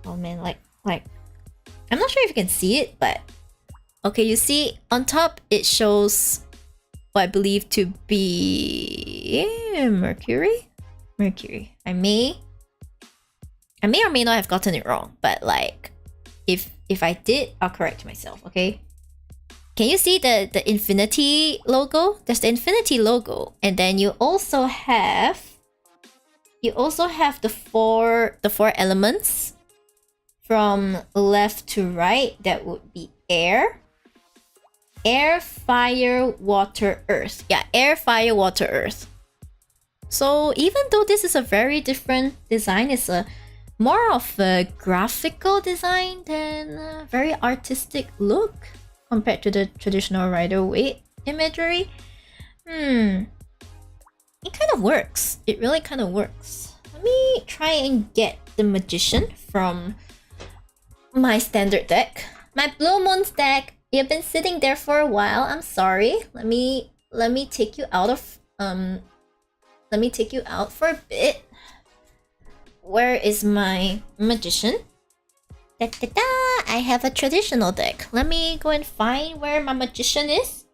Oh man, like, I'm not sure if you can see it, but... Okay, you see, on top it shows what I believe to be... Mercury? Mercury. I may or may not have gotten it wrong, but like, if I did, I'll correct myself, okay? Can you see the infinity logo? There's the infinity logo, and then you also have the four elements from left to right. That would be air, fire, water, earth. Yeah, air, fire, water, earth. So even though this is a very different design, it's a more of a graphical design than a very artistic look compared to the traditional Rider-Waite imagery. It kind of works. It really kind of works. Let me try and get the Magician from my standard deck. My Blue Moon's deck. You've been sitting there for a while. I'm sorry. Let me take you out of Let me take you out for a bit. Where is my Magician? I have a traditional deck. Let me go and find where my Magician is.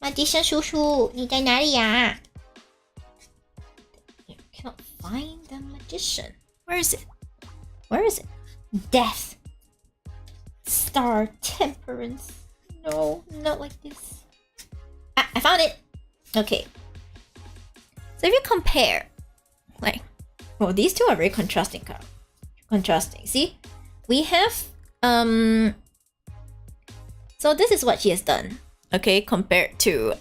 Magician 叔叔，你在哪里呀？ I cannot find the Magician. Where is it? Where is it? Death. Star. Temperance. No, not like this. Ah, I found it. Okay. So if you compare, like, well, these two are very contrasting. See, we have so this is what she has done. Okay, compared to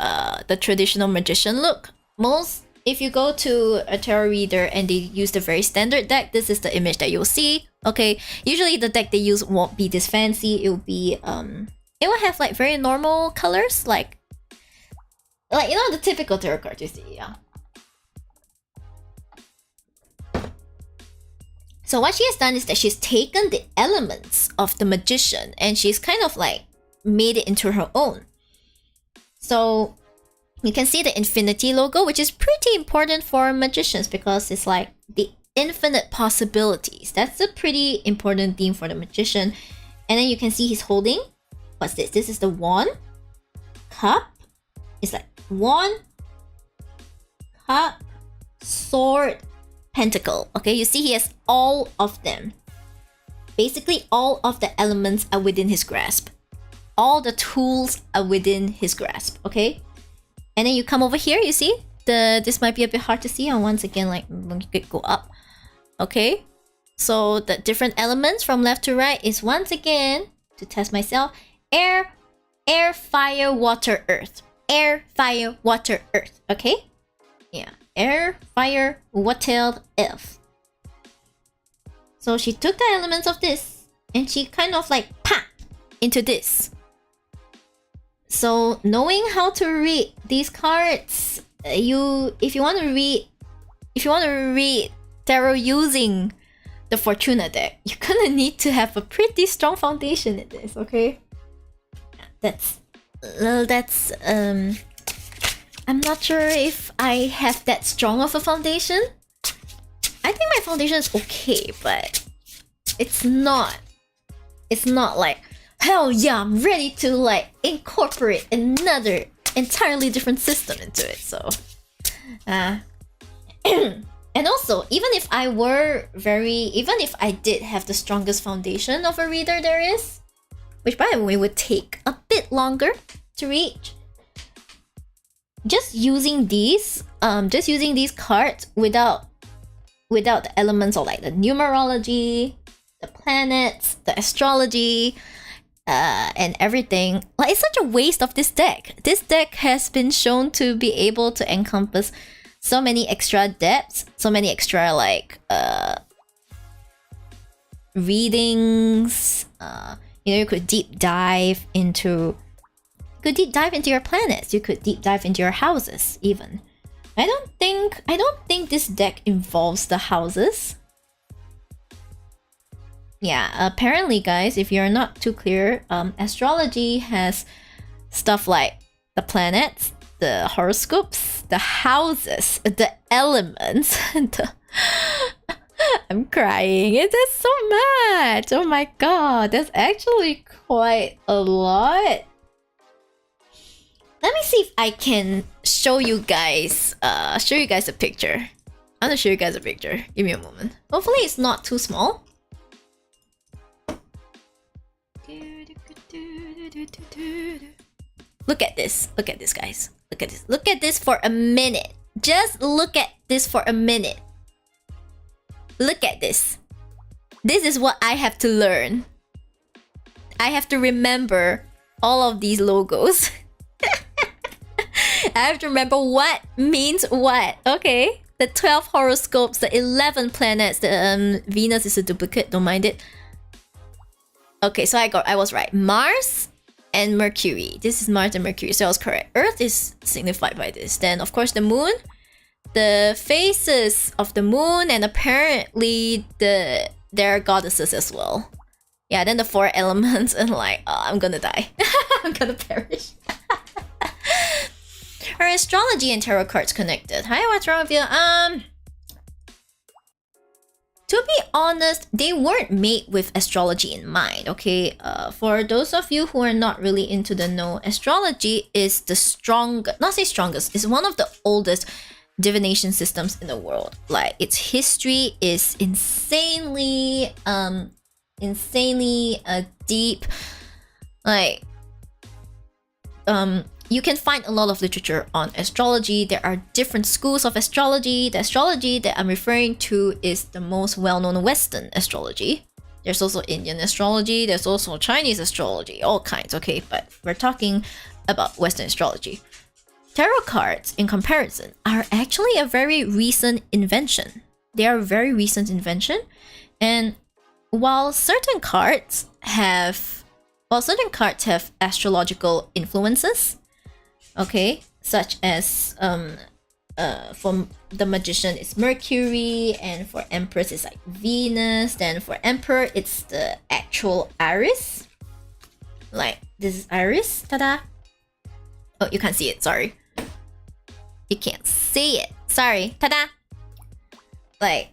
the traditional Magician look. If you go to a tarot reader and they use the very standard deck, this is the image that you'll see. Okay, usually the deck they use won't be this fancy. It will be it will have like very normal colors, like you know, the typical tarot cards you see. Yeah. So what she has done is that she's taken the elements of the Magician and she's kind of like made it into her own. So you can see the infinity logo, which is pretty important for magicians because it's like the infinite possibilities. That's a pretty important theme for the magician. And then you can see he's holding, what's this? This is the wand, cup. It's like wand, cup, sword, pentacle. Okay, you see he has all of them. Basically, all of the elements are within his grasp. All the tools are within his grasp. Okay, and then you come over here. You see this might be a bit hard to see. And once again, like, go up. Okay, so the different elements from left to right is once again, to test myself, air, fire, water, earth. Air, fire, water, earth. Okay, yeah. Air, fire, water, earth. So she took the elements of this and she kind of like pop into this. So knowing how to read these cards, if you want to read tarot using the Fortuna deck, you're gonna need to have a pretty strong foundation in this, okay? That's I'm not sure if I have that strong of a foundation. I think my foundation is okay, but it's not like, hell yeah, I'm ready to like incorporate another entirely different system into it. So and also, even if I did have the strongest foundation of a reader there is, which by the way would take a bit longer to reach, just using these cards without the elements of like the numerology, the planets, the astrology, and everything, like, it's such a waste of this deck. This deck has been shown to be able to encompass so many extra depths, so many extra like readings. You could deep dive into your planets. You could deep dive into your houses even. I don't think this deck involves the houses. Yeah, apparently guys, if you're not too clear, astrology has stuff like the planets, the horoscopes, the houses, the elements, I'm crying. It is so much. Oh my god, that's actually quite a lot. Let me see if I can show you guys a picture. I'm gonna show you guys a picture. Give me a moment. Hopefully it's not too small. Look at this. Look at this, guys. Look at this. Look at this for a minute. Just look at this for a minute. Look at this. This is what I have to learn. I have to remember all of these logos. I have to remember what means what. Okay. The 12 horoscopes, the 11 planets, the Venus is a duplicate, don't mind it. Okay, so I was right. Mars and Mercury. This is Mars and Mercury, so I was correct. Earth is signified by this. Then of course the moon, the faces of the moon, and apparently there are goddesses as well. Yeah, then the 4 elements, and like, oh, I'm gonna die. I'm gonna perish. Are astrology and tarot cards connected? Hi, what's wrong with you? To be honest, they weren't made with astrology in mind, okay? For those of you who are not really into the know, astrology is the strongest, not say strongest, it's one of the oldest divination systems in the world. Like, its history is insanely deep. Like, you can find a lot of literature on astrology. There are different schools of astrology. The astrology that I'm referring to is the most well-known Western astrology. There's also Indian astrology. There's also Chinese astrology. All kinds, okay? But we're talking about Western astrology. Tarot cards, in comparison, are actually a very recent invention. They are a very recent invention. And while certain cards have astrological influences, okay, such as for the magician it's Mercury, and for Empress it's like Venus, then for Emperor it's the actual Iris. Like, this is Iris, tada. Oh, you can't see it, sorry. You can't see it, sorry, tada. Like,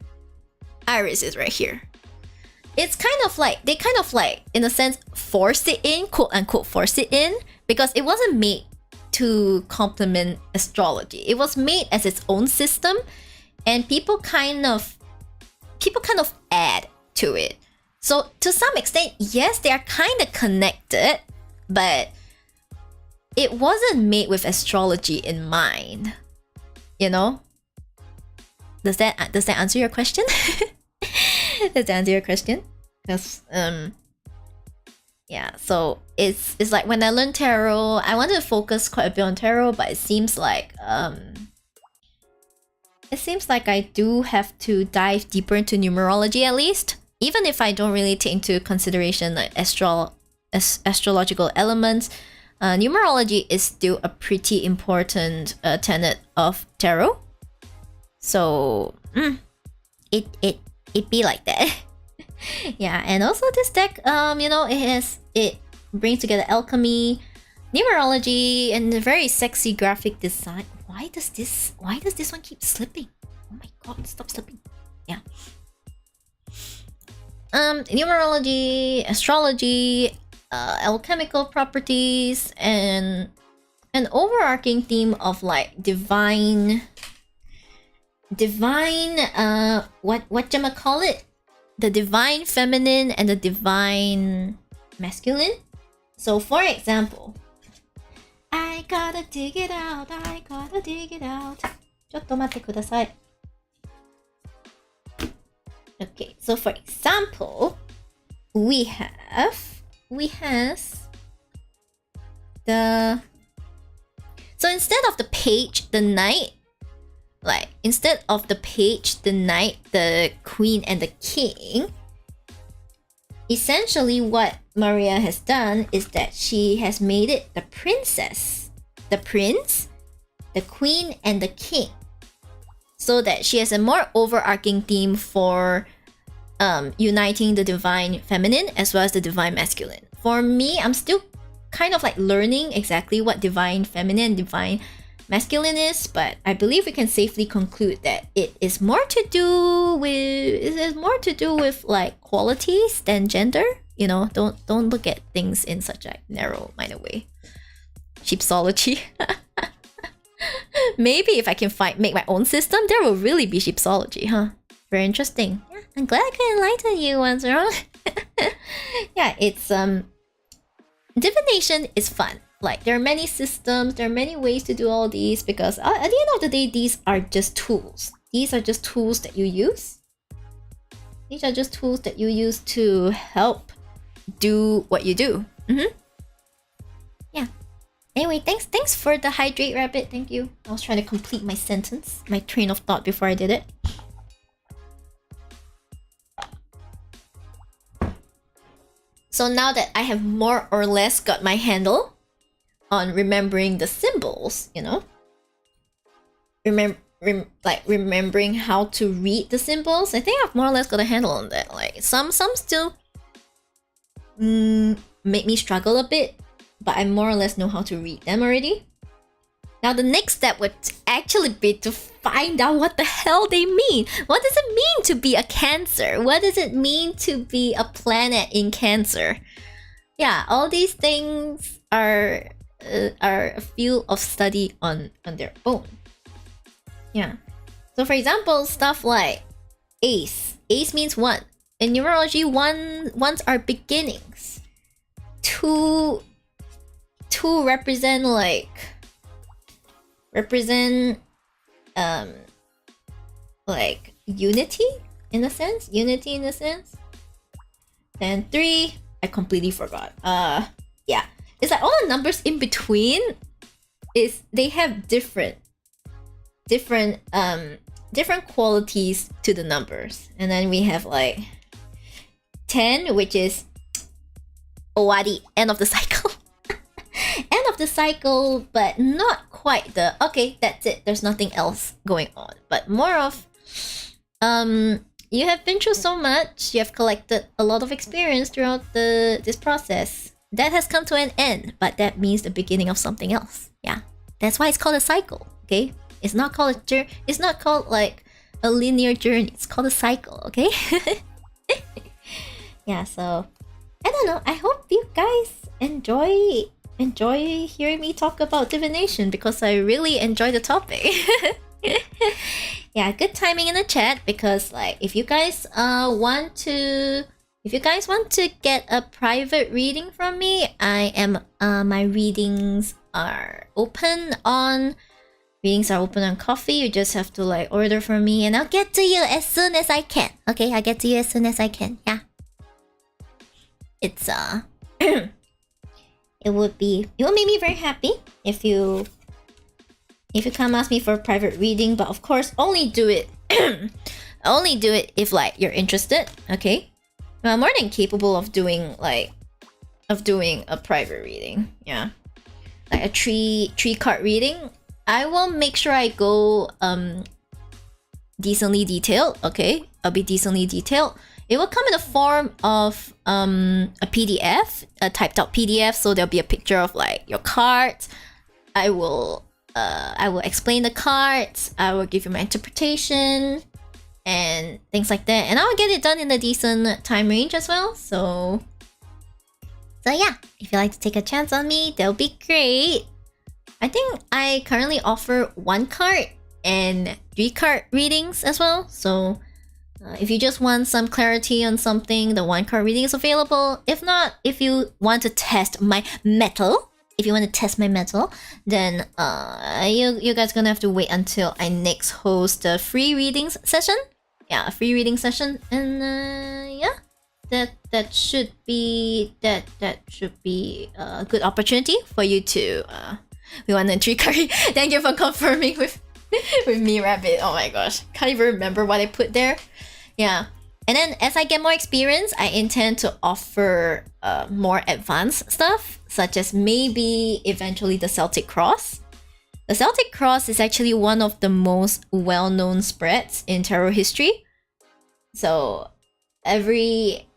Iris is right here. It's kind of like, they kind of like, in a sense, forced it in, quote unquote forced it in, because it wasn't made to complement astrology. It was made as its own system, and people kind of add to it. So to some extent, yes, they are kind of connected, but it wasn't made with astrology in mind. You know? Does that answer your question? Does that answer your question? Because yeah, so it's like when I learned tarot, I wanted to focus quite a bit on tarot, but it seems like I do have to dive deeper into numerology at least, even if I don't really take into consideration like astrological elements. numerology is still a pretty important tenet of tarot. So it be like that. Yeah, and also this deck, you know, it brings together alchemy, numerology, and a very sexy graphic design. Why does this one keep slipping? Oh my god, stop slipping. Yeah. Numerology, astrology, alchemical properties, and an overarching theme of like divine what call it? The divine feminine and the divine masculine. So for example, I gotta dig it out. ちょっと待ってください. Okay, so for example, we has the, so instead of the page, the knight, like instead of the page, the knight, the queen, and the king, essentially what Maria has done is that she has made it the princess, the prince, the queen, and the king, so that she has a more overarching theme for uniting the divine feminine as well as the divine masculine. For me, I'm still kind of like learning exactly what divine feminine and divine masculine is, but I believe we can safely conclude that it is more to do with like qualities than gender. You know, don't look at things in such a narrow-minded way. Shipsology. Maybe if I can make my own system, there will really be shipsology, huh? Very interesting. Yeah, I'm glad I could enlighten you once, wrong. Yeah, it's divination is fun. Like there are many systems, there are many ways to do all these, because at the end of the day, these are just tools. These are just tools that you use. These are just tools that you use to help do what you do. Yeah. Anyway, thanks for the hydrate rabbit. Thank you. I was trying to complete my sentence, my train of thought before I did it. So now that I have more or less got my handle on remembering the symbols, you know, remembering how to read the symbols, I think I've more or less got a handle on that. Like some still make me struggle a bit, but I more or less know how to read them already. Now the next step would actually be to find out what the hell they mean. What does it mean to be a Cancer? What does it mean to be a planet in Cancer? Yeah, all these things are a field of study on their own. Yeah. So for example, stuff like ace. Ace means one. In numerology, ones are beginnings. Two represent like unity in a sense. Then 3, I completely forgot. Yeah. It's like all the numbers in between they have different qualities to the numbers. And then we have like 10, which is owari, end of the cycle. End of the cycle, but not quite the okay, that's it, there's nothing else going on, but more of you have been through so much, you have collected a lot of experience throughout this process that has come to an end, but that means the beginning of something else. Yeah, that's why it's called a cycle. Okay, it's not called it's not called like a linear journey, it's called a cycle. Okay. Yeah, so I don't know, I hope you guys enjoy hearing me talk about divination, because I really enjoy the topic. Yeah, good timing in the chat, because like if you guys want to get a private reading from me, I am my readings are open on Coffee. You just have to like order from me and I'll get to you as soon as I can. Okay, I'll get to you as soon as I can. Yeah. It's it would make me very happy if you come ask me for a private reading, but of course only do it if like you're interested. Okay, I'm more than capable of doing a private reading. Yeah, like a three card reading, I will make sure I go decently detailed. Okay, I'll be decently detailed. It will come in the form of a PDF, a typed out PDF. So there'll be a picture of like your cards. I will explain the cards. I will give you my interpretation and things like that. And I'll get it done in a decent time range as well. So yeah, if you'd like to take a chance on me, that'll be great. I think I currently offer 1 card and 3 card readings as well. So if you just want some clarity on something, the 1 card reading is available. If not, if you want to test my metal, then you guys gonna have to wait until I next host a free readings session. Yeah, a free reading session, and yeah, that should be a good opportunity for you to we want a 3 card. Thank you for confirming with me, Rabbit. Oh my gosh, can't even remember what I put there. Yeah, and then as I get more experience, I intend to offer more advanced stuff, such as maybe eventually the Celtic Cross. The Celtic Cross is actually one of the most well-known spreads in tarot history. So every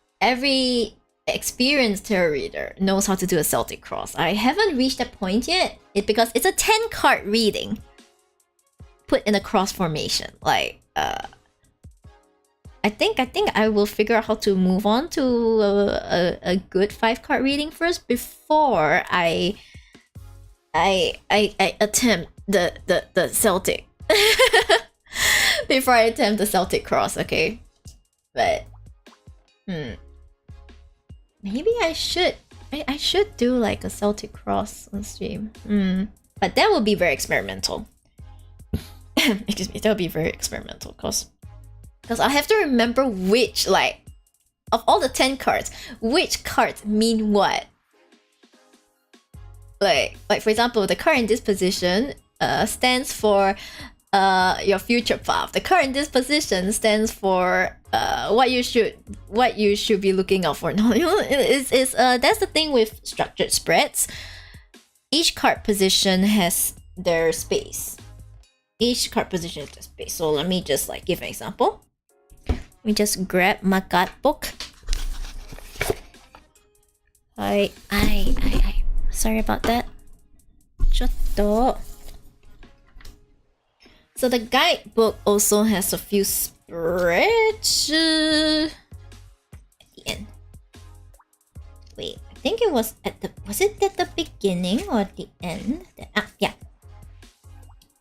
experienced tarot reader knows how to do a Celtic Cross. I haven't reached that point yet, because it's a 10 card reading put in a cross formation. Like I think I will figure out how to move on to a good 5 card reading first before I attempt the Celtic before I attempt the Celtic Cross. Okay, but maybe I should do like a Celtic Cross on stream. But that would be very experimental. Excuse me, that would be very experimental because I have to remember which, like, of all the 10 cards, which cards mean what. Like for example, the card in this position stands for your future path. The card in this position stands for what you should be looking out for. No, you know, that's the thing with structured spreads. Each card position has their space. So let me just like give an example. Let me just grab my card book. I sorry about that. Chotto. So the guidebook also has a few spreads at the end. Wait, I think it was at the at the beginning or at the end? Yeah.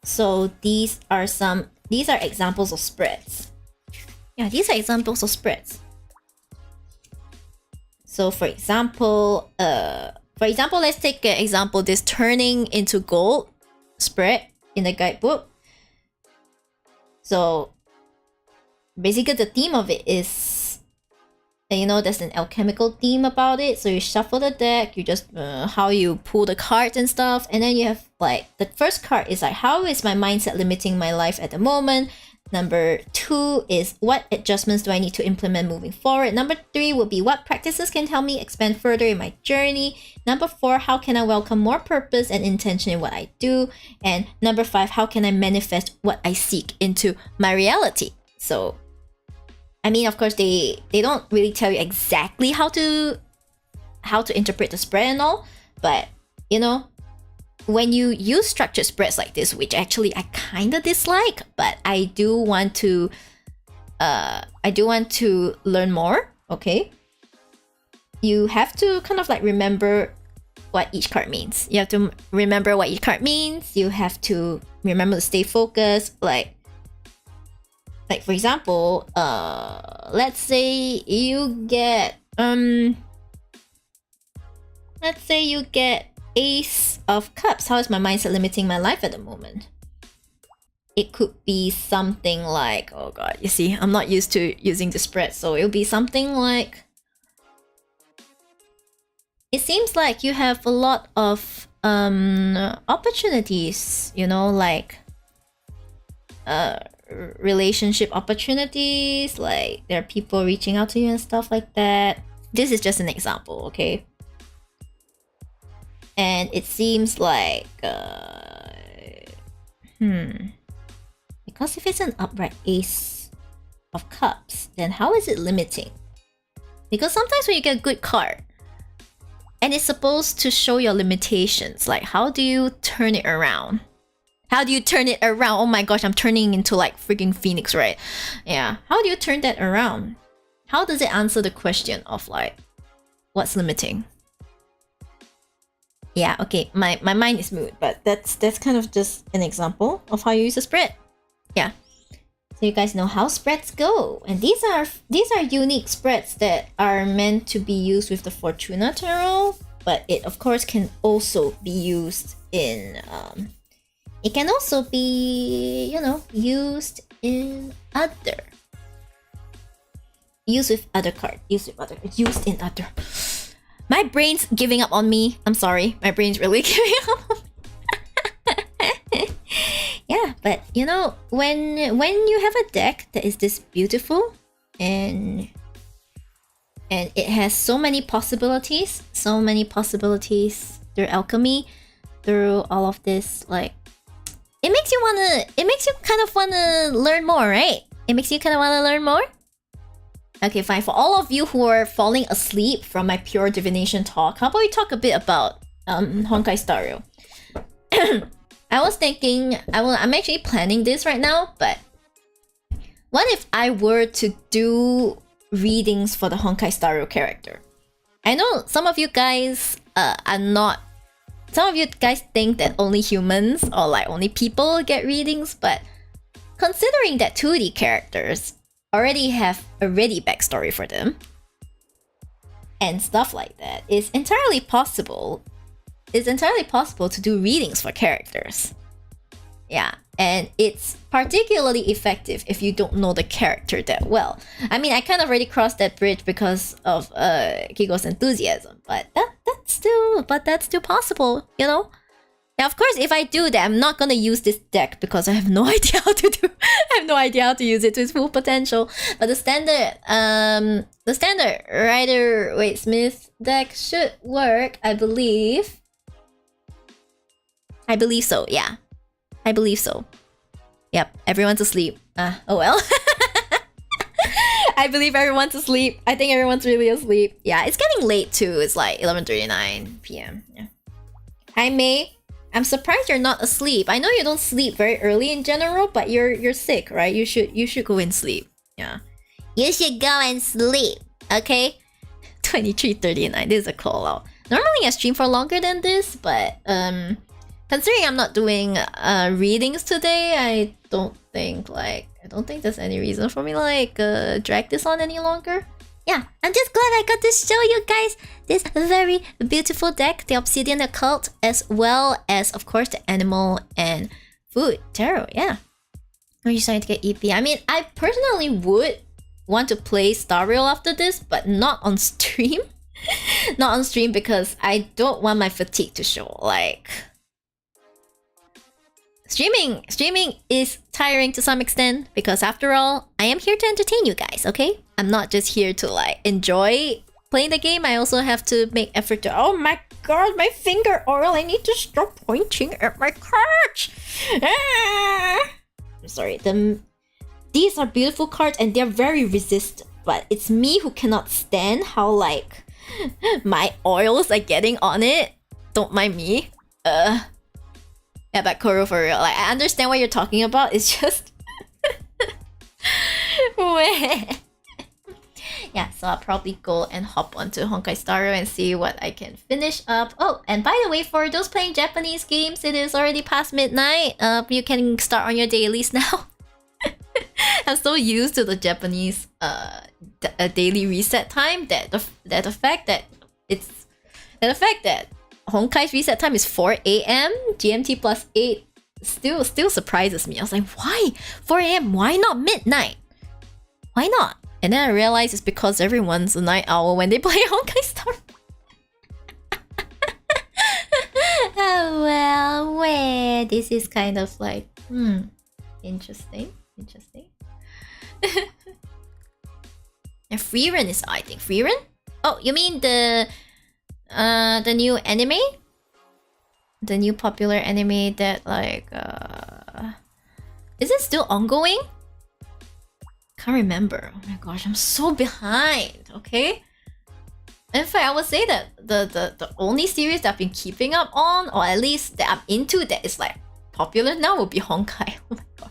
So these are examples of spreads. Yeah, these are examples of spreads. So for example, let's take an example, this turning into gold spread in the guidebook. So basically the theme of it is, you know, there's an alchemical theme about it. So you shuffle the deck, you just how you pull the cards and stuff, and then you have like the first card is like, how is my mindset limiting my life at the moment? Number 2 is, what adjustments do I need to implement moving forward? Number 3 would be, what practices can help me expand further in my journey? Number 4, how can I welcome more purpose and intention in what I do? And number 5, how can I manifest what I seek into my reality? So, I mean, of course, they don't really tell you exactly how to interpret the spread and all, but you know, when you use structured spreads like this, which actually I kind of dislike, but I do want to learn more. Okay, you have to kind of like remember what each card means. You have to remember what each card means. You have to remember to stay focused. Like for example, let's say you get Ace of Cups. How is my mindset limiting my life at the moment? It could be something like, oh god, you see, I'm not used to using the spread, so it'll be something like, it seems like you have a lot of opportunities, you know, like relationship opportunities, like there are people reaching out to you and stuff like that. This is just an example, okay? And it seems like because if it's an upright ace of cups, then how is it limiting? Because sometimes when you get a good card and it's supposed to show your limitations, like how do you turn it around? How do you turn it around? Oh my gosh, I'm turning into like freaking Phoenix, right? Yeah. How do you turn that around? How does it answer the question of like what's limiting? Yeah, okay, my mind is moot, but that's kind of just an example of how you use a spread. Yeah. So you guys know how spreads go. And these are unique spreads that are meant to be used with the Fortuna Tarot, but it of course can also be used in it can also be, you know, used in other My brain's giving up on me. I'm sorry. My brain's really giving up on me. Yeah, but you know, when you have a deck that is this beautiful and it has so many possibilities through alchemy, through all of this, like it makes you kind of wanna learn more, right? It makes you kind of wanna learn more? Okay, fine. For all of you who are falling asleep from my pure divination talk, how about we talk a bit about Honkai Star Rail? I was thinking, I'm actually planning this right now, but what if I were to do readings for the Honkai Star Rail character? I know some of you guys some of you guys think that only humans or like only people get readings, but considering that 2D characters already have a ready backstory for them and stuff like that, it's entirely possible to do readings for characters. Yeah, and it's particularly effective if you don't know the character that well. I mean, I kind of already crossed that bridge because of Kiko's enthusiasm, but that's still possible, you know? Now, of course, if I do that, I'm not gonna use this deck because I have no idea how to do. I have no idea how to use it to its full potential. But the standard Rider-Waite-Smith deck should work, I believe. I believe so. Yeah, I believe so. Yep, everyone's asleep. Oh well. I believe everyone's asleep. I think everyone's really asleep. Yeah, it's getting late too. It's like 11:39 p.m. Yeah. Hi May. I'm surprised you're not asleep. I know you don't sleep very early in general, but you're sick, right? You should go and sleep. Yeah. You should go and sleep. Okay? 23:39. This is a call out. Normally I stream for longer than this, but considering I'm not doing readings today, I don't think there's any reason for me to like drag this on any longer. Yeah, I'm just glad I got to show you guys this very beautiful deck, the Obsidian Occult, as well as, of course, the Animal and Food Tarot. Yeah. Are you starting to get EP? I mean, I personally would want to play Star Rail after this, but not on stream. Not on stream because I don't want my fatigue to show. Like, streaming is tiring to some extent because after all, I am here to entertain you guys, okay? I'm not just here to like enjoy playing the game. I also have to make effort to, oh my god, my finger oil, I need to stop pointing at my cards. I'm sorry, these are beautiful cards and they're very resistant, but it's me who cannot stand how like my oils are getting on it. Don't mind me. Yeah, but Koro, for real, like I understand what you're talking about. It's just yeah, so I'll probably go and hop onto Honkai Star Rail and see what I can finish up. Oh, and by the way, for those playing Japanese games, it is already past midnight. You can start on your dailies now. I'm so used to the Japanese daily reset time that the fact that Honkai's reset time is 4 a.m. GMT plus 8 still surprises me. I was like, why 4 a.m.? Why not midnight? Why not? And then I realized it's because everyone's a night owl when they play Honkai Star. Oh well, this is kind of like interesting. And Freerun is, I think, Freerun? Oh, you mean the new anime? the new popular anime that like is it still ongoing? Can't remember. Oh my gosh, I'm so behind. Okay. In fact, I would say that the only series that I've been keeping up on, or at least that I'm into, that is like popular now, would be Honkai. Oh my god.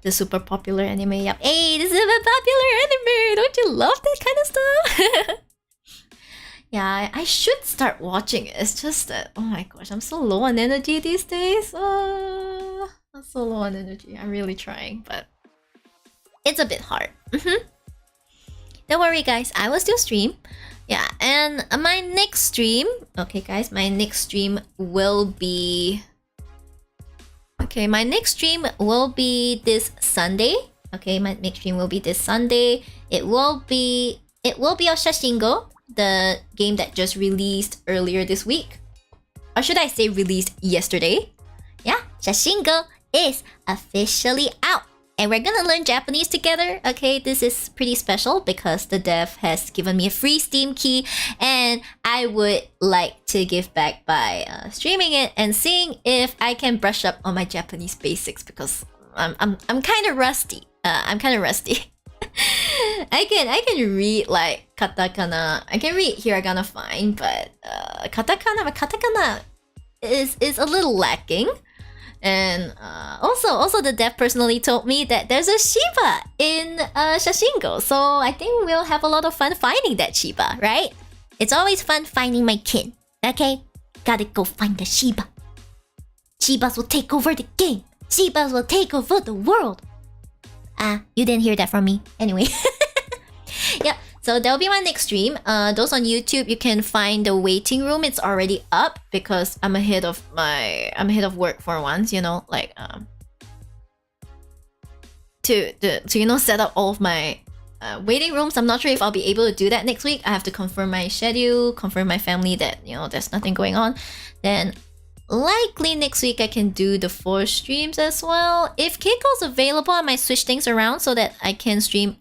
The super popular anime. Yep. Hey, the super popular anime. Don't you love that kind of stuff? Yeah, I should start watching it. It's just that, oh my gosh, I'm so low on energy these days. I'm so low on energy. I'm really trying, but it's a bit hard. Don't worry, guys. I will still stream. Yeah, and my next stream... Okay, guys, my next stream will be... Okay, my next stream will be this Sunday. Okay, my next stream will be this Sunday. It will be Shashingo, the game that just released earlier this week. Or should I say released yesterday? Yeah, Shashingo is officially out. And we're gonna learn Japanese together. Okay, this is pretty special because the dev has given me a free Steam key, and I would like to give back by streaming it and seeing if I can brush up on my Japanese basics because I'm kind of rusty. I'm kind of rusty. I can read like katakana. I can read hiragana fine, but katakana is a little lacking. And also the dev personally told me that there's a Shiba in Shashingo, so I think we'll have a lot of fun finding that Shiba, right? It's always fun finding my kin. Okay, gotta go find the Shiba. Shibas will take over the game. Shibas will take over the world. You didn't hear that from me. Anyway. Yep, so that'll be my next stream. Those on YouTube, you can find the waiting room. It's already up because I'm ahead of work for once, you know, like to you know, set up all of my waiting rooms. I'm not sure if I'll be able to do that next week. I have to confirm my schedule, confirm my family that, you know, there's nothing going on. Then likely next week I can do the 4 streams as well. If Keiko's available, I might switch things around so that I can stream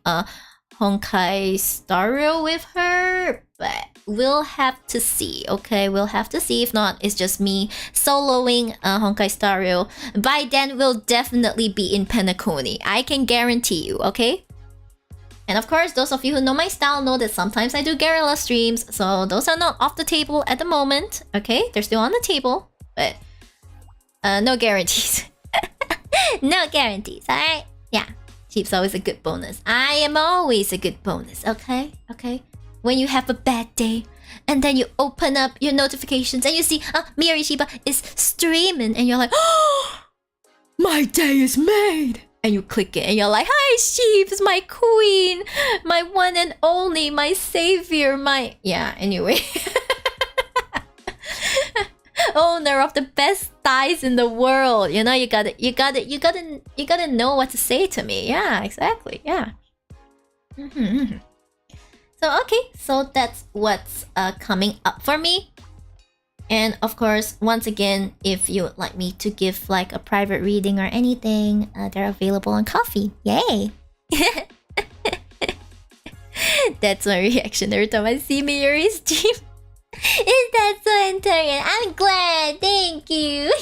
Honkai Star Rail with her, but we'll have to see. Okay, we'll have to see. If not, it's just me soloing Honkai Star Rail. By then, we'll definitely be in Penacony. I can guarantee you. Okay. And of course, those of you who know my style know that sometimes I do guerrilla streams, so those are not off the table at the moment. Okay, they're still on the table, but no guarantees. No guarantees. All right. Yeah. Keeps always a good bonus. I am always a good bonus, okay? Okay? When you have a bad day, and then you open up your notifications and you see, Miyori Shiba is streaming, and you're like, oh, my day is made! And you click it, and you're like, hi, Shibs, my queen, my one and only, my savior, my... Yeah, anyway. Owner of the best thighs in the world. You know, you gotta know what to say to me. Yeah, exactly. Yeah. So okay, so that's what's coming up for me. And of course, once again, if you would like me to give like a private reading or anything, they're available on Coffee. Yay! That's my reaction every time I see Miyori's stream. Is that so entertaining? I'm glad, thank you.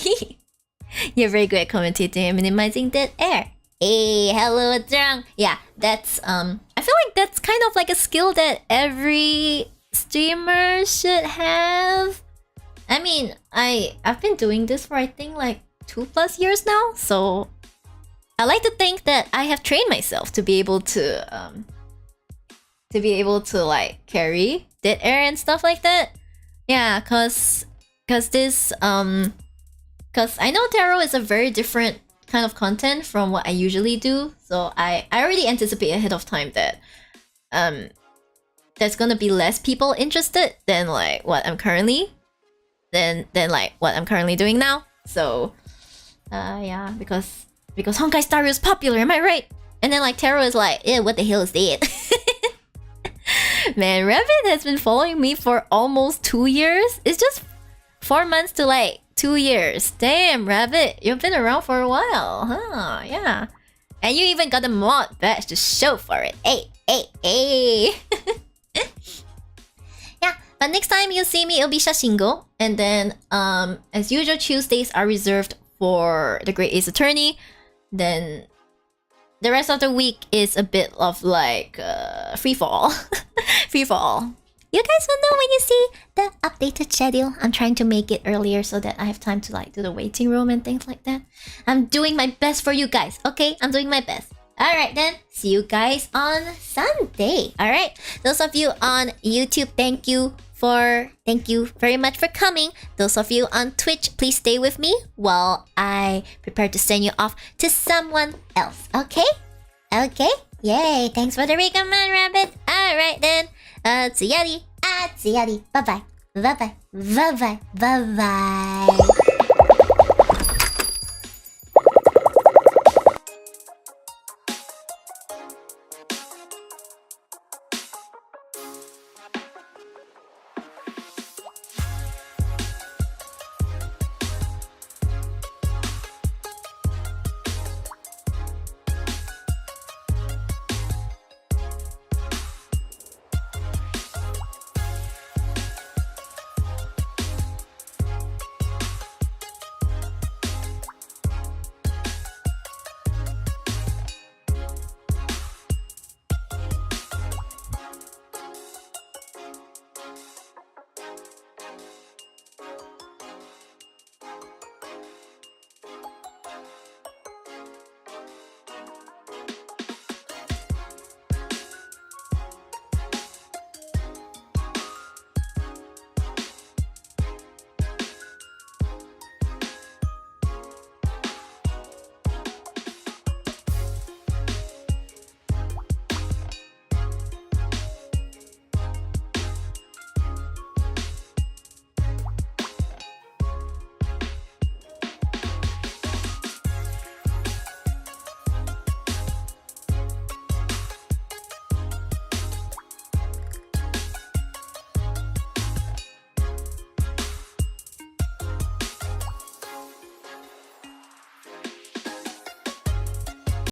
You're very good at commentating and minimizing dead air. Hey, hello, what's wrong? Yeah, that's I feel like that's kind of like a skill that every streamer should have. I mean, I've been doing this for I think like 2+ years now, so I like to think that I have trained myself to be able to like carry dead air and stuff like that. Yeah, cause this cause I know tarot is a very different kind of content from what I usually do, so I already anticipate ahead of time that there's gonna be less people interested than like what I'm currently doing now. So yeah, because Honkai Star Rail is popular, am I right? And then like tarot is like, yeah, what the hell is that? Man, Rabbit has been following me for almost 2 years. It's just 4 months to like 2 years. Damn, Rabbit, you've been around for a while, huh? Yeah. And you even got a mod badge to show for it. Hey. Yeah, But next time you see me, it'll be Shashingo. And then, as usual, Tuesdays are reserved for the Great Ace Attorney. Then the rest of the week is a bit of like free fall. Free fall. You guys will know when you see the updated schedule. I'm trying to make it earlier so that I have time to like do the waiting room and things like that. I'm doing my best for you guys, okay? I'm doing my best. Alright then, see you guys on Sunday. Alright, those of you on YouTube, thank you very much for coming. Those of you on Twitch, please stay with me while I prepare to send you off to someone else, okay? Okay? Yay, thanks for the recommend, Rabbit. Alright then, Tsuyari, Bye-bye. Bye-bye. Bye-bye. Bye-bye.